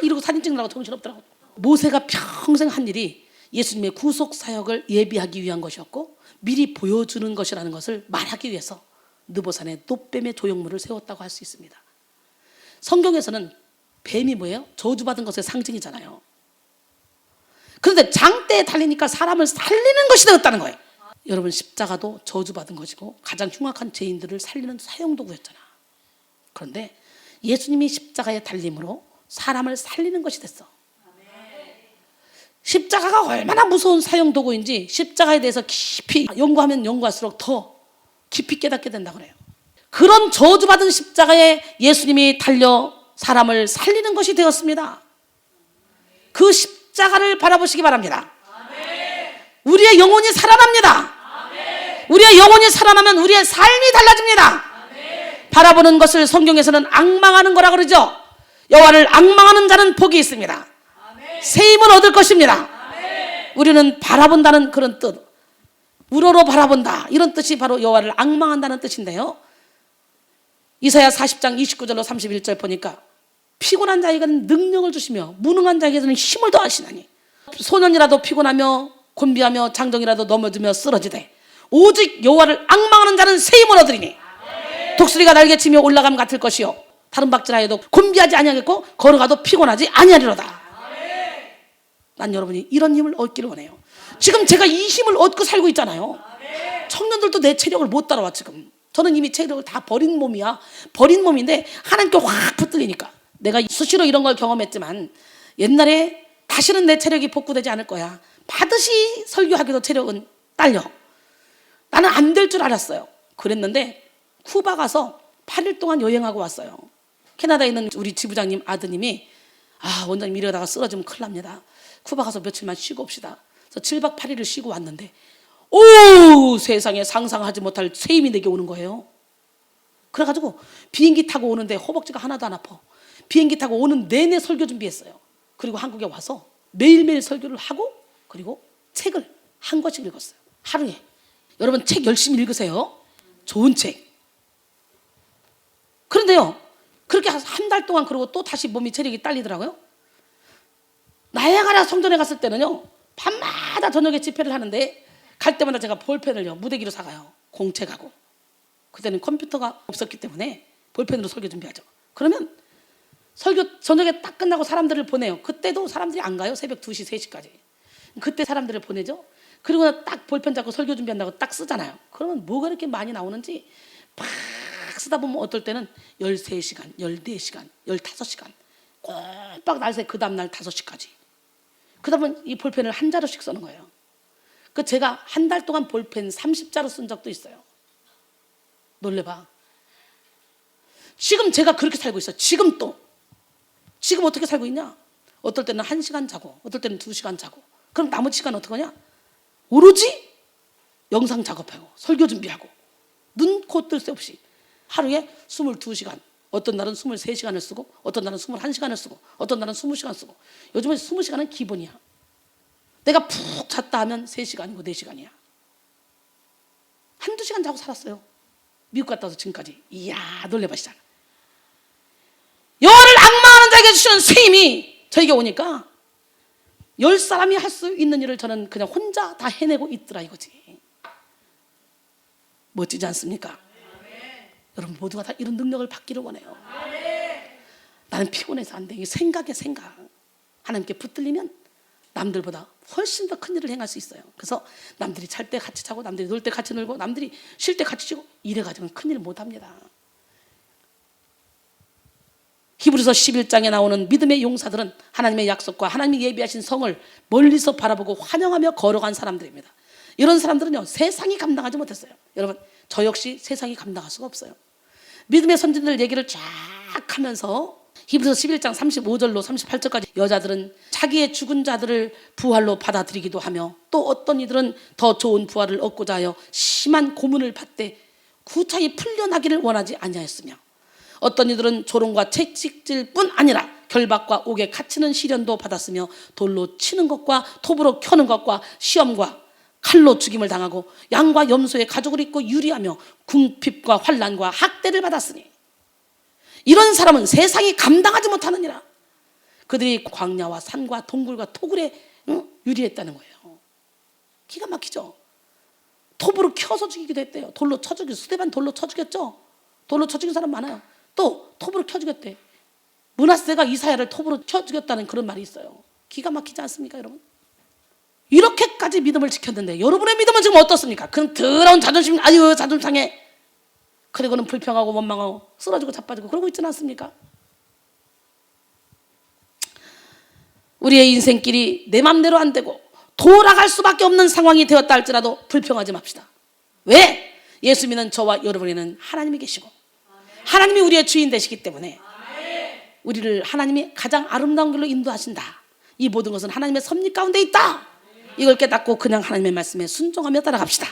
이러고 사진 찍느라고 정신없더라고. 모세가 평생 한 일이 예수님의 구속 사역을 예비하기 위한 것이었고 미리 보여주는 것이라는 것을 말하기 위해서 느보산에 놋뱀의 조형물을 세웠다고 할 수 있습니다. 성경에서는 뱀이 뭐예요? 저주받은 것의 상징이잖아요. 그런데 장대에 달리니까 사람을 살리는 것이 되었다는 거예요. 여러분, 십자가도 저주받은 것이고 가장 흉악한 죄인들을 살리는 사형도구였잖아. 그런데 예수님이 십자가에 달림으로 사람을 살리는 것이 됐어. 십자가가 얼마나 무서운 사형도구인지 십자가에 대해서 깊이 연구하면 연구할수록 더 깊이 깨닫게 된다 그래요. 그런 저주받은 십자가에 예수님이 달려 사람을 살리는 것이 되었습니다. 그 십자가를 바라보시기 바랍니다. 우리의 영혼이 살아납니다. 우리의 영혼이 살아나면 우리의 삶이 달라집니다. 바라보는 것을 성경에서는 앙망하는 거라 그러죠. 여호와를 앙망하는 자는 복이 있습니다. 새 힘을 얻을 것입니다. 우리는 바라본다는 그런 뜻, 우러러 바라본다 이런 뜻이 바로 여호와를 앙망한다는 뜻인데요. 이사야 40장 29절로 31절 보니까 피곤한 자에게는 능력을 주시며 무능한 자에게는 힘을 더하시나니 소년이라도 피곤하며 곤비하며 장정이라도 넘어지며 쓰러지되 오직 여호와를 앙망하는 자는 새 힘을 얻으리니 독수리가 날개치며 올라감 같을 것이요 다른 박질하여도 곤비하지 아니하겠고 걸어가도 피곤하지 아니하리로다. 난 여러분이 이런 힘을 얻기를 원해요. 지금 제가 이 힘을 얻고 살고 있잖아요. 청년들도 내 체력을 못 따라와. 지금 저는 이미 체력을 다 버린 몸이야. 버린 몸인데 하나님께 확 붙들리니까. 내가 수시로 이런 걸 경험했지만 옛날에 다시는 내 체력이 복구되지 않을 거야. 반드시 설교하기도 체력은 딸려. 나는 안 될 줄 알았어요. 그랬는데 쿠바 가서 8일 동안 여행하고 왔어요. 캐나다에 있는 우리 지부장님 아드님이 원장님 이러다가 쓰러지면 큰일 납니다. 쿠바 가서 며칠만 쉬고 옵시다. 그래서 7박 8일을 쉬고 왔는데 세상에 상상하지 못할 새 힘이 내게 오는 거예요. 그래가지고 비행기 타고 오는데 허벅지가 하나도 안 아파. 비행기 타고 오는 내내 설교 준비했어요. 그리고 한국에 와서 매일매일 설교를 하고 그리고 책을 한 권씩 읽었어요. 하루에. 여러분 책 열심히 읽으세요. 좋은 책. 그런데요, 그렇게 한 달 동안 그러고 또 다시 몸이 체력이 딸리더라고요. 나야가라 성전에 갔을 때는요, 밤마다 저녁에 집회를 하는데 갈 때마다 제가 볼펜을요 무대기로 사가요. 공책하고. 그때는 컴퓨터가 없었기 때문에 볼펜으로 설교 준비하죠. 그러면 설교 저녁에 딱 끝나고 사람들을 보내요. 그때도 사람들이 안 가요. 새벽 2시, 3시까지. 그때 사람들을 보내죠. 그리고 딱 볼펜 잡고 설교 준비한다고 딱 쓰잖아요. 그러면 뭐가 이렇게 많이 나오는지 팍 쓰다 보면 어떨 때는 13시간, 14시간, 15시간 꼬박 날새 그 다음날 5시까지. 그 다음에 이 볼펜을 한 자루씩 쓰는 거예요. 그 제가 한 달 동안 볼펜 30자루 쓴 적도 있어요. 놀래봐. 지금 제가 그렇게 살고 있어요. 지금 어떻게 살고 있냐? 어떨 때는 1시간 자고 어떨 때는 2시간 자고. 그럼 나머지 시간 어떻게 하냐? 오로지 영상 작업하고 설교 준비하고 눈, 코, 뜰 새 없이 하루에 22시간, 어떤 날은 23시간을 쓰고 어떤 날은 21시간을 쓰고 어떤 날은 20시간 쓰고. 요즘은 20시간은 기본이야. 내가 푹 잤다 하면 3시간이고 4시간이야. 한두 시간 자고 살았어요. 미국 갔다 와서 지금까지 이야 놀래보시잖아. 영혼을 앙망하는 자에게 주시는 쇠임이 저에게 오니까 10사람이 할 수 있는 일을 저는 그냥 혼자 다 해내고 있더라 이거지. 멋지지 않습니까? 여러분 모두가 다 이런 능력을 받기를 원해요. 나는 피곤해서 안 돼. 이게 생각이야 생각. 하나님께 붙들리면 남들보다 훨씬 더 큰 일을 행할 수 있어요. 그래서 남들이 잘 때 같이 자고 남들이 놀 때 같이 놀고 남들이 쉴 때 같이 쉬고 이래가지고는 큰 일을 못합니다. 히브리서 11장에 나오는 믿음의 용사들은 하나님의 약속과 하나님이 예비하신 성을 멀리서 바라보고 환영하며 걸어간 사람들입니다. 이런 사람들은요 세상이 감당하지 못했어요. 여러분 저 역시 세상이 감당할 수가 없어요. 믿음의 선진들 얘기를 쫙 하면서 히브리서 11장 35절로 38절까지 여자들은 자기의 죽은 자들을 부활로 받아들이기도 하며 또 어떤 이들은 더 좋은 부활을 얻고자 하여 심한 고문을 받되 구차히 풀려나기를 원하지 아니하였으며 어떤 이들은 조롱과 채찍질 뿐 아니라 결박과 옥에 갇히는 시련도 받았으며 돌로 치는 것과 톱으로 켜는 것과 시험과 칼로 죽임을 당하고 양과 염소의 가죽을 입고 유리하며 궁핍과 환난과 학대를 받았으니 이런 사람은 세상이 감당하지 못하느니라. 그들이 광야와 산과 동굴과 토굴에 유리했다는 거예요. 기가 막히죠. 톱으로 켜서 죽이기도 했대요. 돌로 쳐 죽였어. 스데반 돌로 쳐 죽였죠. 돌로 쳐 죽인 사람 많아요. 또 톱으로 켜 죽였대. 므낫세가 이사야를 톱으로 쳐 죽였다는 그런 말이 있어요. 기가 막히지 않습니까 여러분? 이렇게까지 믿음을 지켰는데 여러분의 믿음은 지금 어떻습니까? 그런 더러운 자존심, 아유 자존심 상해. 그리고는 불평하고 원망하고 쓰러지고 자빠지고 그러고 있지는 않습니까? 우리의 인생길이 내 맘대로 안 되고 돌아갈 수밖에 없는 상황이 되었다 할지라도 불평하지 맙시다. 왜? 예수 믿는 저와 여러분에는 하나님이 계시고 하나님이 우리의 주인 되시기 때문에 우리를 하나님이 가장 아름다운 길로 인도하신다. 이 모든 것은 하나님의 섭리 가운데 있다. 이걸 깨닫고 그냥 하나님의 말씀에 순종하며 따라갑시다.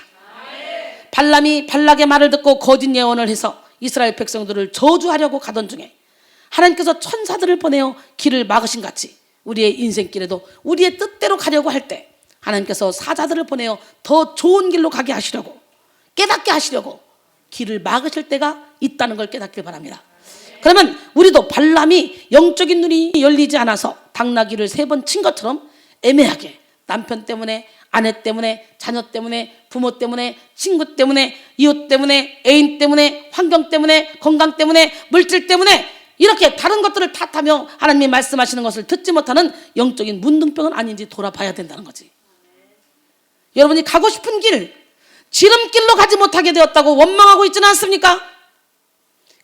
발람이 발락의 말을 듣고 거짓 예언을 해서 이스라엘 백성들을 저주하려고 가던 중에 하나님께서 천사들을 보내어 길을 막으신 같이 우리의 인생길에도 우리의 뜻대로 가려고 할 때 하나님께서 사자들을 보내어 더 좋은 길로 가게 하시려고 깨닫게 하시려고 길을 막으실 때가 있다는 걸 깨닫길 바랍니다. 그러면 우리도 발람이 영적인 눈이 열리지 않아서 당나귀를 3번 친 것처럼 애매하게 남편 때문에 아내 때문에 자녀 때문에 부모 때문에 친구 때문에 이웃 때문에 애인 때문에 환경 때문에 건강 때문에 물질 때문에 이렇게 다른 것들을 탓하며 하나님이 말씀하시는 것을 듣지 못하는 영적인 문둥병은 아닌지 돌아봐야 된다는 거지. 여러분이 가고 싶은 길, 지름길로 가지 못하게 되었다고 원망하고 있지는 않습니까?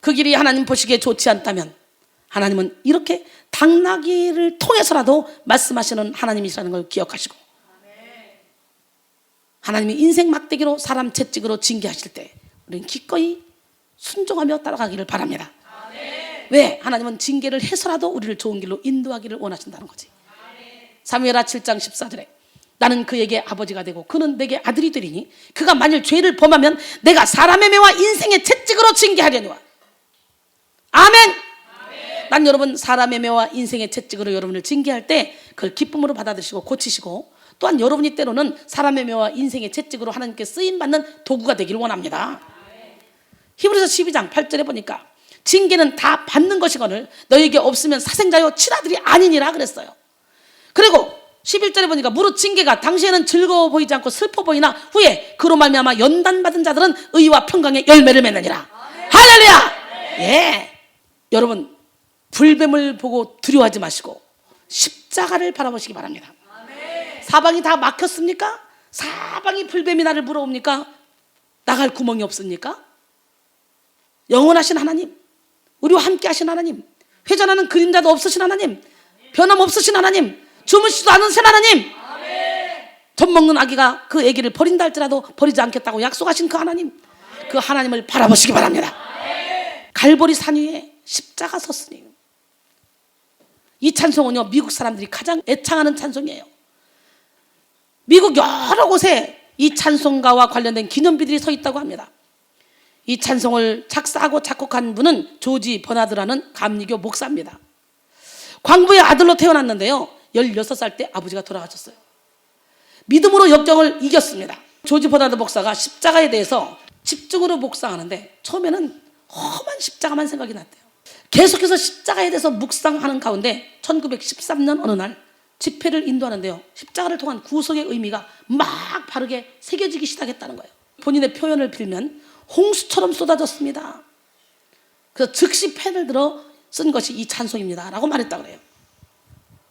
그 길이 하나님 보시기에 좋지 않다면 하나님은 이렇게 당나귀를 통해서라도 말씀하시는 하나님이시라는 걸 기억하시고 하나님이 인생 막대기로 사람 채찍으로 징계하실 때 우리는 기꺼이 순종하며 따라가기를 바랍니다. 왜? 하나님은 징계를 해서라도 우리를 좋은 길로 인도하기를 원하신다는 거지. 사무엘하 7장 14절에 나는 그에게 아버지가 되고 그는 내게 아들이 되리니 그가 만일 죄를 범하면 내가 사람의 매와 인생의 채찍으로 징계하려니와. 아멘. 난 여러분 사람의 매와 인생의 채찍으로 여러분을 징계할 때 그걸 기쁨으로 받아들이시고 고치시고 또한 여러분이 때로는 사람의 매와 인생의 채찍으로 하나님께 쓰임받는 도구가 되기를 원합니다. 히브리서 12장 8절에 보니까 징계는 다 받는 것이거늘 너에게 없으면 사생자요 친아들이 아니니라 그랬어요. 그리고 11절에 보니까 무릇 징계가 당시에는 즐거워 보이지 않고 슬퍼 보이나 후에 그로 말미암아 연단받은 자들은 의와 평강의 열매를 맺느니라. 할렐루야. 예. 여러분 불뱀을 보고 두려워하지 마시고 십자가를 바라보시기 바랍니다. 사방이 다 막혔습니까? 사방이 불뱀이 나를 물어옵니까? 나갈 구멍이 없습니까? 영원하신 하나님, 우리와 함께 하신 하나님, 회전하는 그림자도 없으신 하나님, 변함없으신 하나님, 주무시지도 않으신 하나님, 젖 먹는 아기가 그 아기를 버린다 할지라도 버리지 않겠다고 약속하신 그 하나님, 그 하나님을 바라보시기 바랍니다. 갈보리 산 위에 십자가 섰으니 이 찬송은요 미국 사람들이 가장 애창하는 찬송이에요. 미국 여러 곳에 이 찬송가와 관련된 기념비들이 서 있다고 합니다. 이 찬송을 작사하고 작곡한 분은 조지 버나드라는 감리교 목사입니다. 광부의 아들로 태어났는데요 16살 때 아버지가 돌아가셨어요. 믿음으로 역경을 이겼습니다. 조지 버나드 목사가 십자가에 대해서 집중으로 묵상하는데 처음에는 험한 십자가만 생각이 났대요. 계속해서 십자가에 대해서 묵상하는 가운데 1913년 어느 날 집회를 인도하는데요, 십자가를 통한 구속의 의미가 막 바르게 새겨지기 시작했다는 거예요. 본인의 표현을 빌면 홍수처럼 쏟아졌습니다. 그래서 즉시 펜을 들어 쓴 것이 이 찬송입니다 라고 말했다 그래요.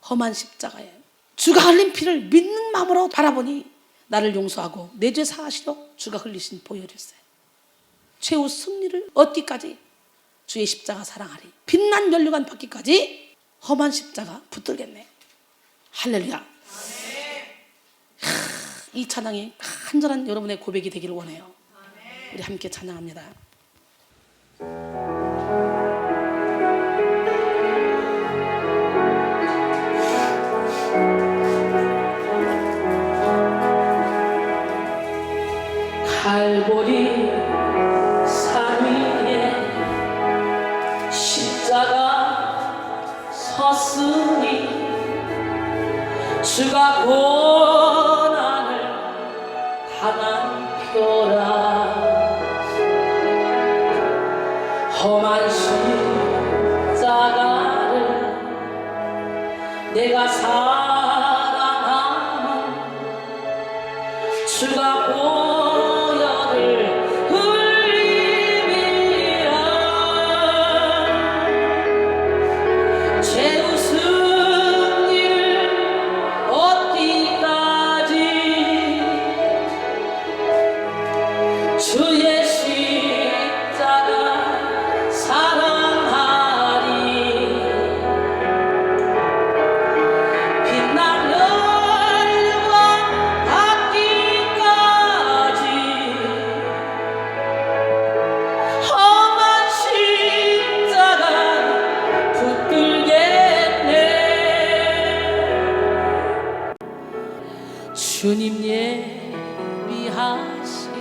험한 십자가에 주가 흘린 피를 믿는 마음으로 바라보니 나를 용서하고 내 죄 사하시려 주가 흘리신 보혈일세. 최후 승리를 얻기까지 주의 십자가 사랑하리. 빛난 면류관 받기까지 험한 십자가 붙들겠네. 할렐루야. 이 찬양이 간절한 여러분의 고백이 되기를 원해요. 우리 함께 찬양합니다. 갈보리 산 위에 십자가 섰으니 주가 고난을 당한 표라. 험한 십자가를 내가 사랑하면 주가 보혈을 흘리리라. 죄 승리를 얻기까지 주의 십자가 사랑하리. 빛난 멸관 받기까지 험한 십자가 붙들겠네. 주님 예비하신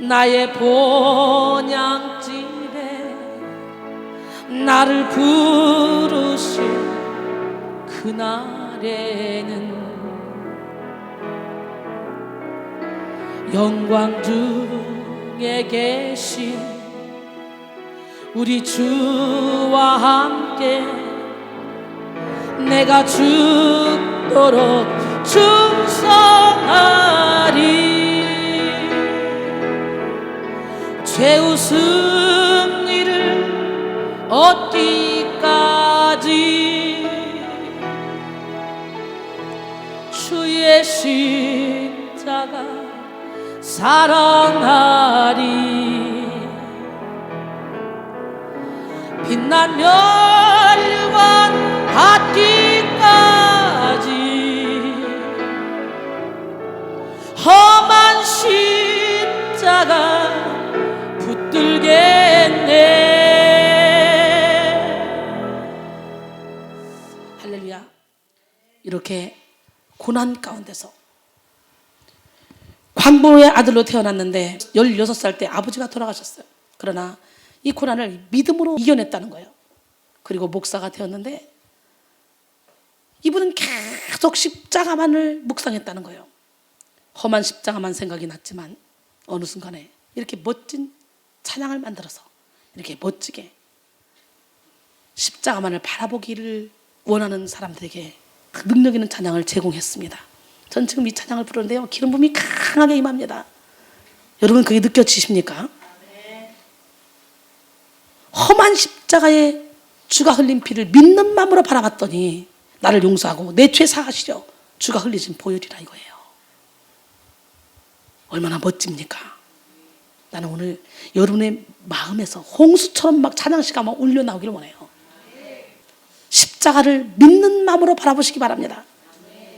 나의 본향집에 나를 부르신 그날에는 영광 중에 계신 우리 주와 함께 내가 죽도록 충성하리. 최후 승리를 얻기까지 주의 십자가 사랑하리. 빛난 멸관 받기까지 험한 십자가 붙들겠네. 할렐루야. 이렇게 고난 가운데서 광부의 아들로 태어났는데 16살 때 아버지가 돌아가셨어요. 그러나 이 고난을 믿음으로 이겨냈다는 거예요. 그리고 목사가 되었는데 이분은 계속 십자가만을 묵상했다는 거예요. 험한 십자가만 생각이 났지만 어느 순간에 이렇게 멋진 찬양을 만들어서 이렇게 멋지게 십자가만을 바라보기를 원하는 사람들에게 그 능력 있는 찬양을 제공했습니다. 전 지금 이 찬양을 부르는데요, 기름 부음이 강하게 임합니다. 여러분 그게 느껴지십니까? 험한 십자가에 주가 흘린 피를 믿는 마음으로 바라봤더니 나를 용서하고 내 죄 사하시려 주가 흘리신 보혈이라 이거예요. 얼마나 멋집니까? 나는 오늘 여러분의 마음에서 홍수처럼 막 찬양시가 막 울려 나오기를 원해요. 십자가를 믿는 마음으로 바라보시기 바랍니다.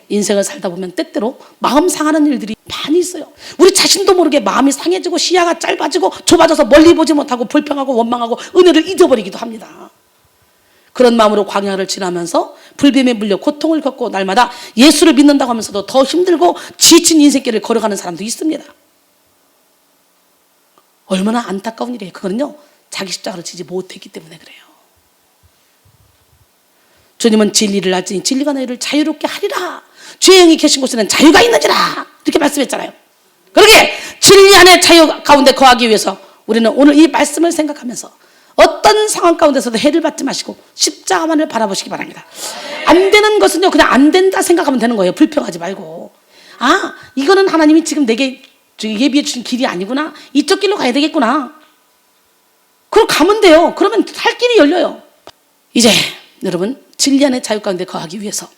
인생을 살다 보면 때때로 마음 상하는 일들이 많이 있어요. 우리 자신도 모르게 마음이 상해지고 시야가 짧아지고 좁아져서 멀리 보지 못하고 불평하고 원망하고 은혜를 잊어버리기도 합니다. 그런 마음으로 광야를 지나면서 불뱀에 물려 고통을 겪고 날마다 예수를 믿는다고 하면서도 더 힘들고 지친 인생길을 걸어가는 사람도 있습니다. 얼마나 안타까운 일이에요. 그거는요, 자기 십자가를 지지 못했기 때문에 그래요. 주님은 진리를 알지니 진리가 너희를 자유롭게 하리라. 주의 영이 계신 곳에는 자유가 있는지라 이렇게 말씀했잖아요. 그러게 진리 안에 자유 가운데 거하기 위해서 우리는 오늘 이 말씀을 생각하면서 어떤 상황 가운데서도 해를 받지 마시고 십자가만을 바라보시기 바랍니다. 안 되는 것은요, 그냥 안 된다 생각하면 되는 거예요. 불평하지 말고. 아, 이거는 하나님이 지금 내게 예비해 주신 길이 아니구나. 이쪽 길로 가야 되겠구나. 그럼 가면 돼요. 그러면 살 길이 열려요. 이제 여러분, 진리 안에 자유 가운데 거하기 위해서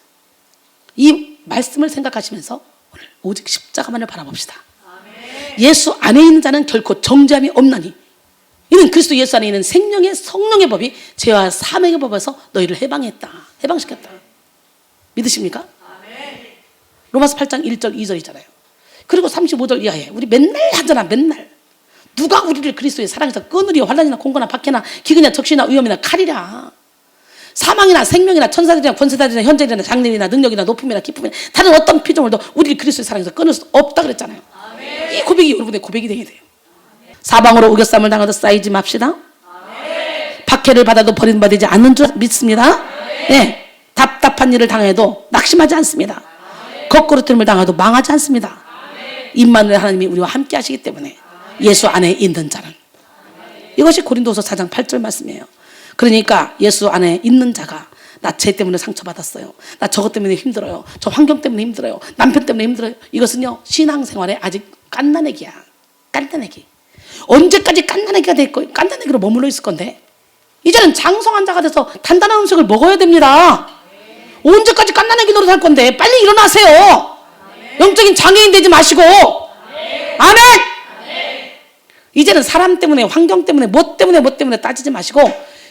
이 말씀을 생각하시면서 오늘 오직 십자가만을 바라봅시다. 예수 안에 있는 자는 결코 정죄함이 없나니 이는 그리스도 예수 안에 있는 생명의 성령의 법이 죄와 사망의 법에서 너희를 해방시켰다. 믿으십니까? 로마서 8장 1절 2절이잖아요. 그리고 35절 이하에 우리 맨날 하잖아. 맨날 누가 우리를 그리스도의 사랑에서 끊으리요. 환난이나 공고나 박해나 기근이나 적시나 위험이나 칼이라. 사망이나 생명이나 천사들이나 권세자들이나 현재이나 장래이나 능력이나 높음이나 기쁨이나 다른 어떤 피조물도 우리를 그리스도의 사랑에서 끊을 수 없다 그랬잖아요. 이 고백이 여러분의 고백이 되게 돼요. 사방으로 우겨쌈을 당하도 쌓이지 맙시다. 박해를 받아도 버림받지 않는 줄 믿습니다. 네. 답답한 일을 당해도 낙심하지 않습니다. 거꾸로뜨림을 당해도 망하지 않습니다. 임마누엘 하나님이 우리와 함께 하시기 때문에 예수 안에 있는 자는, 이것이 고린도서 4장 8절 말씀이에요. 그러니까 예수 안에 있는 자가 나 죄 때문에 상처받았어요. 나 저것 때문에 힘들어요. 저 환경 때문에 힘들어요. 남편 때문에 힘들어요. 이것은요, 신앙생활에 아직 깐난애기야. 깐난애기. 언제까지 깐난애기가 될 거예요? 깐난애기로 머물러 있을 건데 이제는 장성한 자가 돼서 단단한 음식을 먹어야 됩니다. 언제까지 깐난애기 노릇 할 건데 빨리 일어나세요. 영적인 장애인 되지 마시고. 아멘. 이제는 사람 때문에, 환경 때문에, 뭐 때문에 따지지 마시고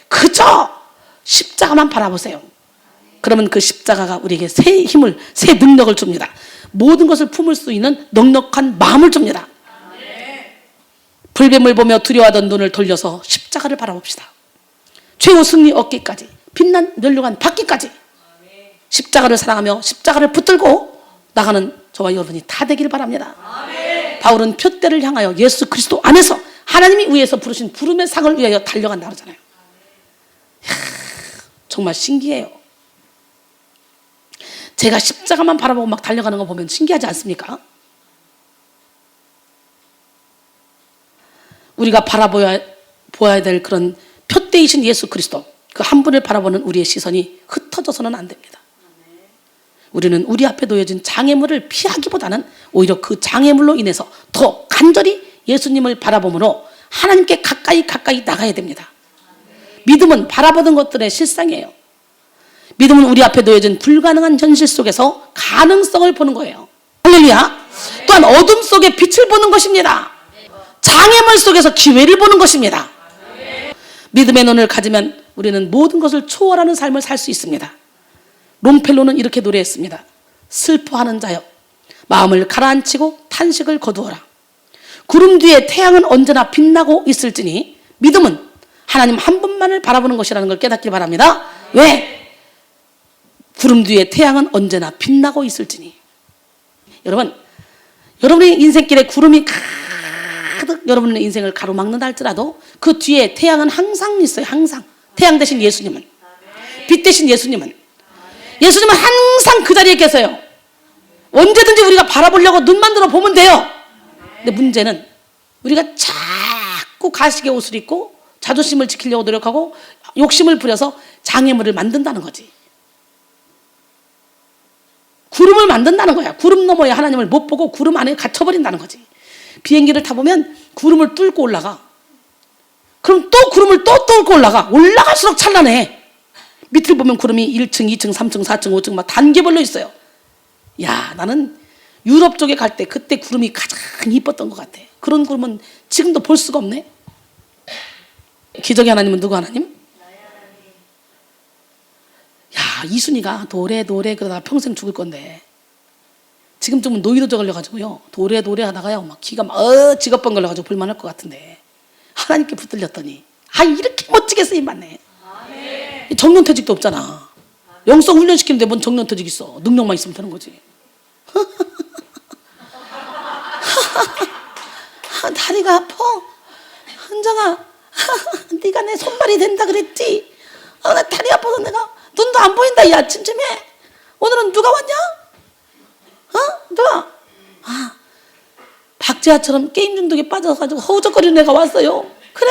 그저 십자가만 바라보세요. 그러면 그 십자가가 우리에게 새 힘을, 새 능력을 줍니다. 모든 것을 품을 수 있는 넉넉한 마음을 줍니다. 불뱀을 보며 두려워하던 눈을 돌려서 십자가를 바라봅시다. 최후 승리 얻기까지, 빛난 멸류관 받기까지 십자가를 사랑하며 십자가를 붙들고 나가는 저와 여러분이 다 되기를 바랍니다. 바울은 표대를 향하여 예수 그리스도 안에서 하나님이 위에서 부르신 부름의 상을 위하여 달려간다 그러잖아요. 정말 신기해요. 제가 십자가만 바라보고 막 달려가는 거 보면 신기하지 않습니까? 우리가 보아야 될 그런 표대이신 예수 그리스도, 그 한 분을 바라보는 우리의 시선이 흩어져서는 안 됩니다. 우리는 우리 앞에 놓여진 장애물을 피하기보다는 오히려 그 장애물로 인해서 더 간절히 예수님을 바라보므로 하나님께 가까이 나가야 됩니다. 믿음은 바라보는 것들의 실상이에요. 믿음은 우리 앞에 놓여진 불가능한 현실 속에서 가능성을 보는 거예요. 할렐루야. 또한 어둠 속에 빛을 보는 것입니다. 장애물 속에서 기회를 보는 것입니다. 믿음의 눈을 가지면 우리는 모든 것을 초월하는 삶을 살 수 있습니다. 롬펠로는 이렇게 노래했습니다. 슬퍼하는 자여 마음을 가라앉히고 탄식을 거두어라. 구름 뒤에 태양은 언제나 빛나고 있을지니 믿음은 하나님 한 분만을 바라보는 것이라는 걸 깨닫길 바랍니다. 왜? 구름 뒤에 태양은 언제나 빛나고 있을지니. 여러분, 여러분의 인생길에 구름이 가득 여러분의 인생을 가로막는다 할지라도 그 뒤에 태양은 항상 있어요. 항상. 태양 대신 예수님은, 빛 대신 예수님은 항상 그 자리에 계세요. 언제든지 우리가 바라보려고 눈만 들어 보면 돼요. 근데 문제는 우리가 자꾸 가식의 옷을 입고 자존심을 지키려고 노력하고 욕심을 부려서 장애물을 만든다는 거지. 구름을 만든다는 거야. 구름 너머에 하나님을 못 보고 구름 안에 갇혀버린다는 거지. 비행기를 타보면 구름을 뚫고 올라가. 그럼 또 구름을 또 뚫고 올라가. 올라갈수록 찬란해. 밑을 보면 구름이 1층, 2층, 3층, 4층, 5층 막 단계별로 있어요. 야, 나는 유럽 쪽에 갈 때 그때 구름이 가장 이뻤던 것 같아. 그런 구름은 지금도 볼 수가 없네. 기적의 하나님은 누구 하나님? 야, 이순이가 도래 그러다가 평생 죽을 건데 지금 좀 노이로제 걸려가지고요. 도래 하다가요 막 기가 막 직업병 걸려가지고 불만할 것 같은데 하나님께 붙들렸더니 이렇게 멋지게 쓰임 받네. 정년퇴직도 없잖아. 영성 훈련시키는데 뭔 정년퇴직 있어. 능력만 있으면 되는 거지. 다리가 아파. 은정아, 네가 내 손발이 된다 그랬지. 나 다리 아파서 내가 눈도 안 보인다. 야, 침침해. 오늘은 누가 왔냐? 누가? 박재하처럼 게임 중독에 빠져가지고 허우적거리는 애가 왔어요. 그래?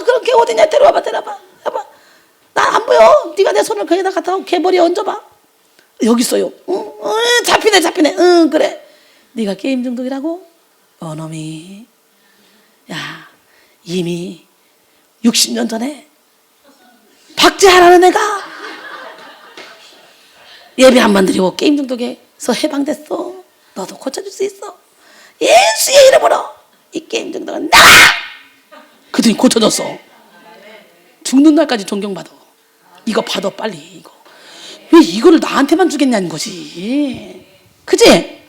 그럼 걔 어디냐? 데려와봐. 해봐. 나 안 보여. 네가 내 손을 거기다 갖다 놓고 걔 머리에 얹어봐. 여기 있어요. 잡히네. 그래. 네가 게임 중독이라고? 놈이. 야, 이미 60년 전에 박재하라는 애가 예배 안 만들고 게임 중독에서 해방됐어. 너도 고쳐줄 수 있어. 예수의 이름으로 이 게임 중독은 나가! 그들이 고쳐졌어. 죽는 날까지 존경받아. 이거 받아 빨리. 이거 왜 이거를 나한테만 주겠냐는 거지. 그치?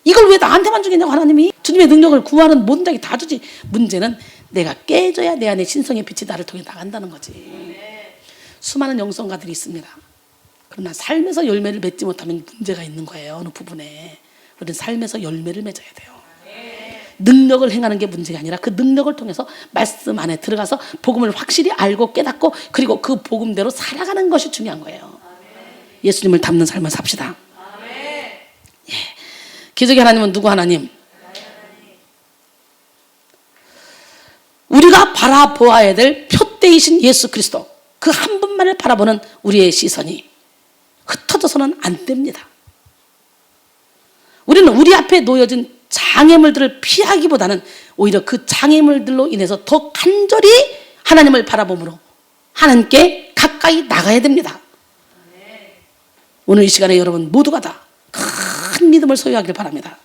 이걸 왜 나한테만 주겠냐고. 하나님이 주님의 능력을 구하는 모든 자에게 다 주지. 문제는 내가 깨져야 내 안에 신성의 빛이 나를 통해 나간다는 거지. 수많은 영성가들이 있습니다. 그러나 삶에서 열매를 맺지 못하면 문제가 있는 거예요. 어느 부분에. 우리는 삶에서 열매를 맺어야 돼요. 능력을 행하는 게 문제가 아니라 그 능력을 통해서 말씀 안에 들어가서 복음을 확실히 알고 깨닫고 그리고 그 복음대로 살아가는 것이 중요한 거예요. 예수님을 닮는 삶을 삽시다. 예. 기적의 하나님은 누구 하나님? 우리가 바라보아야 될 표대이신 예수 그리스도, 그 한 분만을 바라보는 우리의 시선이 흩어져서는 안 됩니다. 우리는 우리 앞에 놓여진 장애물들을 피하기보다는 오히려 그 장애물들로 인해서 더 간절히 하나님을 바라봄으로 하나님께 가까이 나가야 됩니다. 오늘 이 시간에 여러분 모두가 다 큰 믿음을 소유하길 바랍니다.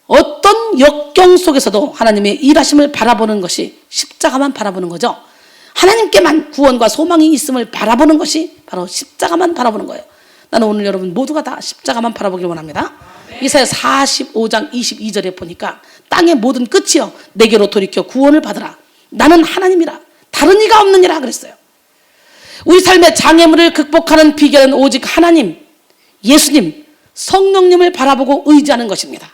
어떤 역경 속에서도 하나님의 일하심을 바라보는 것이 십자가만 바라보는 거죠. 하나님께만 구원과 소망이 있음을 바라보는 것이 바로 십자가만 바라보는 거예요. 나는 오늘 여러분 모두가 다 십자가만 바라보길 원합니다. 이사야 45장 22절에 보니까 땅의 모든 끝이여 내게로 돌이켜 구원을 받으라. 나는 하나님이라 다른 이가 없느니라 그랬어요. 우리 삶의 장애물을 극복하는 비결은 오직 하나님, 예수님, 성령님을 바라보고 의지하는 것입니다.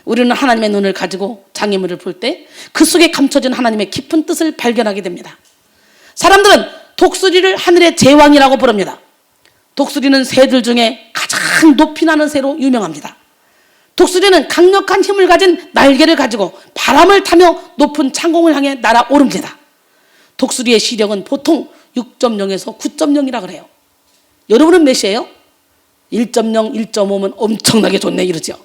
우리는 하나님의 눈을 가지고 장애물을 볼 때 그 속에 감춰진 하나님의 깊은 뜻을 발견하게 됩니다. 사람들은 독수리를 하늘의 제왕이라고 부릅니다. 독수리는 새들 중에 가장 높이 나는 새로 유명합니다. 독수리는 강력한 힘을 가진 날개를 가지고 바람을 타며 높은 창공을 향해 날아오릅니다. 독수리의 시력은 보통 6.0에서 9.0이라 그래요. 여러분은 몇이에요? 1.0, 1.5면 엄청나게 좋네 이러죠.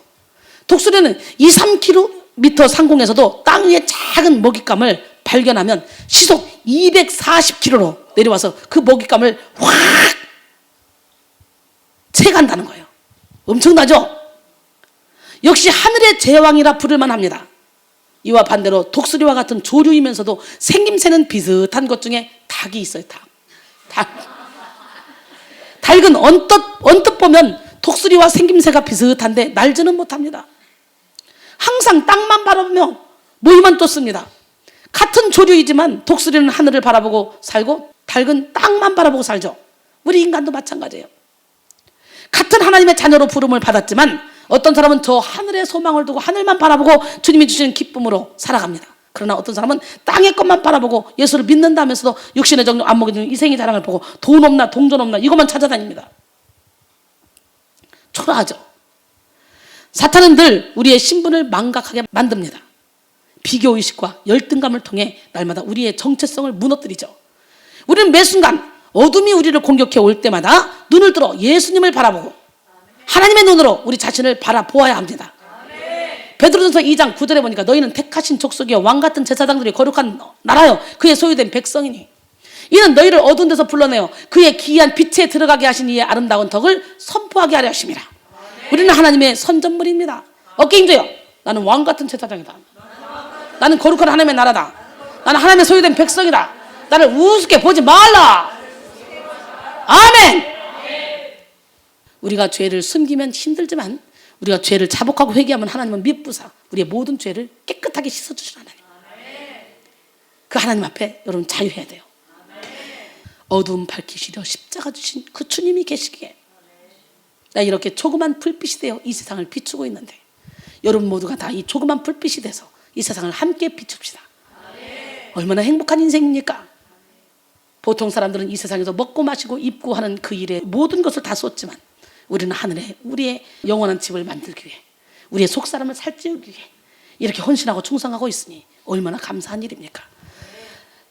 독수리는 2, 3km 상공에서도 땅 위에 작은 먹잇감을 발견하면 시속 240km로 내려와서 그 먹잇감을 확 채간다는 거예요. 엄청나죠? 역시 하늘의 제왕이라 부를만 합니다. 이와 반대로 독수리와 같은 조류이면서도 생김새는 비슷한 것 중에 닭이 있어요. 닭은 언뜻 보면 독수리와 생김새가 비슷한데 날지는 못합니다. 항상 땅만 바라보며 모이만 쫓습니다. 같은 조류이지만 독수리는 하늘을 바라보고 살고 닭은 땅만 바라보고 살죠. 우리 인간도 마찬가지예요. 같은 하나님의 자녀로 부름을 받았지만 어떤 사람은 저 하늘의 소망을 두고 하늘만 바라보고 주님이 주시는 기쁨으로 살아갑니다. 그러나 어떤 사람은 땅의 것만 바라보고 예수를 믿는다면서도 육신의 정욕 안 먹이는 이생의 자랑을 보고 돈 없나 동전 없나 이것만 찾아다닙니다. 초라하죠. 사탄은 늘 우리의 신분을 망각하게 만듭니다. 비교의식과 열등감을 통해 날마다 우리의 정체성을 무너뜨리죠. 우리는 매 순간 어둠이 우리를 공격해 올 때마다 눈을 들어 예수님을 바라보고 하나님의 눈으로 우리 자신을 바라보아야 합니다. 베드로전서 2장 9절에 보니까 너희는 택하신 족속이여 왕같은 제사장들이 거룩한 나라여 그의 소유된 백성이니 이는 너희를 어두운 데서 불러내어 그의 기이한 빛에 들어가게 하신 이의 아름다운 덕을 선포하게 하려 하심이라. 우리는 하나님의 선전물입니다. 어깨 힘줘요. 나는 왕같은 제사장이다. 나는 거룩한 하나님의 나라다. 나는 하나님의 소유된 백성이다. 나를 우습게 보지 말라. 아멘. 우리가 죄를 숨기면 힘들지만 우리가 죄를 자복하고 회개하면 하나님은 미쁘사 우리의 모든 죄를 깨끗하게 씻어주시는 하나님. 그 하나님 앞에 여러분 자유해야 돼요. 어두움 밝히시려 십자가 주신 그 주님이 계시기에 나 이렇게 조그만 불빛이 되어 이 세상을 비추고 있는데 여러분 모두가 다 이 조그만 불빛이 돼서 이 세상을 함께 비춥시다. 얼마나 행복한 인생입니까? 보통 사람들은 이 세상에서 먹고 마시고 입고 하는 그 일에 모든 것을 다 쏟지만 우리는 하늘에 우리의 영원한 집을 만들기 위해, 우리의 속사람을 살찌우기 위해 이렇게 헌신하고 충성하고 있으니 얼마나 감사한 일입니까?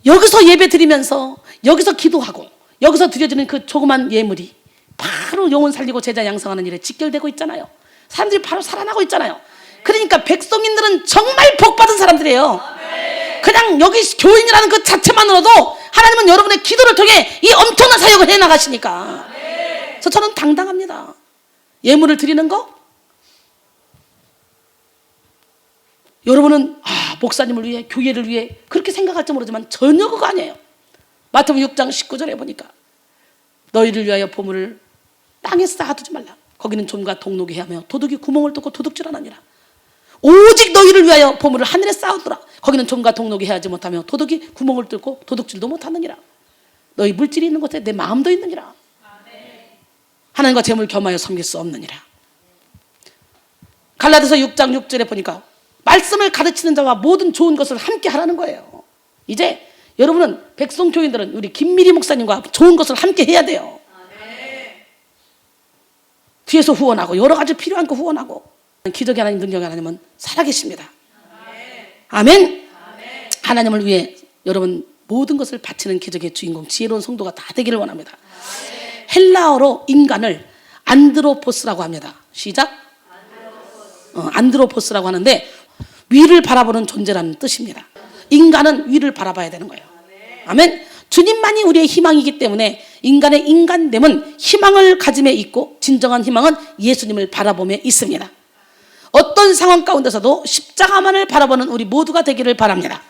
여기서 예배 드리면서, 여기서 기도하고, 여기서 드려지는 그 조그만 예물이 바로 영혼 살리고 제자 양성하는 일에 직결되고 있잖아요. 사람들이 바로 살아나고 있잖아요. 그러니까 백성인들은 정말 복받은 사람들이에요. 그냥 여기 교인이라는 그 자체만으로도 하나님은 여러분의 기도를 통해 이 엄청난 사역을 해나가시니까. 그래서 저는 당당합니다. 예물을 드리는 거, 여러분은 목사님을 위해, 교회를 위해 그렇게 생각할지 모르지만 전혀 그거 아니에요. 마태복음 6장 19절에 보니까 너희를 위하여 보물을 땅에 쌓아두지 말라. 거기는 좀과 동록이 하며 도둑이 구멍을 뚫고 도둑질하느니라. 오직 너희를 위하여 보물을 하늘에 쌓아두라. 거기는 좀과 동록이 해하지 못하며 도둑이 구멍을 뚫고 도둑질도 못하느니라. 너희 물질이 있는 곳에 내 마음도 있느니라. 하나님과 재물 겸하여 섬길 수 없느니라. 갈라디아서 6장 6절에 보니까 말씀을 가르치는 자와 모든 좋은 것을 함께 하라는 거예요. 이제 여러분은 백성 교인들은 우리 김미리 목사님과 좋은 것을 함께 해야 돼요. 뒤에서 후원하고 여러 가지 필요한 거 후원하고. 기적의 하나님, 능력의 하나님은 살아계십니다. 아멘. 하나님을 위해 여러분 모든 것을 바치는 기적의 주인공, 지혜로운 성도가 다 되기를 원합니다. 헬라어로 인간을 안드로포스라고 합니다. 시작. 안드로포스라고 하는데 위를 바라보는 존재라는 뜻입니다. 인간은 위를 바라봐야 되는 거예요. 아멘. 주님만이 우리의 희망이기 때문에 인간의 인간됨은 희망을 가짐에 있고, 진정한 희망은 예수님을 바라봄에 있습니다. 어떤 상황 가운데서도 십자가만을 바라보는 우리 모두가 되기를 바랍니다.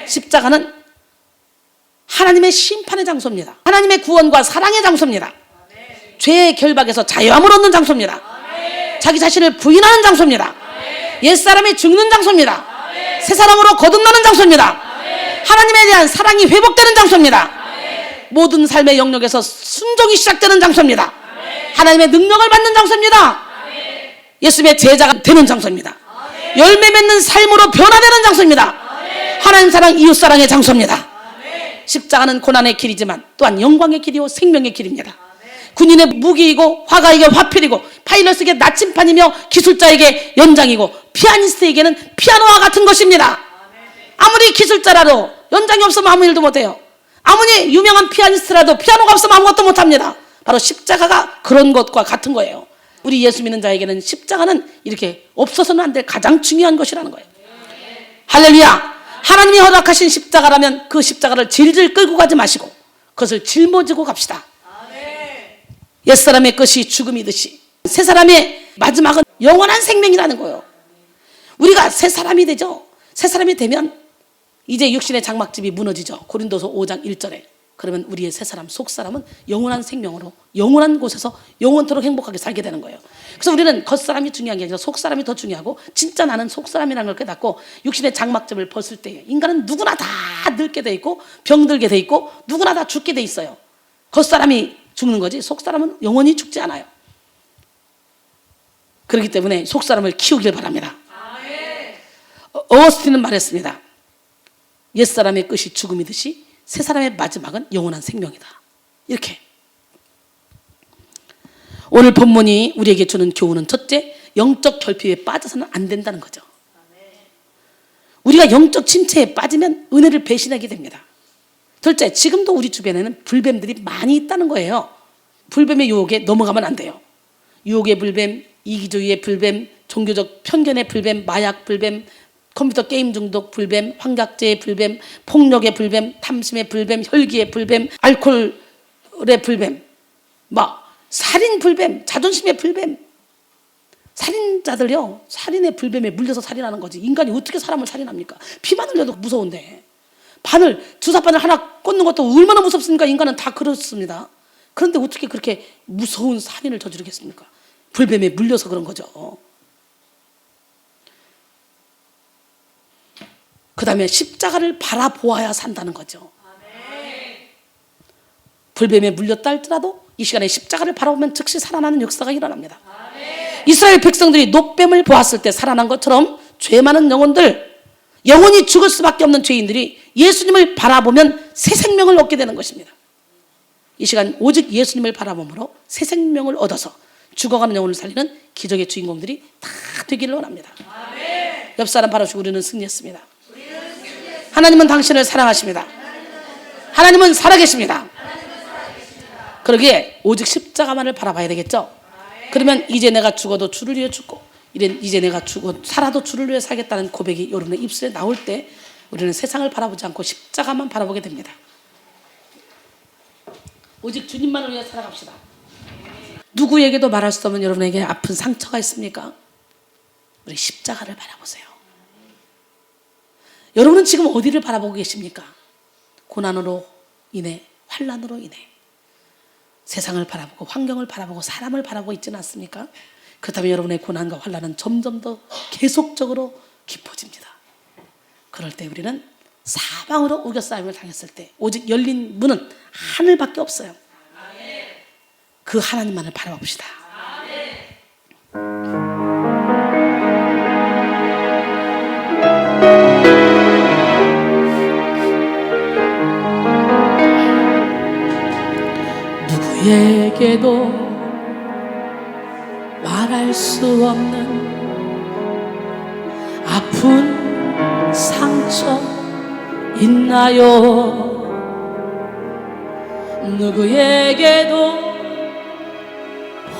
십자가는 하나님의 심판의 장소입니다. 하나님의 구원과 사랑의 장소입니다. 죄의 결박에서 자유함을 얻는 장소입니다. 자기 자신을 부인하는 장소입니다. 옛사람이 죽는 장소입니다. 새 사람으로 거듭나는 장소입니다. 하나님에 대한 사랑이 회복되는 장소입니다. 모든 삶의 영역에서 순종이 시작되는 장소입니다. 하나님의 능력을 받는 장소입니다. 예수님의 제자가 되는 장소입니다. 열매 맺는 삶으로 변화되는 장소입니다. 하나님 사랑, 이웃 사랑의 장소입니다. 십자가는 고난의 길이지만 또한 영광의 길이요 생명의 길입니다. 군인의 무기이고 화가에게 화필이고 파일럿에게 나침판이며 기술자에게 연장이고 피아니스트에게는 피아노와 같은 것입니다. 아무리 기술자라도 연장이 없으면 아무 일도 못해요. 아무리 유명한 피아니스트라도 피아노가 없으면 아무것도 못합니다. 바로 십자가가 그런 것과 같은 거예요. 우리 예수 믿는 자에게는 십자가는 이렇게 없어서는 안 될 가장 중요한 것이라는 거예요. 할렐루야. 하나님이 허락하신 십자가라면 그 십자가를 질질 끌고 가지 마시고 그것을 짊어지고 갑시다. 옛사람의 것이 죽음이듯이 새 사람의 마지막은 영원한 생명이라는 거예요. 우리가 새 사람이 되죠. 새 사람이 되면 이제 육신의 장막집이 무너지죠. 고린도서 5장 1절에. 그러면 우리의 새 사람, 속 사람은 영원한 생명으로 영원한 곳에서 영원토록 행복하게 살게 되는 거예요. 그래서 우리는 겉사람이 중요한 게 아니라 속 사람이 더 중요하고, 진짜 나는 속 사람이라는 걸 깨닫고 육신의 장막점을 벗을 때 인간은 누구나 다 늙게 돼 있고 병들게 돼 있고 누구나 다 죽게 돼 있어요. 겉사람이 죽는 거지 속 사람은 영원히 죽지 않아요. 그렇기 때문에 속 사람을 키우길 바랍니다. 어거스틴은 말했습니다. 옛사람의 끝이 죽음이듯이 새 사람의 마지막은 영원한 생명이다. 이렇게. 오늘 본문이 우리에게 주는 교훈은 첫째, 영적 결핍에 빠져서는 안 된다는 거죠. 우리가 영적 침체에 빠지면 은혜를 배신하게 됩니다. 둘째, 지금도 우리 주변에는 불뱀들이 많이 있다는 거예요. 불뱀의 유혹에 넘어가면 안 돼요. 유혹의 불뱀, 이기주의의 불뱀, 종교적 편견의 불뱀, 마약 불뱀, 컴퓨터 게임 중독 불뱀, 환각제의 불뱀, 폭력의 불뱀, 탐심의 불뱀, 혈기의 불뱀, 알코올의 불뱀, 살인 불뱀, 자존심의 불뱀. 살인자들요, 살인의 불뱀에 물려서 살인하는 거지. 인간이 어떻게 사람을 살인합니까? 피만 흘려도 무서운데. 주사바늘 하나 꽂는 것도 얼마나 무섭습니까? 인간은 다 그렇습니다. 그런데 어떻게 그렇게 무서운 살인을 저지르겠습니까? 불뱀에 물려서 그런 거죠. 그 다음에 십자가를 바라보아야 산다는 거죠. 불뱀에 물렸다 할지라도 이 시간에 십자가를 바라보면 즉시 살아나는 역사가 일어납니다. 이스라엘 백성들이 노뱀을 보았을 때 살아난 것처럼 죄 많은 영혼들, 영원히 죽을 수밖에 없는 죄인들이 예수님을 바라보면 새 생명을 얻게 되는 것입니다. 이 시간 오직 예수님을 바라봄으로 새 생명을 얻어서 죽어가는 영혼을 살리는 기적의 주인공들이 다 되기를 원합니다. 옆 사람 바라보시고 우리는 승리했습니다. 하나님은 당신을 사랑하십니다. 하나님은 살아계십니다. 그러기에 오직 십자가만을 바라봐야 되겠죠. 그러면 이제 내가 죽어도 주를 위해 죽고 이제 내가 살아도 주를 위해 살겠다는 고백이 여러분의 입술에 나올 때 우리는 세상을 바라보지 않고 십자가만 바라보게 됩니다. 오직 주님만을 위해 살아갑시다. 누구에게도 말할 수 없는 여러분에게 아픈 상처가 있습니까? 우리 십자가를 바라보세요. 여러분은 지금 어디를 바라보고 계십니까? 고난으로 인해, 환난으로 인해 세상을 바라보고 환경을 바라보고 사람을 바라보고 있지는 않습니까? 그렇다면 여러분의 고난과 환난은 점점 더 계속적으로 깊어집니다. 그럴 때 우리는 사방으로 우겨싸임을 당했을 때 오직 열린 문은 하늘밖에 없어요. 그 하나님만을 바라봅시다. 누구에게도 말할 수 없는 아픈 상처 있나요? 누구에게도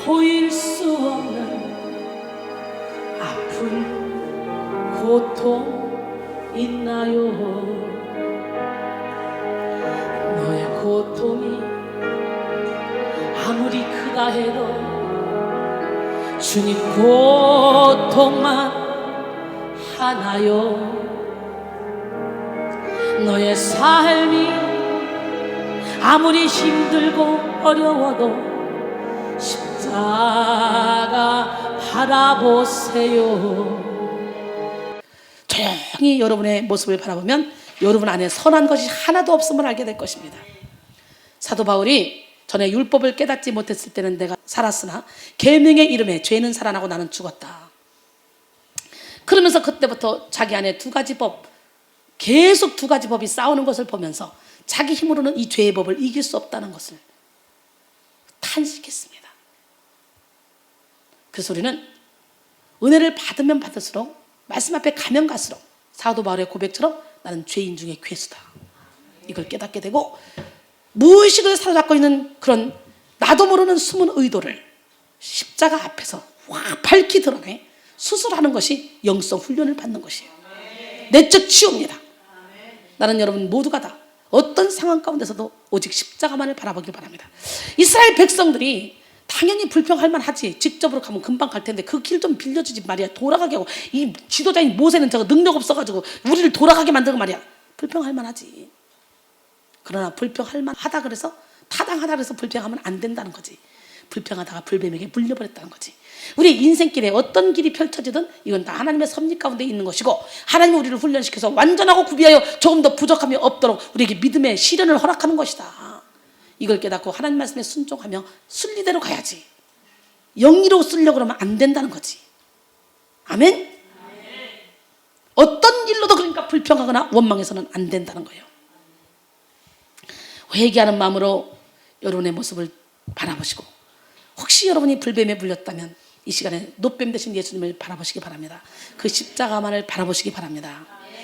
보일 수 없는 아픈 고통 있나요? 너의 고통이 아무리 크다 해도 주님 고통만 하나요? 너의 삶이 아무리 힘들고 어려워도 십자가 바라보세요. 조용히 여러분의 모습을 바라보면 여러분 안에 선한 것이 하나도 없음을 알게 될 것입니다. 사도 바울이 전에 율법을 깨닫지 못했을 때는 내가 살았으나 계명의 이름에 죄는 살아나고 나는 죽었다. 그러면서 그때부터 자기 안에 계속 두 가지 법이 싸우는 것을 보면서 자기 힘으로는 이 죄의 법을 이길 수 없다는 것을 탄식했습니다. 그래서 우리는 은혜를 받으면 받을수록 말씀 앞에 가면 갈수록 사도 바울의 고백처럼 나는 죄인 중에 괴수다. 이걸 깨닫게 되고 무의식을 사로잡고 있는 그런 나도 모르는 숨은 의도를 십자가 앞에서 밝히 드러내 수술하는 것이 영성 훈련을 받는 것이에요. 내적 치유입니다. 나는 여러분 모두가 다 어떤 상황 가운데서도 오직 십자가만을 바라보길 바랍니다. 이스라엘 백성들이 당연히 불평할 만하지. 직접으로 가면 금방 갈 텐데 그 길 좀 빌려주지 말이야. 돌아가게 하고 이 지도자인 모세는 저거 능력 없어가지고 우리를 돌아가게 만들고 말이야. 불평할 만하지. 그러나 불평할 만하다 그래서 타당하다 그래서 불평하면 안 된다는 거지. 불평하다가 불뱀에게 물려버렸다는 거지. 우리 인생길에 어떤 길이 펼쳐지든 이건 다 하나님의 섭리 가운데 있는 것이고 하나님이 우리를 훈련시켜서 완전하고 구비하여 조금 더 부족함이 없도록 우리에게 믿음의 시련을 허락하는 것이다. 이걸 깨닫고 하나님 말씀에 순종하며 순리대로 가야지. 영리로 쓰려고 그러면 안 된다는 거지. 아멘? 어떤 일로도 그러니까 불평하거나 원망해서는 안 된다는 거예요. 회개하는 마음으로 여러분의 모습을 바라보시고 혹시 여러분이 불뱀에 물렸다면 이 시간에 노뱀 되신 예수님을 바라보시기 바랍니다. 그 십자가만을 바라보시기 바랍니다.